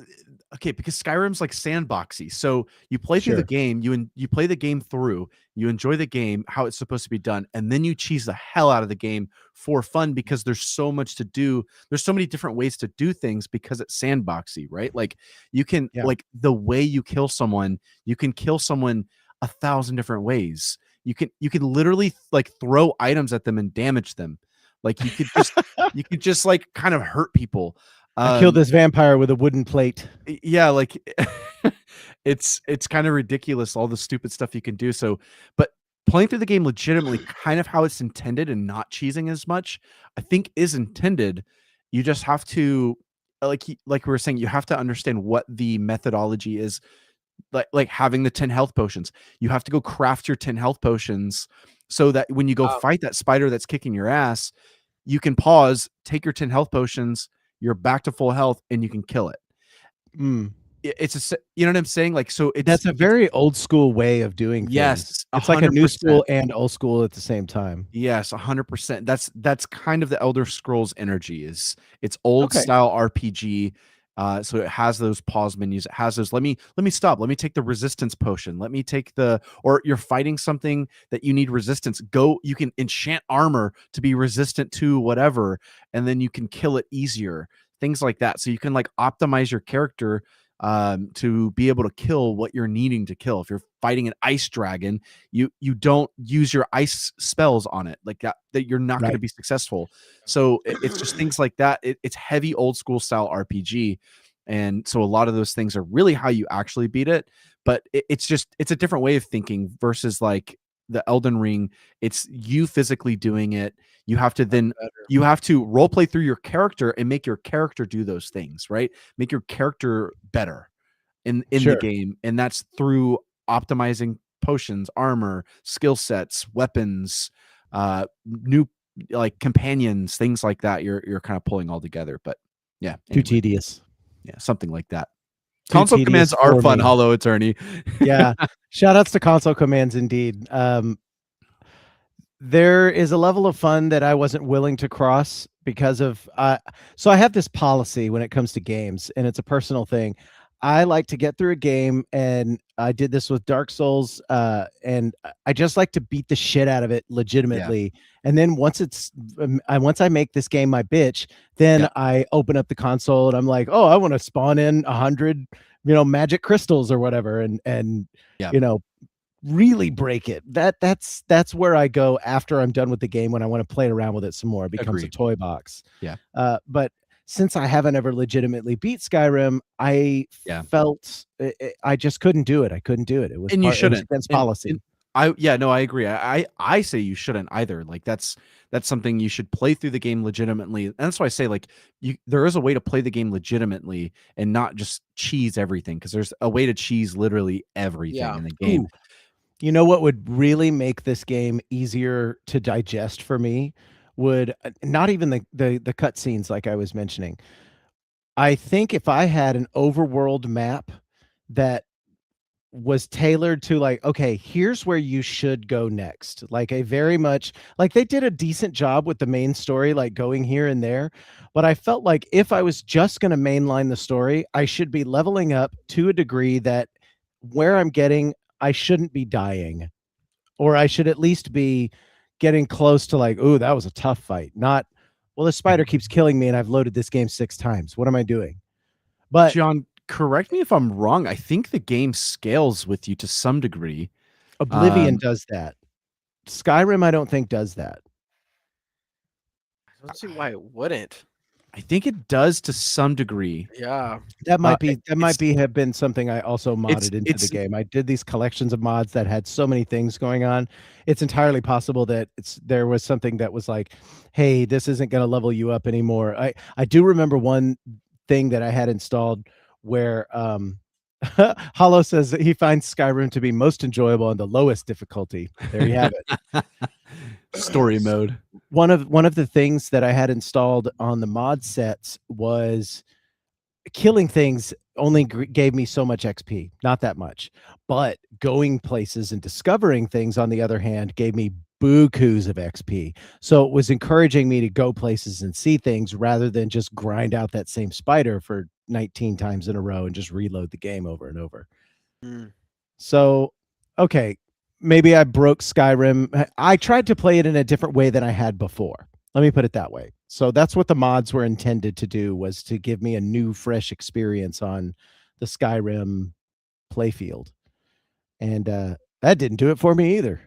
Speaker 4: Okay, because Skyrim's like sandboxy. So you play through the
Speaker 2: Sure.
Speaker 4: game, you play the game through, you enjoy the game how it's supposed to be done, and then you cheese the hell out of the game for fun because there's so much to do. There's so many different ways to do things because it's sandboxy, right? Like you can
Speaker 2: Yeah.
Speaker 4: like the way you kill someone, you can kill someone 1,000 different ways. You can literally like throw items at them and damage them. Like you could just like kind of hurt people.
Speaker 2: I killed this vampire with a wooden plate.
Speaker 4: Yeah, like it's kind of ridiculous all the stupid stuff you can do. So, but playing through the game legitimately kind of how it's intended and not cheesing as much, I think is intended. You just have to like we were saying, you have to understand what the methodology is. Like having the 10 health potions. You have to go craft your 10 health potions so that when you go fight that spider that's kicking your ass, you can pause, take your 10 health potions, you're back to full health, and you can kill it.
Speaker 2: Mm.
Speaker 4: It's you know what I'm saying? Like, so
Speaker 2: That's a very old school way of doing things.
Speaker 4: yes,
Speaker 2: It's like a new
Speaker 4: 100%.
Speaker 2: school and old school at the same time.
Speaker 4: Yes, 100%. That's kind of the Elder Scrolls energy. It's old
Speaker 2: Okay.
Speaker 4: style RPG. So it has those pause menus. It has those. Let me stop. Let me take the resistance potion. Let me take or you're fighting something that you need resistance. You can enchant armor to be resistant to whatever, and then you can kill it easier. Things like that. So you can like optimize your character to be able to kill what you're needing to kill. If you're fighting an ice dragon, you don't use your ice spells on it like that you're not going to
Speaker 2: Right.
Speaker 4: be successful. So it's just things like that. It's heavy old school style RPG, and so a lot of those things are really how you actually beat it. But it's a different way of thinking versus like the Elden Ring. It's you physically doing it. You have to then you have to role play through your character and make your character do those things, right? Make your character better in
Speaker 2: Sure.
Speaker 4: the game, and that's through optimizing potions, armor, skill sets, weapons, new like companions, things like that. You're kind of pulling all together, but yeah,
Speaker 2: Too
Speaker 4: anyway,
Speaker 2: tedious.
Speaker 4: yeah, something like that.
Speaker 2: Too
Speaker 4: Console
Speaker 2: tedious
Speaker 4: commands are
Speaker 2: for
Speaker 4: fun,
Speaker 2: me.
Speaker 4: Hollow Attorney.
Speaker 2: Yeah. Shout outs to console commands indeed. There is a level of fun that I wasn't willing to cross because of so I have this policy when it comes to games, and it's a personal thing. I like to get through a game, and I did this with Dark Souls, and I just like to beat the shit out of it legitimately. And then once I make this game my bitch, then
Speaker 4: Yeah.
Speaker 2: I open up the console and I'm like, oh, I want to spawn in 100 magic crystals or whatever, and
Speaker 4: Yeah.
Speaker 2: really break it. That's where I go after I'm done with the game, when I want to play around with it some more. It becomes a
Speaker 4: Agreed.
Speaker 2: toy box.
Speaker 4: Yeah.
Speaker 2: But since I haven't ever legitimately beat Skyrim, I
Speaker 4: Yeah.
Speaker 2: felt I just couldn't do it. I couldn't do it. It was
Speaker 4: And you
Speaker 2: it was
Speaker 4: shouldn't.
Speaker 2: against
Speaker 4: And
Speaker 2: policy.
Speaker 4: I agree. I say you shouldn't either. Like that's something you should play through the game legitimately. And that's why I say, like, there is a way to play the game legitimately and not just cheese everything, because there's a way to cheese literally everything
Speaker 3: Yeah.
Speaker 4: in the game.
Speaker 2: Ooh. You know what would really make this game easier to digest for me would not even the cutscenes like I was mentioning. I think if I had an overworld map that was tailored to, like, okay, here's where you should go next. Like, a very much like, they did a decent job with the main story, like going here and there. But I felt like if I was just going to mainline the story, I should be leveling up to a degree that where I'm getting, I shouldn't be dying, or I should at least be getting close to, like, ooh, that was a tough fight. Not, well, the spider keeps killing me and I've loaded this game 6 times. What am I doing? But
Speaker 4: John, correct me if I'm wrong. I think the game scales with you to some degree.
Speaker 2: Oblivion does that. Skyrim, I don't think does that.
Speaker 3: I don't see why it wouldn't.
Speaker 4: I think it does to some degree.
Speaker 3: Yeah.
Speaker 2: That might
Speaker 4: it's-
Speaker 2: have been something I also modded into the game. I did these collections of mods that had so many things going on. It's entirely possible that there was something that was like, hey, this isn't going to level you up anymore. I do remember one thing that I had installed where Hollow says that he finds Skyrim to be most enjoyable on the lowest difficulty. There you have it.
Speaker 4: Story mode.
Speaker 2: One of the things that I had installed on the mod sets was killing things only gave me so much XP, not that much. But going places and discovering things, on the other hand, gave me bukus of XP. So it was encouraging me to go places and see things rather than just grind out that same spider for 19 times in a row and just reload the game over and over.
Speaker 3: Mm.
Speaker 2: So, okay, maybe I broke Skyrim. I tried to play it in a different way than I had before. Let me put it that way. So that's what the mods were intended to do, was to give me a new, fresh experience on the Skyrim playfield. And that didn't do it for me either.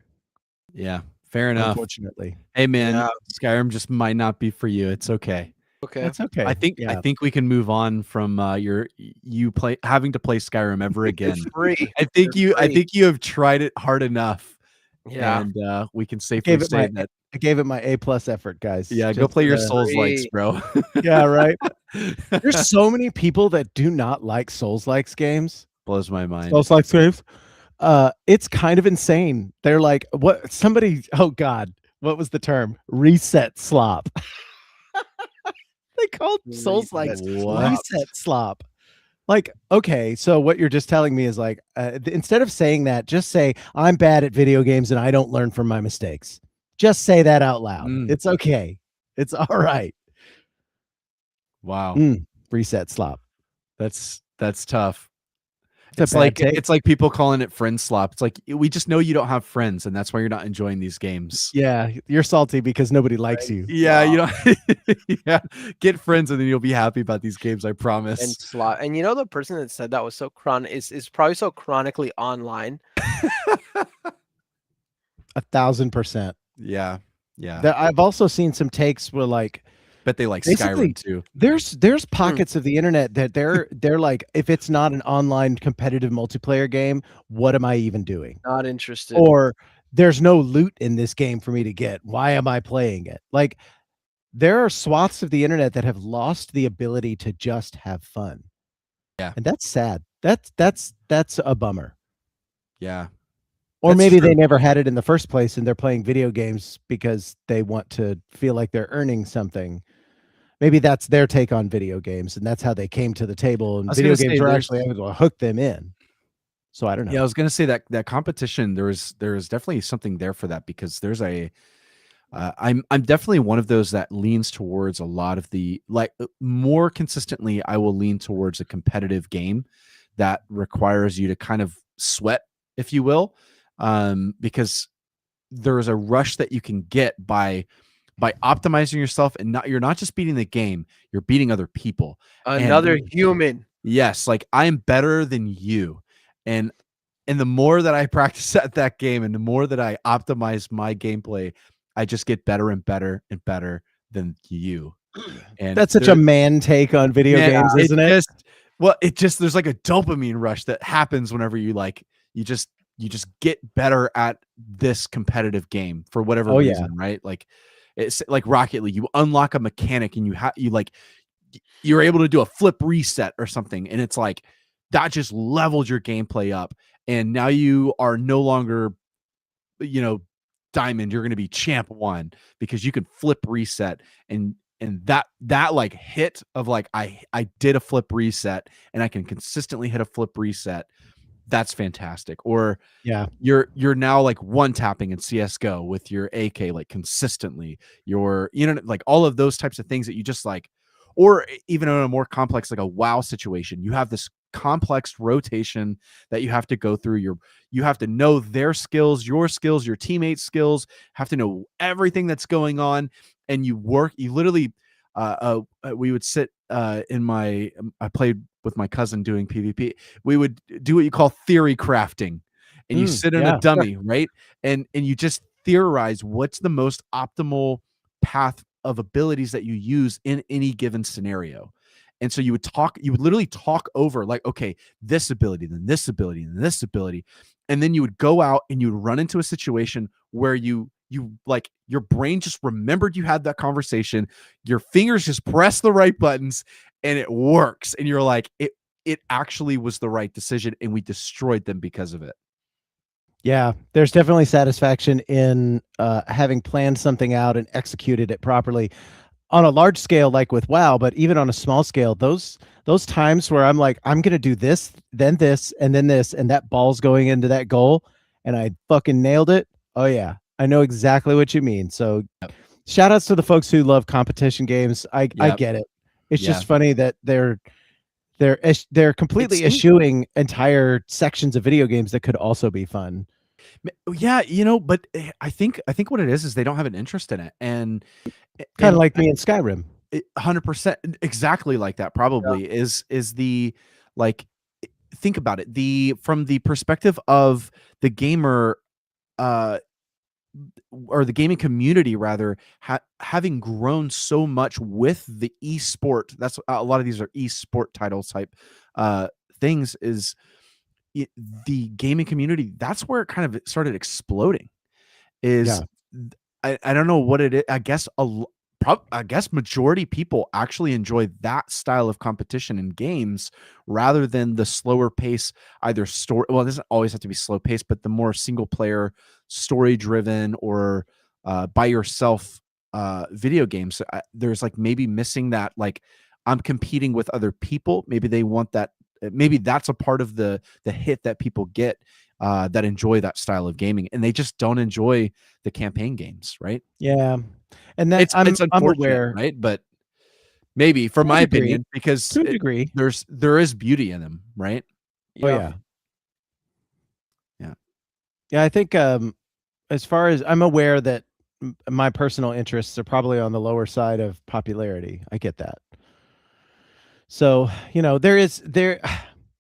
Speaker 4: Yeah, fair enough.
Speaker 2: Unfortunately.
Speaker 4: Hey man,
Speaker 3: Yeah.
Speaker 4: Skyrim just might not be for you. It's okay.
Speaker 3: Okay.
Speaker 2: That's okay.
Speaker 4: I think we can move on from having to play Skyrim ever again.
Speaker 3: It's free.
Speaker 4: I think
Speaker 3: free.
Speaker 4: you have tried it hard enough.
Speaker 3: Yeah.
Speaker 4: And we can safely say that.
Speaker 2: I gave it my A+ effort, guys.
Speaker 4: Yeah, go play your Souls likes,
Speaker 3: free.
Speaker 4: bro.
Speaker 2: Yeah, right. There's so many people that do not like Souls likes games.
Speaker 4: Blows my mind.
Speaker 2: Souls likes games. It's kind of insane. They're like, what? Somebody, oh God, what was the term? Reset slop. They called Souls likes reset slop. Like, okay, so what you're just telling me is, like, instead of saying that, just say, I'm bad at video games and I don't learn from my mistakes. Just say that out loud. It's okay. It's all right.
Speaker 4: Wow.
Speaker 2: Reset slop.
Speaker 4: That's tough.
Speaker 2: It's
Speaker 4: like people calling it friend slop. It's like, we just know you don't have friends, and that's why you're not enjoying these games.
Speaker 2: Yeah, you're salty because nobody likes you.
Speaker 4: Yeah, you know. Yeah, get friends, and then you'll be happy about these games. I promise.
Speaker 3: And slot. And you know, the person that said that was so is probably so chronically online.
Speaker 2: 1,000%.
Speaker 4: Yeah, yeah.
Speaker 2: That I've also seen some takes where, like,
Speaker 4: bet they like
Speaker 2: basically,
Speaker 4: Skyrim too.
Speaker 2: There's pockets of the internet that they're like, if it's not an online competitive multiplayer game, what am I even doing?
Speaker 3: Not interested.
Speaker 2: Or there's no loot in this game for me to get. Why am I playing it? Like, there are swaths of the internet that have lost the ability to just have fun.
Speaker 4: Yeah.
Speaker 2: And that's sad. That's a bummer.
Speaker 4: Yeah.
Speaker 2: Or
Speaker 4: That's
Speaker 2: maybe
Speaker 4: true.
Speaker 2: they never had it in the first place and they're playing video games because they want to feel like they're earning something. Maybe that's their take on video games, and that's how they came to the table. And video games were actually able to hook them in. So I don't know.
Speaker 4: Yeah, I was gonna say that competition, there is definitely something there for that, because there's I'm definitely one of those that leans towards a lot of the, like, more consistently, I will lean towards a competitive game that requires you to kind of sweat, if you will, because there's a rush that you can get by optimizing yourself, and you're not just beating the game, you're beating other people.
Speaker 3: Another human.
Speaker 4: Yes, like I'm better than you. And the more that I practice at that game and the more that I optimize my gameplay, I just get better and better and better than you. And
Speaker 2: That's such a man take on video
Speaker 4: man,
Speaker 2: games, isn't it?
Speaker 4: it just there's like a dopamine rush that happens whenever you like you just get better at this competitive game for whatever
Speaker 2: Oh, yeah.
Speaker 4: reason, right? Like it's like Rocket League, you unlock a mechanic and you're able to do a flip reset or something, and it's like that just leveled your gameplay up, and now you are no longer, diamond. You're going to be champ 1 because you can flip reset, and that like hit of like I did a flip reset and I can consistently hit a flip reset. That's fantastic. Or
Speaker 2: Yeah.
Speaker 4: you're now like one tapping in CS:GO with your AK like consistently. Like all of those types of things that you just like, or even in a more complex like a WoW situation, you have this complex rotation that you have to go through. You have to know their skills, your teammates' skills, have to know everything that's going on, and you literally we would sit I played with my cousin doing PvP. We would do what you call theory crafting, and you sit in a dummy, right? And you just theorize what's the most optimal path of abilities that you use in any given scenario. And so you would literally talk over like, okay, this ability, then this ability, and this ability. And then you would go out and you would run into a situation where you like your brain just remembered you had that conversation, your fingers just press the right buttons, and it works. And you're like, it actually was the right decision, and we destroyed them because of it.
Speaker 2: Yeah, there's definitely satisfaction in having planned something out and executed it properly on a large scale, like with WoW, but even on a small scale, those times where I'm like, I'm gonna do this, then this, and then this, and that ball's going into that goal, and I fucking nailed it. Oh yeah, I know exactly what you mean. So, shout outs to the folks who love competition games. I get it. It's just funny that they're completely eschewing entire sections of video games that could also be fun.
Speaker 4: Yeah, but I think what it is they don't have an interest in it, and
Speaker 2: kind of like me in Skyrim.
Speaker 4: 100% exactly like that. Probably is the like. Think about it. From the perspective of the gamer, or the gaming community rather, having grown so much with the esport. That's a lot of these are esport title type things. Is the gaming community, that's where it kind of started exploding. I don't know what it is. I guess majority people actually enjoy that style of competition in games rather than the slower pace, either story. Well, it doesn't always have to be slow pace, but the more single player, story driven, or by yourself video games. There's like maybe missing that, like I'm competing with other people. Maybe they want that. Maybe that's a part of the hit that people get that enjoy that style of gaming, and they just don't enjoy the campaign games, right?
Speaker 2: Yeah, and that's
Speaker 4: it's
Speaker 2: I'm aware,
Speaker 4: right? But maybe, from my opinion, because
Speaker 2: to a degree,
Speaker 4: there is beauty in them, right?
Speaker 2: Oh yeah. I think as far as I'm aware that my personal interests are probably on the lower side of popularity. I get that. So,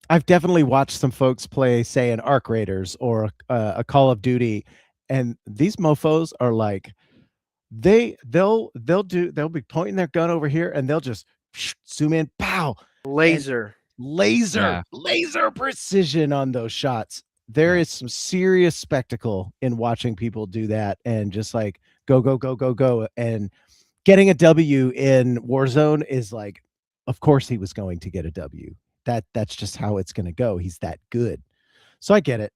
Speaker 2: I've definitely watched some folks play, say, an Arc Raiders or a Call of Duty, and these mofos are like, they'll be pointing their gun over here, and they'll just zoom in, pow,
Speaker 3: laser
Speaker 2: precision on those shots. There is some serious spectacle in watching people do that, and just like go, and getting a W in Warzone is like, of course he was going to get a W. That's just how it's going to go. He's that good. So I get it.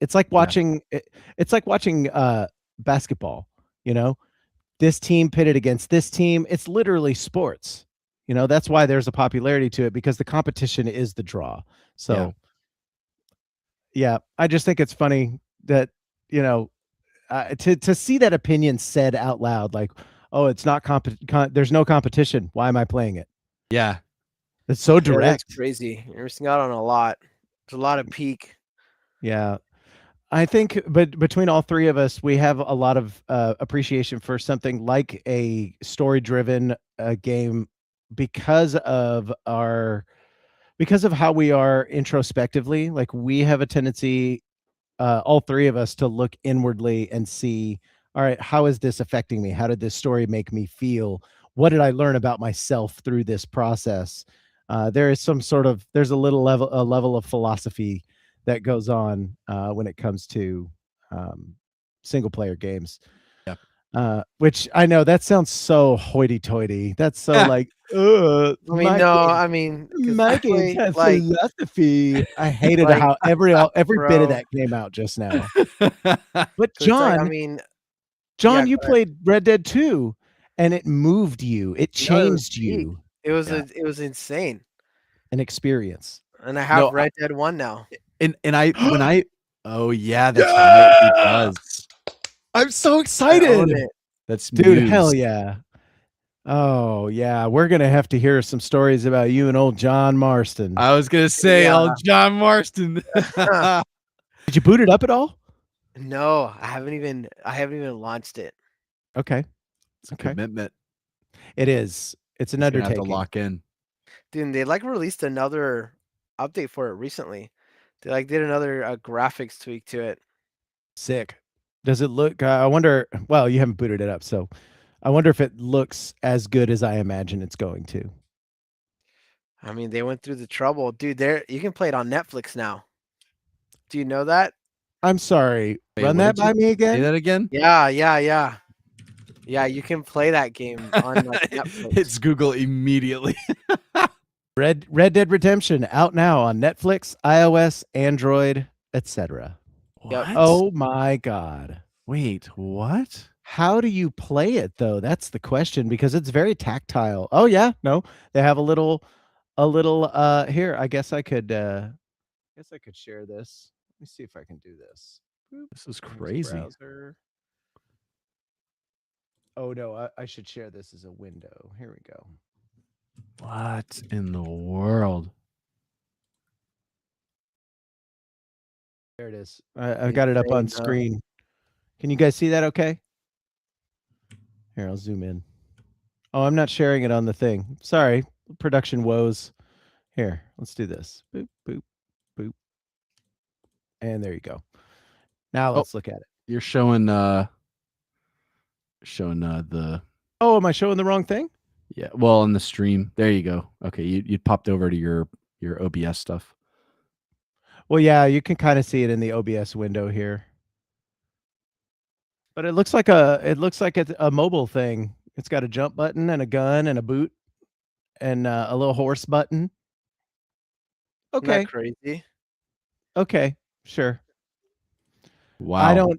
Speaker 2: It's like watching basketball, this team pitted against this team. It's literally sports. That's why there's a popularity to it, because the competition is the draw. So yeah, I just think it's funny that, to see that opinion said out loud, like, oh, it's not there's no competition. Why am I playing it?
Speaker 4: Yeah.
Speaker 2: It's so direct.
Speaker 3: That's crazy. You're missing out on a lot. There's a lot of peak.
Speaker 2: Yeah. I think, but between all three of us, we have a lot of appreciation for something like a story-driven game because of our because of how we are introspectively, like we have a tendency, all three of us, to look inwardly and see, all right, how is this affecting me? How did this story make me feel? What did I learn about myself through this process? There is there's a level of philosophy that goes on when it comes to single player games. Which I know that sounds so hoity-toity. That's so like,
Speaker 3: I mean,
Speaker 2: my
Speaker 3: no,
Speaker 2: games,
Speaker 3: I mean, 'cause
Speaker 2: my
Speaker 3: I
Speaker 2: games
Speaker 3: play,
Speaker 2: have
Speaker 3: like,
Speaker 2: philosophy. I hated
Speaker 3: like,
Speaker 2: how every bit of
Speaker 3: bro,
Speaker 2: that came out just now. But
Speaker 3: 'cause it's like, I
Speaker 2: John,
Speaker 3: mean, yeah,
Speaker 2: John, you
Speaker 3: go ahead.
Speaker 2: played Red Dead 2 and it moved you. It
Speaker 3: No, it was
Speaker 2: changed
Speaker 3: peak.
Speaker 2: you.
Speaker 4: Yeah.
Speaker 3: It was insane,
Speaker 2: An experience.
Speaker 3: and I
Speaker 4: No,
Speaker 3: have Red Dead 1 now.
Speaker 4: and I when I oh yeah, that's right. He
Speaker 2: Yeah!
Speaker 4: does.
Speaker 2: I'm so
Speaker 3: I own
Speaker 2: excited.
Speaker 3: it.
Speaker 4: That's
Speaker 2: Dude,
Speaker 4: Muse.
Speaker 2: hell yeah. Oh, yeah. We're gonna have to hear some stories about you and old John Marston.
Speaker 4: I was gonna say,
Speaker 3: Yeah.
Speaker 4: old John Marston.
Speaker 2: Did you boot it up at all?
Speaker 3: No, I haven't even launched it.
Speaker 2: Okay.
Speaker 4: It's a
Speaker 2: Okay.
Speaker 4: commitment.
Speaker 2: It is. It's an
Speaker 4: He's gonna have to
Speaker 2: undertaking.
Speaker 4: lock in.
Speaker 3: Dude, they like released another update for it recently. They like did another graphics tweak to it.
Speaker 2: Sick. Does it look? I wonder. Well, you haven't booted it up, so I wonder if it looks as good as I imagine it's going to.
Speaker 3: I mean, they went through the trouble, dude. There, you can play it on Netflix now. Do you know that?
Speaker 2: I'm sorry.
Speaker 4: Wait,
Speaker 2: Run
Speaker 4: what
Speaker 2: that
Speaker 4: did
Speaker 2: by
Speaker 4: you
Speaker 2: me
Speaker 4: say
Speaker 2: again.
Speaker 4: that again?
Speaker 3: Yeah, yeah, yeah. Yeah, you can play that game on like Netflix.
Speaker 4: Hits Google immediately.
Speaker 2: Red Dead Redemption out now on Netflix, iOS, Android, etc.
Speaker 3: Yep.
Speaker 2: Oh my god.
Speaker 4: Wait, what?
Speaker 2: How do you play it though? That's the question, because it's very tactile. Oh yeah, no. They have a little here, I guess I could share this. Let me see if I can do this. Boop.
Speaker 4: This is
Speaker 2: Here's
Speaker 4: crazy.
Speaker 2: browser. Oh no, I should share this as a window. Here we go.
Speaker 4: What in the world?
Speaker 2: There it is. I got it up on
Speaker 3: Insane, huh?
Speaker 2: screen. Can you guys see that okay? Here, I'll zoom in. Oh, I'm not sharing it on the thing. Sorry, production woes. Here, let's do this. Boop, boop, boop. And there you go. Now let's look at it.
Speaker 4: You're showing the
Speaker 2: Oh, am I showing the wrong thing?
Speaker 4: yeah, well, on the stream. There you go. Okay, you popped over to your OBS stuff.
Speaker 2: Well, yeah, you can kind of see it in the OBS window here. But it looks like it's a mobile thing. It's got a jump button and a gun and a boot and a little horse button.
Speaker 3: Isn't that
Speaker 2: Okay.
Speaker 3: crazy?
Speaker 2: Okay. Sure.
Speaker 4: Wow.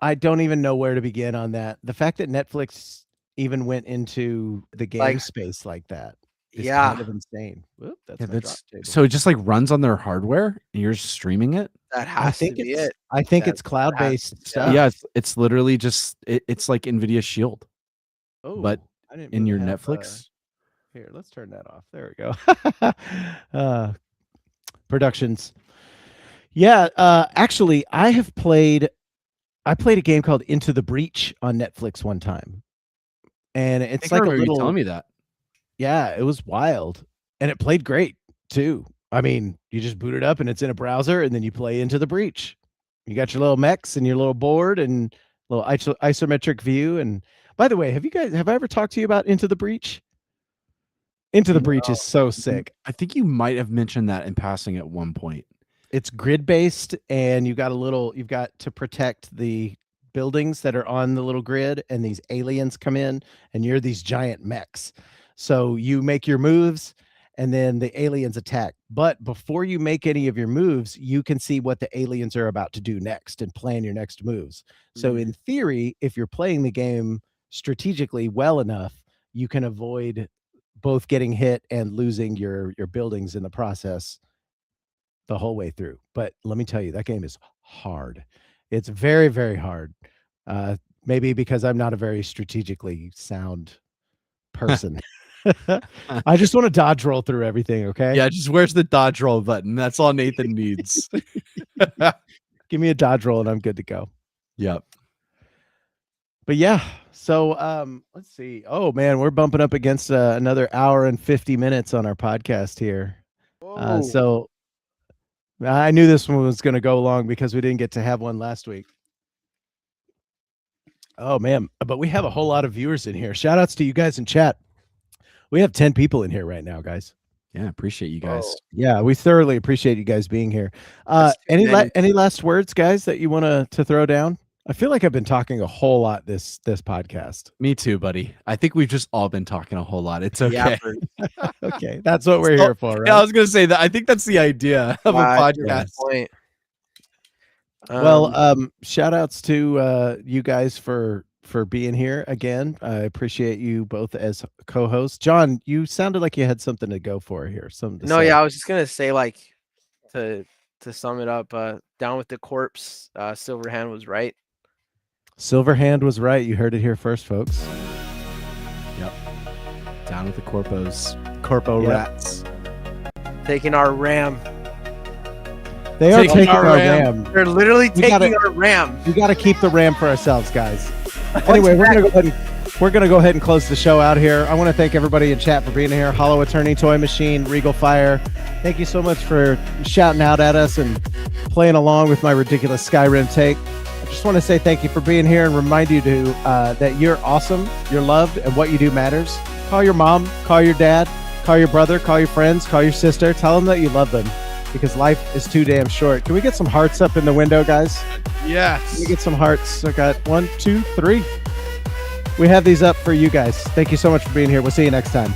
Speaker 2: I don't even know where to begin on that. The fact that Netflix even went into the game
Speaker 3: Like,
Speaker 2: space like that is
Speaker 3: yeah,
Speaker 2: kind of insane. Whoop, that's
Speaker 4: Yeah,
Speaker 2: my drop
Speaker 4: that's
Speaker 2: table.
Speaker 4: so it just like runs on their hardware and you're just streaming it?
Speaker 3: that
Speaker 2: I
Speaker 3: has to
Speaker 2: think
Speaker 3: be
Speaker 2: it's
Speaker 3: it.
Speaker 2: I think
Speaker 3: That
Speaker 2: it's cloud-based stuff.
Speaker 4: Yeah, it's literally just it's like Nvidia Shield.
Speaker 2: Oh,
Speaker 4: but
Speaker 2: I didn't
Speaker 4: in your
Speaker 2: really have,
Speaker 4: Netflix.
Speaker 2: Here, let's turn that off. There we go. Productions. Yeah, actually, I played a game called Into the Breach on Netflix one time. And
Speaker 4: I
Speaker 2: it's
Speaker 4: think I
Speaker 2: like a
Speaker 4: remember you
Speaker 2: little
Speaker 4: telling me that.
Speaker 2: Yeah, it was wild. And it played great too. I mean, you just boot it up and it's in a browser and then you play Into the Breach. You got your little mechs and your little board and little isometric view. And by the way, have I ever talked to you about Into the Breach? Into the Breach is so sick.
Speaker 4: I think you might have mentioned that in passing at one point.
Speaker 2: It's grid based and you've got to protect the buildings that are on the little grid, and these aliens come in and you're these giant mechs. So you make your moves and then the aliens attack. But before you make any of your moves, you can see what the aliens are about to do next and plan your next moves. So in theory, if you're playing the game strategically well enough, you can avoid both getting hit and losing your buildings in the process the whole way through. But let me tell you, that game is hard. It's very, very hard. Maybe because I'm not a very strategically sound person. I just want to dodge roll through everything, okay?
Speaker 4: Yeah, just where's the dodge roll button? That's all Nathan needs.
Speaker 2: Give me a dodge roll and I'm good to go.
Speaker 4: Yep.
Speaker 2: But yeah, so let's see. Oh man, we're bumping up against another hour and 50 minutes on our podcast here. So I knew this one was going to go long because we didn't get to have one last week. Oh man, but we have a whole lot of viewers in here. Shout outs to you guys in chat. We have 10 people in here right now, guys.
Speaker 4: Yeah, appreciate you guys.
Speaker 2: Yeah, we thoroughly appreciate you guys being here.
Speaker 3: That's too
Speaker 2: Any
Speaker 3: many.
Speaker 2: any last words, guys, that you want to throw down? I feel like I've been talking a whole lot this podcast.
Speaker 4: Me too, buddy. I think we've just all been talking a whole lot. It's okay.
Speaker 2: Okay, that's what we're
Speaker 4: So-
Speaker 2: here for, right?
Speaker 4: Yeah, I was gonna say that. I think that's the idea of a
Speaker 3: Wow, good
Speaker 4: podcast.
Speaker 3: point.
Speaker 2: Well, shout outs to you guys for being here again. I appreciate you both as co-hosts. John, you sounded like you had something to go for here. Something to
Speaker 3: no,
Speaker 2: say.
Speaker 3: yeah, I was just gonna say, like, to sum it up, down with the corpse. Silverhand was right.
Speaker 2: Silverhand was right. You heard it here first, folks.
Speaker 4: Down with the corpo
Speaker 2: Yep.
Speaker 4: rats.
Speaker 3: Taking our ram.
Speaker 2: They are
Speaker 4: Taking
Speaker 2: taking
Speaker 4: our
Speaker 2: our
Speaker 4: ram.
Speaker 2: ram.
Speaker 3: They're literally
Speaker 2: We
Speaker 3: taking
Speaker 2: gotta-
Speaker 3: our ram.
Speaker 2: We got to keep the ram for ourselves, guys. Anyway, we're gonna go ahead and close the show out here. I want to thank everybody in chat for being here. Hollow Attorney, Toy Machine, Regal Fire. Thank you so much for shouting out at us and playing along with my ridiculous Skyrim take. I just want to say thank you for being here and remind you to that you're awesome, you're loved, and what you do matters. Call your mom, call your dad, call your brother, call your friends, call your sister. Tell them that you love them because life is too damn short. Can we get some hearts up in the window, guys?
Speaker 4: Yes.
Speaker 2: Let me get some hearts. I got 1, 2, 3. We have these up for you guys. Thank you so much for being here. We'll see you next time.